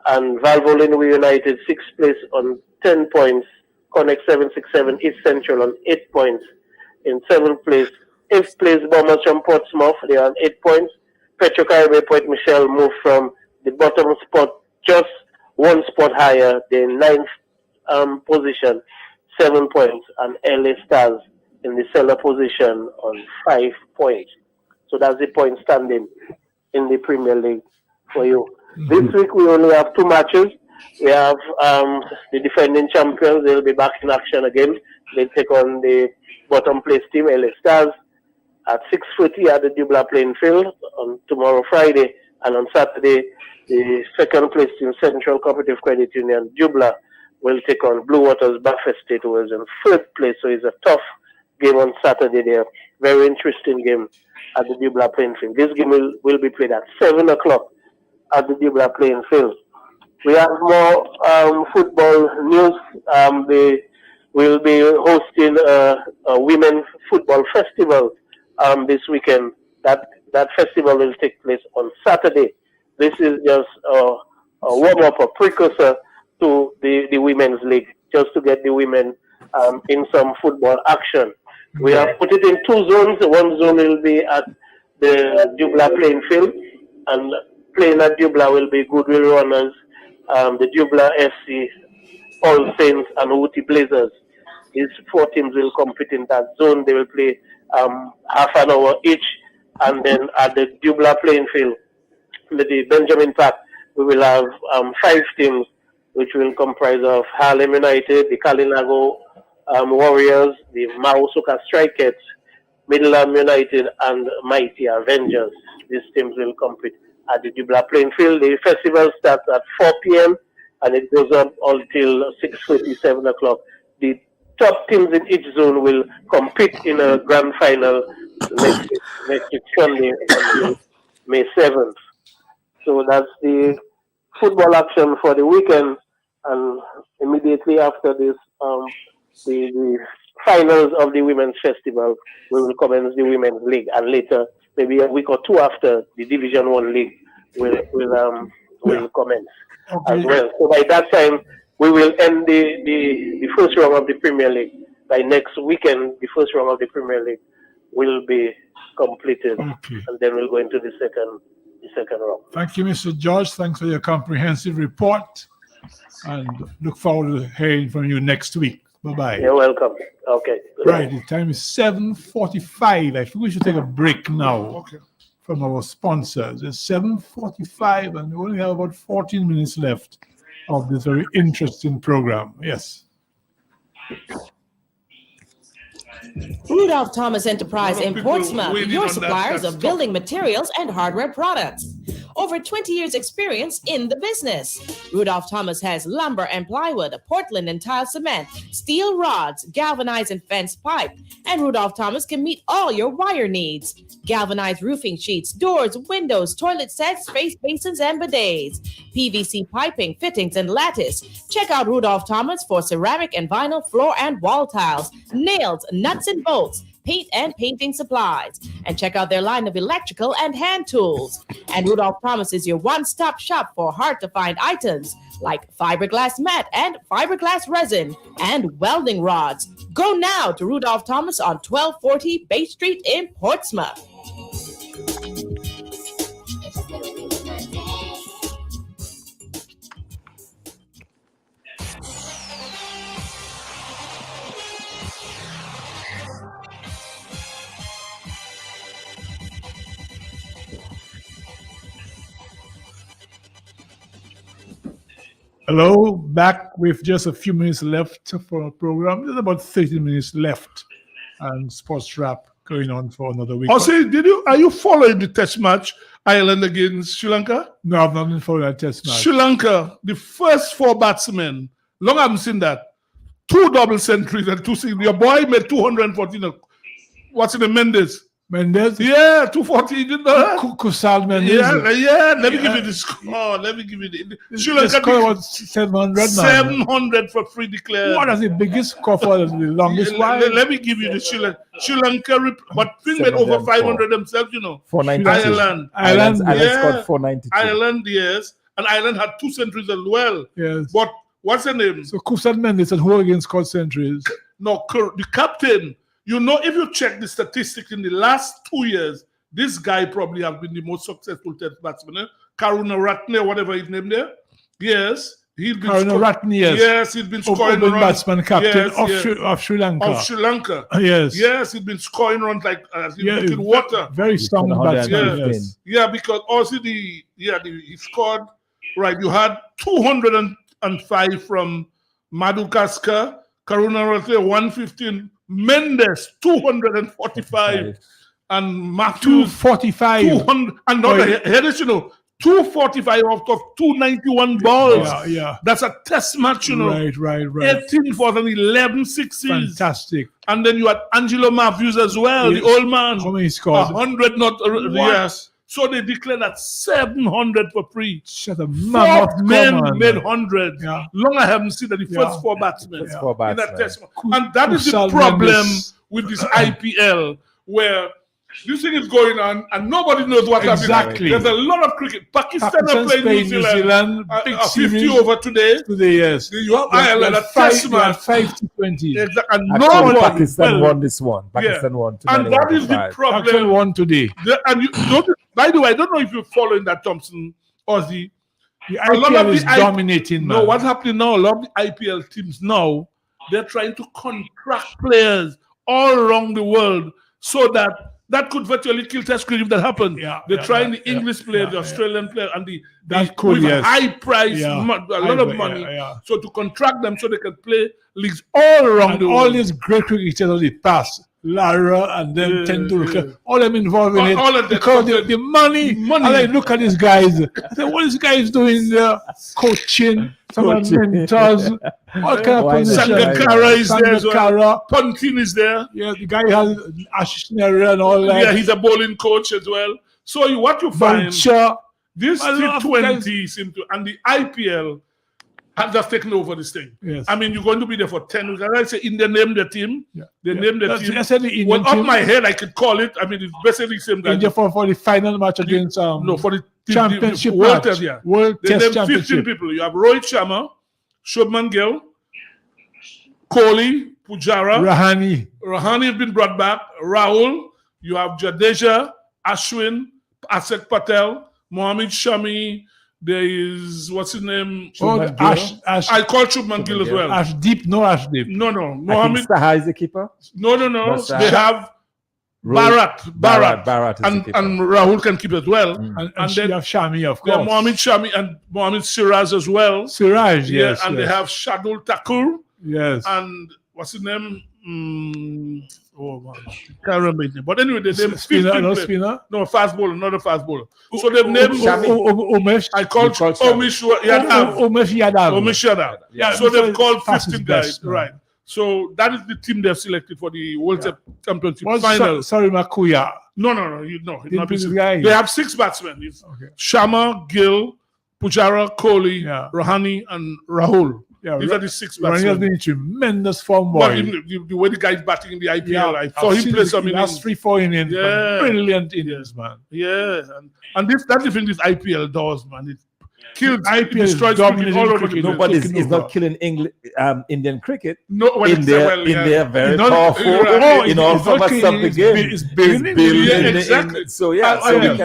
S17: And Valvoline United 6th place on 10 points. Connect 767 East Central on 8 points. In 7th place, 8th place Bombers from Portsmouth. They are on 8 points. Petro Caribe Point Michelle moved from the bottom spot just 1 spot higher, the 9th position, 7 points, and LA Stars in the cellar position on 5 points. So that's the point standing in the Premier League for you. This week we only have 2 matches. We have the defending champions. They'll be back in action again. They take on the bottom place team, LA Stars, at 6:30 at the Dubla playing field on tomorrow, Friday, and on Saturday, the second place team, Central Cooperative Credit Union Dubla, will take on Blue Waters Buffalo State, who is in 3rd place. So it's a tough game on Saturday there. Very interesting game at the Dubla playing field. This game will be played at 7 o'clock at the Dubla playing field. We have more football news. They will be hosting a women's football festival this weekend. That festival will take place on Saturday. This is just a warm-up, a precursor to the Women's League, just to get the women in some football action. We have put it in 2 zones. One zone will be at the Dubla playing field, and playing at Dubla will be Goodwill Runners, the Dubla FC, All Saints, and Wooty Blazers. These 4 teams will compete in that zone. They will play half an hour each, and then at the Dubla playing field, the Benjamin Park, we will have 5 teams, which will comprise of Harlem United, the Kalinago Warriors, the Mausuka Strikettes, Middleham United, and Mighty Avengers. These teams will compete at the Dubla playing field. The festival starts at 4 p.m. and it goes on until 6:30, 7 o'clock. The top teams in each zone will compete in a grand final next week Sunday, on May 7th. So that's the football action for the weekend, and immediately after this, the finals of the Women's Festival, we will commence the Women's League, and later, maybe a week or 2 after, the Division 1 League will commence as well. So by that time, we will end the first round of the Premier League. By next weekend, the first round of the Premier League will be completed, and then we'll go into the second round.
S1: Thank you, Mr. George. Thanks for your comprehensive report, and look forward to hearing from you next week. Bye-bye.
S17: You're welcome. Okay.
S1: Right, the time is 7:45. I think we should take a break now from our sponsors. It's 7:45, and we only have about 14 minutes left of this very interesting program. Yes.
S18: Rudolph Thomas Enterprise in Portsmouth, your suppliers of building materials and hardware products. over 20 years experience in the business. Rudolph Thomas has lumber and plywood, Portland and tile cement, steel rods, galvanized and fenced pipe, and Rudolph Thomas can meet all your wire needs. Galvanized roofing sheets, doors, windows, toilet sets, face basins, and bidets, PVC piping, fittings, and lattice. Check out Rudolph Thomas for ceramic and vinyl floor and wall tiles, nails, nuts and bolts, paint and painting supplies. And check out their line of electrical and hand tools. And Rudolph Thomas is your one-stop shop for hard-to-find items like fiberglass mat and fiberglass resin and welding rods. Go now to Rudolph Thomas on 1240 Bay Street in Portsmouth.
S1: Hello, back with just a few minutes left for our program. There's about 30 minutes left, and Sports Wrap going on for another week.
S2: Also, are you following the test match, Ireland against Sri Lanka?
S1: No, I've not been following that test match.
S2: Sri Lanka, the first 4 batsmen, long I haven't seen that, 2 double centuries and 2 singles. Your boy made 214. What's in the Mendes?
S1: Mendes?
S2: Yeah, 240. You didn't know that?
S1: Kusal Mendes.
S2: Yeah. Let me give you the score. Sri Lanka
S1: score was 700 now.
S2: 700 for free declared.
S1: What is the biggest score for the longest while?
S2: Let me give you the Sri Lanka. But Finn made over 500 themselves,
S5: 492.
S2: Ireland
S5: scored 492.
S2: Ireland, yes. And Ireland had 2 centuries as well.
S1: Yes.
S2: But what's the name?
S1: So Kusal Mendes and who again scored centuries?
S2: No, the captain. If you check the statistics in the last 2 years, this guy probably has been the most successful test batsman. Karuna Ratne, whatever his name there. Yes.
S1: Karuna Ratne, yes.
S2: Yes, he's been scoring runs.
S1: Batsman captain of Sri Lanka.
S2: Of Sri Lanka.
S1: Yes.
S2: Yes, he's been scoring runs like in water.
S1: Very strong batsman.
S2: Yes. Yeah, because also he scored, right, you had 205 from Madhukaskar, Karuna Ratne 115, Mendes 245 and Matthews
S1: 245
S2: 200 and not here is 245 out of 291 balls.
S1: Yeah.
S2: That's a test match,
S1: Right.
S2: 18 for and 11 sixes.
S1: Fantastic.
S2: And then you had Angelo Matthews as well, the old man.
S1: How many scored?
S2: 100 not yes. So they declared that 700 for free.
S1: Shut up.
S2: 4 men made 100.
S1: Yeah.
S2: Long I haven't seen that the first 4 batsmen in that test. And that is the
S1: Kusal
S2: problem
S1: Mendes.
S2: with this IPL, where this thing is going on and nobody knows what
S1: Exactly.
S2: happening. There's a lot of cricket. Pakistan are playing New Zealand.
S1: Big
S2: 50
S1: series.
S2: over today.
S1: Today, yes.
S2: You have Ireland at test match.
S1: 5 to 20.
S2: Exactly. And
S5: Actually, Pakistan won this one. Pakistan won.
S2: And that is the problem.
S1: Pakistan won today.
S2: By the way, I don't know if you're following that, Thompson, Ozzy.
S1: The IPL is dominating, man.
S2: No, what's happening now, a lot of the IPL teams now, they're trying to contract players all around the world so that could virtually kill test cricket if that happened. They're trying the English player, the Australian player, and with high price, a lot of money. So to contract them so they can play leagues all around the world.
S1: All these great cricketers of the past, Lara and then Tendulkar, all them involved in it because the money. And I look at these guys. I say, what is these guys doing there? Coaching, some mentors, all kind of positions.
S2: Sangakkara is there as well. Pontin is there.
S1: Yeah, the guy has Ashish and all that.
S2: Yeah, he's a bowling coach as well. So what you find, this T20 seem to, and the IPL have just taken over this thing.
S1: Yes.
S2: I mean, you're going to be there for 10 weeks. And I say, India named the team. They named the team.
S1: I said the Indian
S2: well,
S1: team.
S2: off my head, I could call it. I mean, it's basically the same guy.
S1: India for the final match against
S2: for the
S1: championship
S2: World
S1: match.
S2: Test,
S1: World
S2: they
S1: Test
S2: named 15
S1: Championship.
S2: people. You have Rohit Sharma, Shubman Gill, Kohli, Pujara, Rahane has been brought back. Rahul. You have Jadeja, Ashwin, Akshay Patel, Mohammad Shami. There is, what's his name? I call Shubman Gill as well.
S1: Ashdeep.
S2: No.
S5: Mohammad Saha is the keeper?
S2: No. They have Bharat. And Rahul can keep as well.
S1: And then you have Shami, of course.
S2: Mohammad Shami and Mohammad Siraj as well.
S1: Siraj, yes.
S2: And they have Shardul Thakur.
S1: Yes.
S2: And what's his name? Oh man, can't remember his name. But anyway, they named
S1: spinner.
S2: No, fast bowler, not a fast bowler. So they've named
S1: Umesh.
S2: I called Umesh Yadav. Umesh Yadav.
S1: Yeah.
S2: So they've called 15 guys, right? So that is the team they've selected for the World Championship final.
S1: Sorry, Makuya.
S2: No. They have 6 batsmen. It's Sharma, Gill, Pujara, Kohli, Rahane, and Rahul.
S1: Yeah,
S2: these are the 6
S1: batsmen. Rahane has been in tremendous form, boy.
S2: But the way the guy's batting in the IPL, I saw him play some innings.
S1: Last 3-4 innings, brilliant innings, man.
S2: Yeah, and that's the thing this IPL does, man. It kills
S1: IPL,
S2: destroys cricket all over the
S5: Nobody is not killing Indian cricket.
S2: No, well,
S5: they're very powerful in all formats of the game.
S1: It's building.
S2: Exactly.
S5: So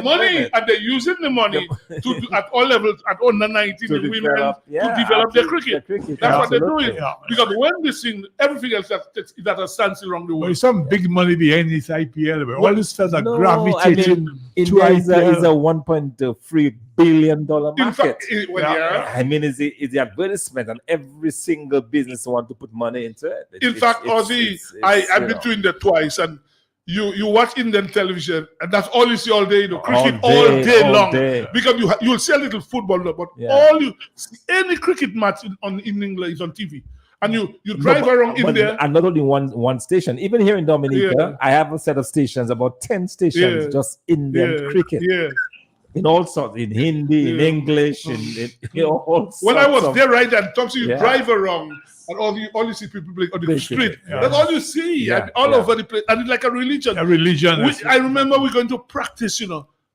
S2: money, and they're using the money to at all levels, at under 19, the women to develop their cricket. That's what they're doing. Because when they sing, everything else that has standstill around the world.
S1: There's some big money behind this IPL. All these fellas are gravitating
S5: to IPL. Is a $1.3 billion market.
S2: In fact,
S5: I mean, is the advertisement, and every single business want to put money into it.
S2: In fact, Ozzy, I've been doing that twice, and you watch Indian television, and that's all you see all day. Cricket all day long, because you'll see a little football, but all you see, any cricket match in England is on TV. And you drive around India.
S5: And not only one station. Even here in Dominica, I have a set of stations, about 10 stations, just Indian cricket.
S2: Yeah.
S5: In all sorts, in Hindi, in English, in all sorts.
S2: When I was there, right, and talk to you, drive around, and all you see people playing on the street. That's all you see, and all over the place, and it's like a religion. I remember we going to practice,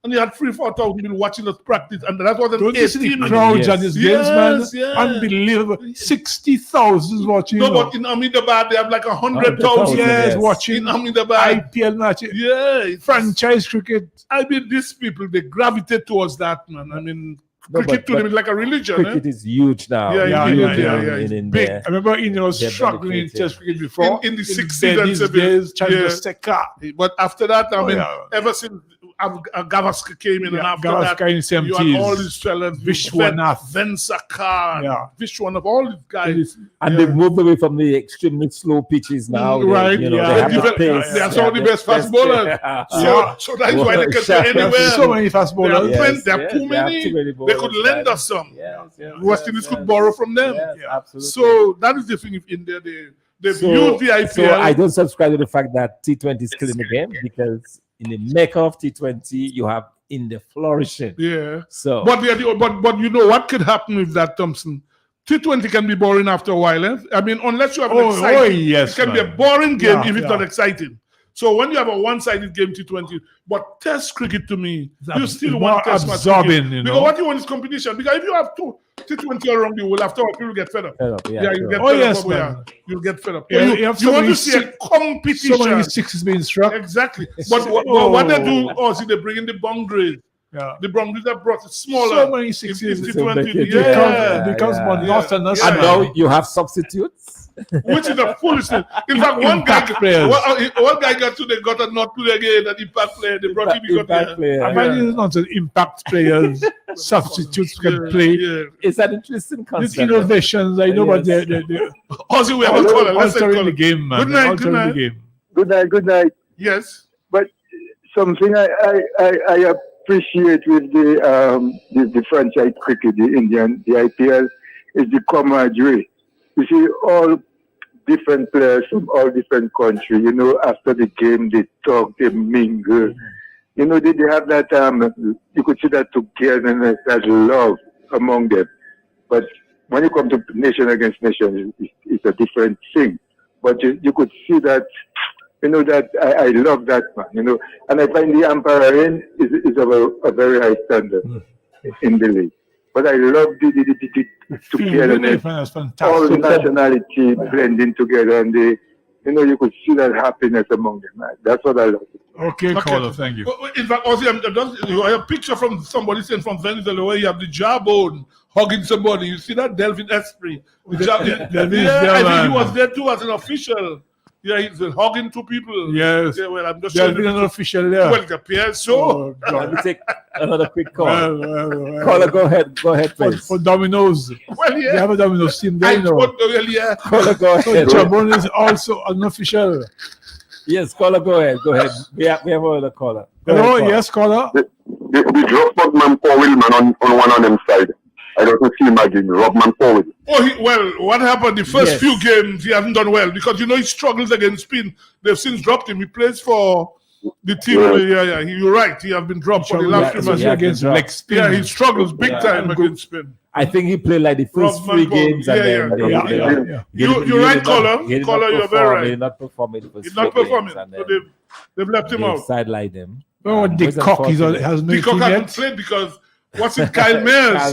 S2: and you had 3,000-4,000 people watching us practice, and that was an 18
S1: crowds at these games, man. Unbelievable. 60,000 watching.
S2: No, but in Ahmedabad, they have like 100,000
S1: watching
S2: in Ahmedabad.
S1: IPL matches.
S2: Yeah.
S1: Franchise cricket.
S2: I mean, these people, they gravitate towards that, man. I mean, cricket to them is like a religion.
S5: Cricket is huge now.
S2: Yeah.
S5: In
S2: big.
S1: I remember India was struggling in Test cricket before.
S2: In the 60s and 70s. But after that, I mean, ever since Gavaskar came in, and after that, you had all these fellas,
S1: Vishwanath,
S2: Vensakar, Vishwanath, all these guys.
S5: And they've moved away from the extremely slow pitches now.
S2: Right,
S5: they have the pace.
S2: They are some of the best fast bowlers. So that's why they can play anywhere.
S1: So many fast bowlers.
S2: There are too many. They could lend us some. West Indies could borrow from them.
S5: Absolutely.
S2: So that is the thing in India. They've used the IPL.
S5: So I don't subscribe to the fact that T20 is killing the game, because in the mecca of T20, you have India flourishing.
S2: Yeah.
S5: So,
S2: but you know what could happen with that, Thompson? T20 can be boring after a while. I mean, unless you have an exciting, it can be a boring game if it's not exciting. So when you have a one-sided game, T20, but Test cricket to me, you still want Test match cricket. Because what you want is competition. Because if you have two T20 around the world, after all, people get fed up. You get fed up. You'll get fed up. You want to see a competition.
S1: So many sixes being struck.
S2: Exactly. But what they do, they bring in the boundaries.
S1: Yeah.
S2: The boundaries that brought it smaller.
S1: So many sixes.
S2: It
S1: becomes monotonous.
S5: And now you have substitutes.
S2: Which is a foolishness. In fact, one guy got a not to the game, an impact player. They brought him
S1: impact player. I find it's not an impact players. Substitutes can play.
S5: It's an interesting concept.
S1: These innovations, I know, but they're
S2: also we have a caller. Let's say
S1: altering the game, man.
S2: Good night. Yes.
S19: But something I appreciate with the franchise cricket, the IPL, is the camaraderie. You see, all different players from all different countries, after the game, they talk, they mingle. They have that, you could see that togetherness, that love among them. But when you come to nation against nation, it's a different thing. But you could see that, that I love that, man, and I find the umpiring is of a very high standard in the league. But I love the togetherness, all the nationality blending together, and you could see that happiness among them. Man. That's what I love.
S1: Okay, caller, thank you.
S2: In fact, also, I have a picture from somebody saying from Venezuela where you have the jawbone hugging somebody. You see that Delvin Esprit? I think he was there too as an official. Yeah, he's hugging two people.
S1: Yes.
S2: Yeah, well, I'm just
S1: there's been an official there.
S2: Well, it appears so.
S5: Let me take another quick call. Caller, go ahead, please.
S1: For Domino's.
S2: Well, yeah.
S1: They have a Domino's team there,
S2: Caller,
S5: go ahead.
S1: So Jabon is also an official.
S5: Yes, caller, go ahead. We have another caller.
S1: Hello, yes, caller.
S20: The drop man Powell man on one of them side. I don't see him again. Robman Powell.
S2: Well, what happened? The first few games he hasn't done well because he struggles against spin. They've since dropped him. He plays for the team. Yeah. You're right. He has been dropped for the last few matches
S1: against leg spin.
S2: Yeah, he struggles big time against spin.
S5: I think he played like the first three games.
S2: You're right, caller. You're very right.
S5: He's not performing.
S2: He's not performing. So they've left him out.
S5: Sidelined him.
S1: Oh, Dick Cock has no
S2: Dick Cock hasn't played because what's it? Kyle Mayers.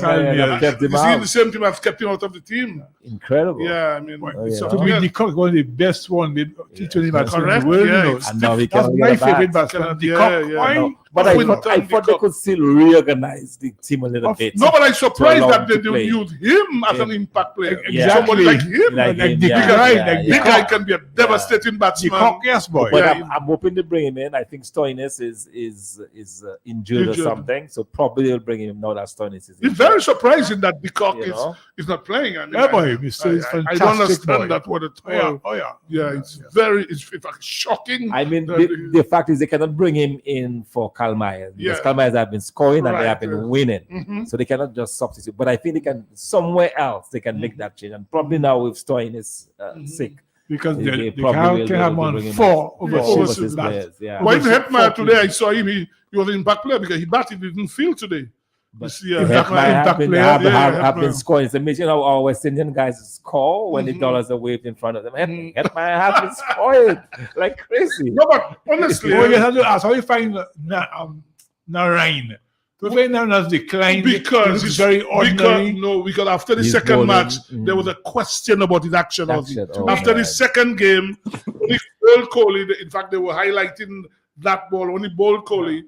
S5: Kept him
S2: You see,
S5: out.
S2: the same team has kept him out of the team.
S5: Incredible.
S2: Yeah, I mean,
S1: to me, Dick Cock one of the best T20 batsmen in the world.
S2: Correct.
S5: And now he
S1: That's
S5: can
S1: my
S5: get
S1: favorite
S5: back.
S1: batsman. Dick Cock. Why?
S5: But I thought they could still reorganize the team a little bit.
S2: No, but I'm surprised that they
S5: to
S2: don't
S5: play.
S2: use him as an impact player.
S1: Exactly.
S2: Somebody like him,
S5: Like him,
S2: Dick
S5: yeah,
S2: Dick guy can be a devastating batsman.
S1: Dick Cock, yes, boy.
S5: But I'm hoping to bring him in. I think Stoinis is injured or something, so probably they'll bring him now that Stoinis is.
S2: It's very surprising that Dick Cock is not playing. I mean,
S1: Yeah, boy, Mr.
S2: I don't understand
S1: boy.
S2: that word at all. Yeah, it's it's shocking.
S5: I mean, the fact is they cannot bring him in for Kyle Myers because Kyle Myers have been scoring and they have been winning, so they cannot just substitute. But I think they can somewhere else. They can make that change, and probably now with Stoinis sick.
S1: Because they
S5: probably
S1: can have on
S5: bring him
S1: 4
S5: overseas
S1: players.
S5: players. Yeah.
S2: Well, even Hetmeyer today, I saw him. He was an impact player because he batted in the field today.
S5: But
S2: Hetmeyer
S5: have been scoring. It's amazing how our West Indian guys score when the dollars are waved in front of them. Hetmeyer has been scoring like crazy.
S2: No, but honestly,
S1: you have to ask how you find Narain. To find out has declined
S2: because
S1: it's very ordinary.
S2: Because after the second match, there was a question about his action. After the second game, the ball Kohli, in fact, they were highlighting that ball, only ball Kohli,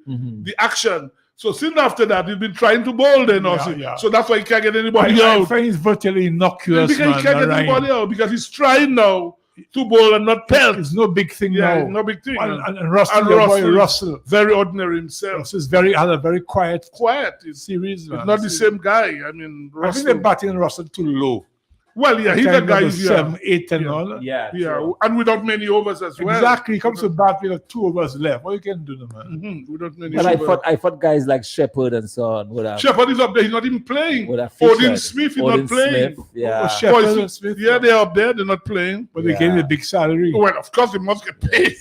S2: the action. So soon after that, he's been trying to bowl then also. So that's why he can't get anybody out.
S1: I find it's virtually innocuous,
S2: because he can't get anybody out because he's trying now to bowl and not pelt.
S1: It's no big thing now.
S2: No big thing.
S1: And Russell,
S2: very ordinary himself.
S1: Russell's had a very quiet series.
S2: It's not the same guy. I mean,
S1: I think they're batting Russell too low.
S2: Well, he's a guy who's
S1: 7, 8, and all.
S2: And without many overs as well.
S1: Exactly, he comes to bat with 2 overs left. What you can do, man?
S2: Without many
S5: But I thought guys like Shepherd and so on would have.
S2: Shepherd is up there. He's not even playing. Odin Smith is not playing.
S1: Shepherd, Smith.
S2: Yeah, they're up there. They're not playing.
S1: But they get a big salary.
S2: Well, of course, they must get paid.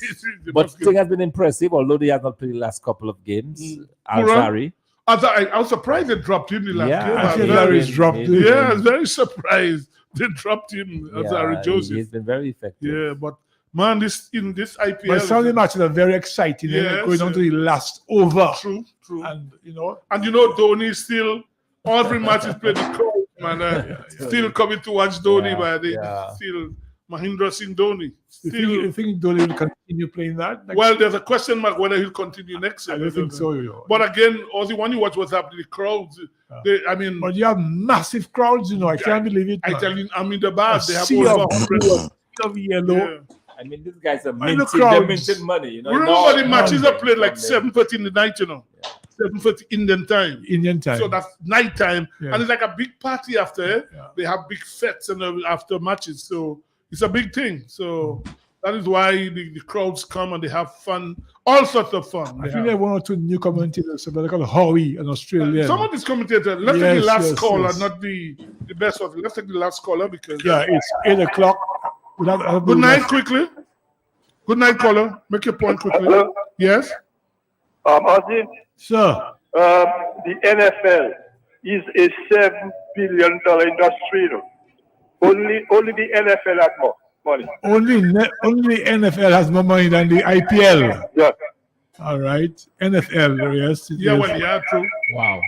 S5: But thing has been impressive, although they have not played the last couple of games. Alzari.
S2: I was surprised they dropped him the last game.
S1: I think Larry's dropped him.
S2: Yeah, I was very surprised. They dropped him, Alzari Joseph.
S5: He's been very effective.
S2: Yeah, but man, in this IPL,
S1: but some of the matches are very exciting. Going on to the last over.
S2: True.
S1: And
S2: Dhoni still every match is played the crowd, man. Still coming to watch Dhoni, man. They still Mahindra Singh Dhoni.
S1: You think Dhoni will continue playing that?
S2: Well, there's a question mark whether he'll continue next year.
S1: I don't think so.
S2: But again, also when you watch what's happening, the crowds.
S1: But you have massive crowds, I can't believe it.
S2: I tell you, Ahmedabad, they have
S1: over
S2: of
S1: yellow.
S2: Yeah.
S5: I mean, these guys are minting money.
S2: Remember, the matches are played like 7:30 in the night, 7:30 Indian time. So that's night time. And it's like a big party after. They have big fetes and after matches. So it's a big thing. So that is why the crowds come and they have fun, all sorts of fun.
S1: I think there are 1 or 2 new commentators, they call Howie, an Australian.
S2: Some of these commentators, let's take the last caller, not the best one. Let's take the last caller because...
S1: Yeah, it's 8 o'clock.
S2: Good night, quickly. Good night, caller. Make your point quickly.
S15: Hello?
S2: Yes?
S15: Ozzy?
S1: Sir.
S15: The NFL is a $7 billion industry. Only the NFL has more money.
S1: Only NFL has more money than the IPL.
S15: Yeah.
S1: All right. NFL, yes.
S2: True.
S5: Wow.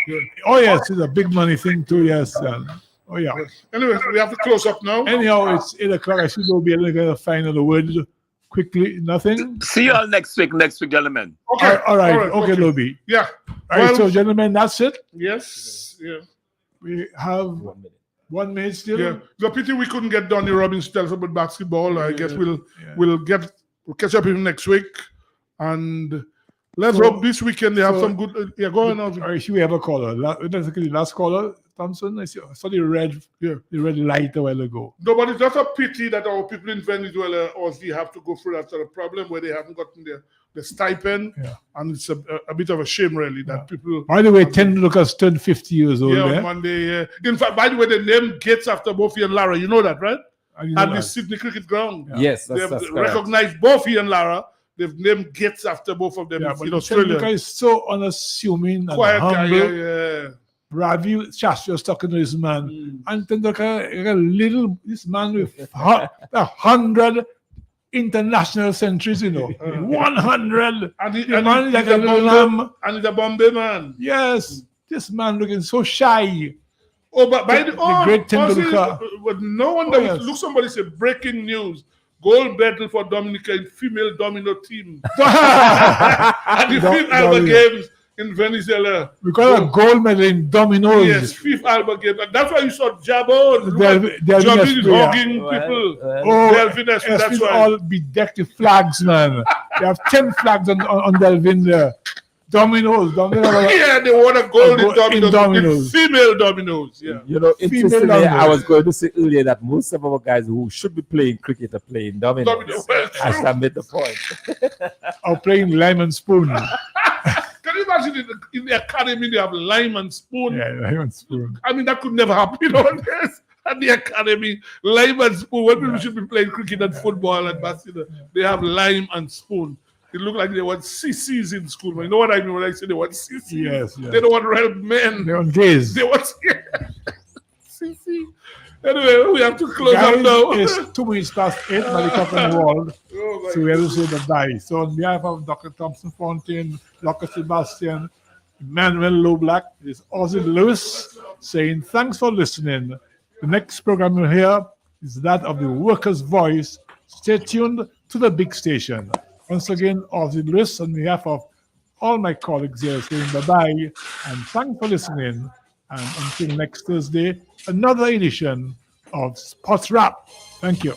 S1: Oh, yes, it's a big money thing too, yes. Oh, yeah.
S2: Anyway, we have to close up now.
S1: Anyhow, it's 8 o'clock. I should be able to find the word quickly. Nothing.
S3: See you all next week, gentlemen.
S2: Okay.
S1: All right. Okay, Lobby.
S2: Yeah.
S1: All right, so, gentlemen, that's it.
S2: Yes. Yeah.
S1: We have 1 minute still.
S2: Yeah. The pity we couldn't get Donnie Robbins to tell us about basketball. I guess we'll catch up with him next week. And let's hope this weekend they have some good. Go on.
S1: All right, should we have a caller? Let's take the last caller. Thompson? I saw the red light a while ago.
S2: No, but it's just a pity that our people in Venezuela also have to go through that sort of problem where they haven't gotten the stipend.
S1: Yeah.
S2: And it's a bit of a shame, really, that people...
S1: By the way, 10 Lucas turned 50 years old.
S2: Yeah, on Monday. In fact, by the way, they named gates after both he and Lara. You know that, right? At the Sydney Cricket Ground.
S5: Yeah. Yes,
S2: they have
S5: that's
S2: recognized both he and Lara. They've named gates after both of them in Australia.
S1: The guy is so unassuming and
S2: quiet
S1: humble.
S2: guy, yeah.
S1: Ravi Shastri was talking to this man. And Tendulkar, this man with 100 international centuries, 100.
S2: And he's
S1: a
S2: Bombay man.
S1: Yes, this man looking so shy.
S2: Oh, but by the
S1: great Tendulkar.
S2: No wonder look, somebody said breaking news. Gold medal for Dominica in female domino team. At the fifth Alba Games in Venezuela.
S1: We got a gold medal in dominoes.
S2: Yes, fifth Alba Games. And that's why you saw Jabon. Jabon is hugging people. Delvin, that's why.
S1: All bedecked with flags, man. They have 10 flags on Delvin there. Dominoes.
S2: Yeah, they won a gold in dominoes. In female dominoes. Yeah.
S5: Interestingly, I was going to say earlier that most of our guys who should be playing cricket are playing dominoes. As I made the point.
S1: Or playing lime and spoon.
S2: Can you imagine in the academy they have lime and spoon?
S1: Yeah, lime and spoon.
S2: I mean, that could never happen nowadays. At the academy, lime and spoon. When people should be playing cricket and football and basketball, they have lime and spoon. It looked like they want CCs in school. You know what I mean when I say they want CCs?
S1: Yes.
S2: They don't want real men.
S1: They want gays.
S2: They want CC. Anyway, we have to close up now.
S1: It's 2 minutes past 8 by the clock on the wall. So we have to say goodbye. So on behalf of Dr. Thompson Fontaine, Dr. Sebastian, Emmanuel Loblack, this is Ozzy Lewis saying thanks for listening. The next program you'll hear is that of the Workers' Voice. Stay tuned to the big station. Once again, Ozzy Lewis, on behalf of all my colleagues here, saying bye-bye and thanks for listening. And until next Thursday, another edition of Sports Wrap. Thank you.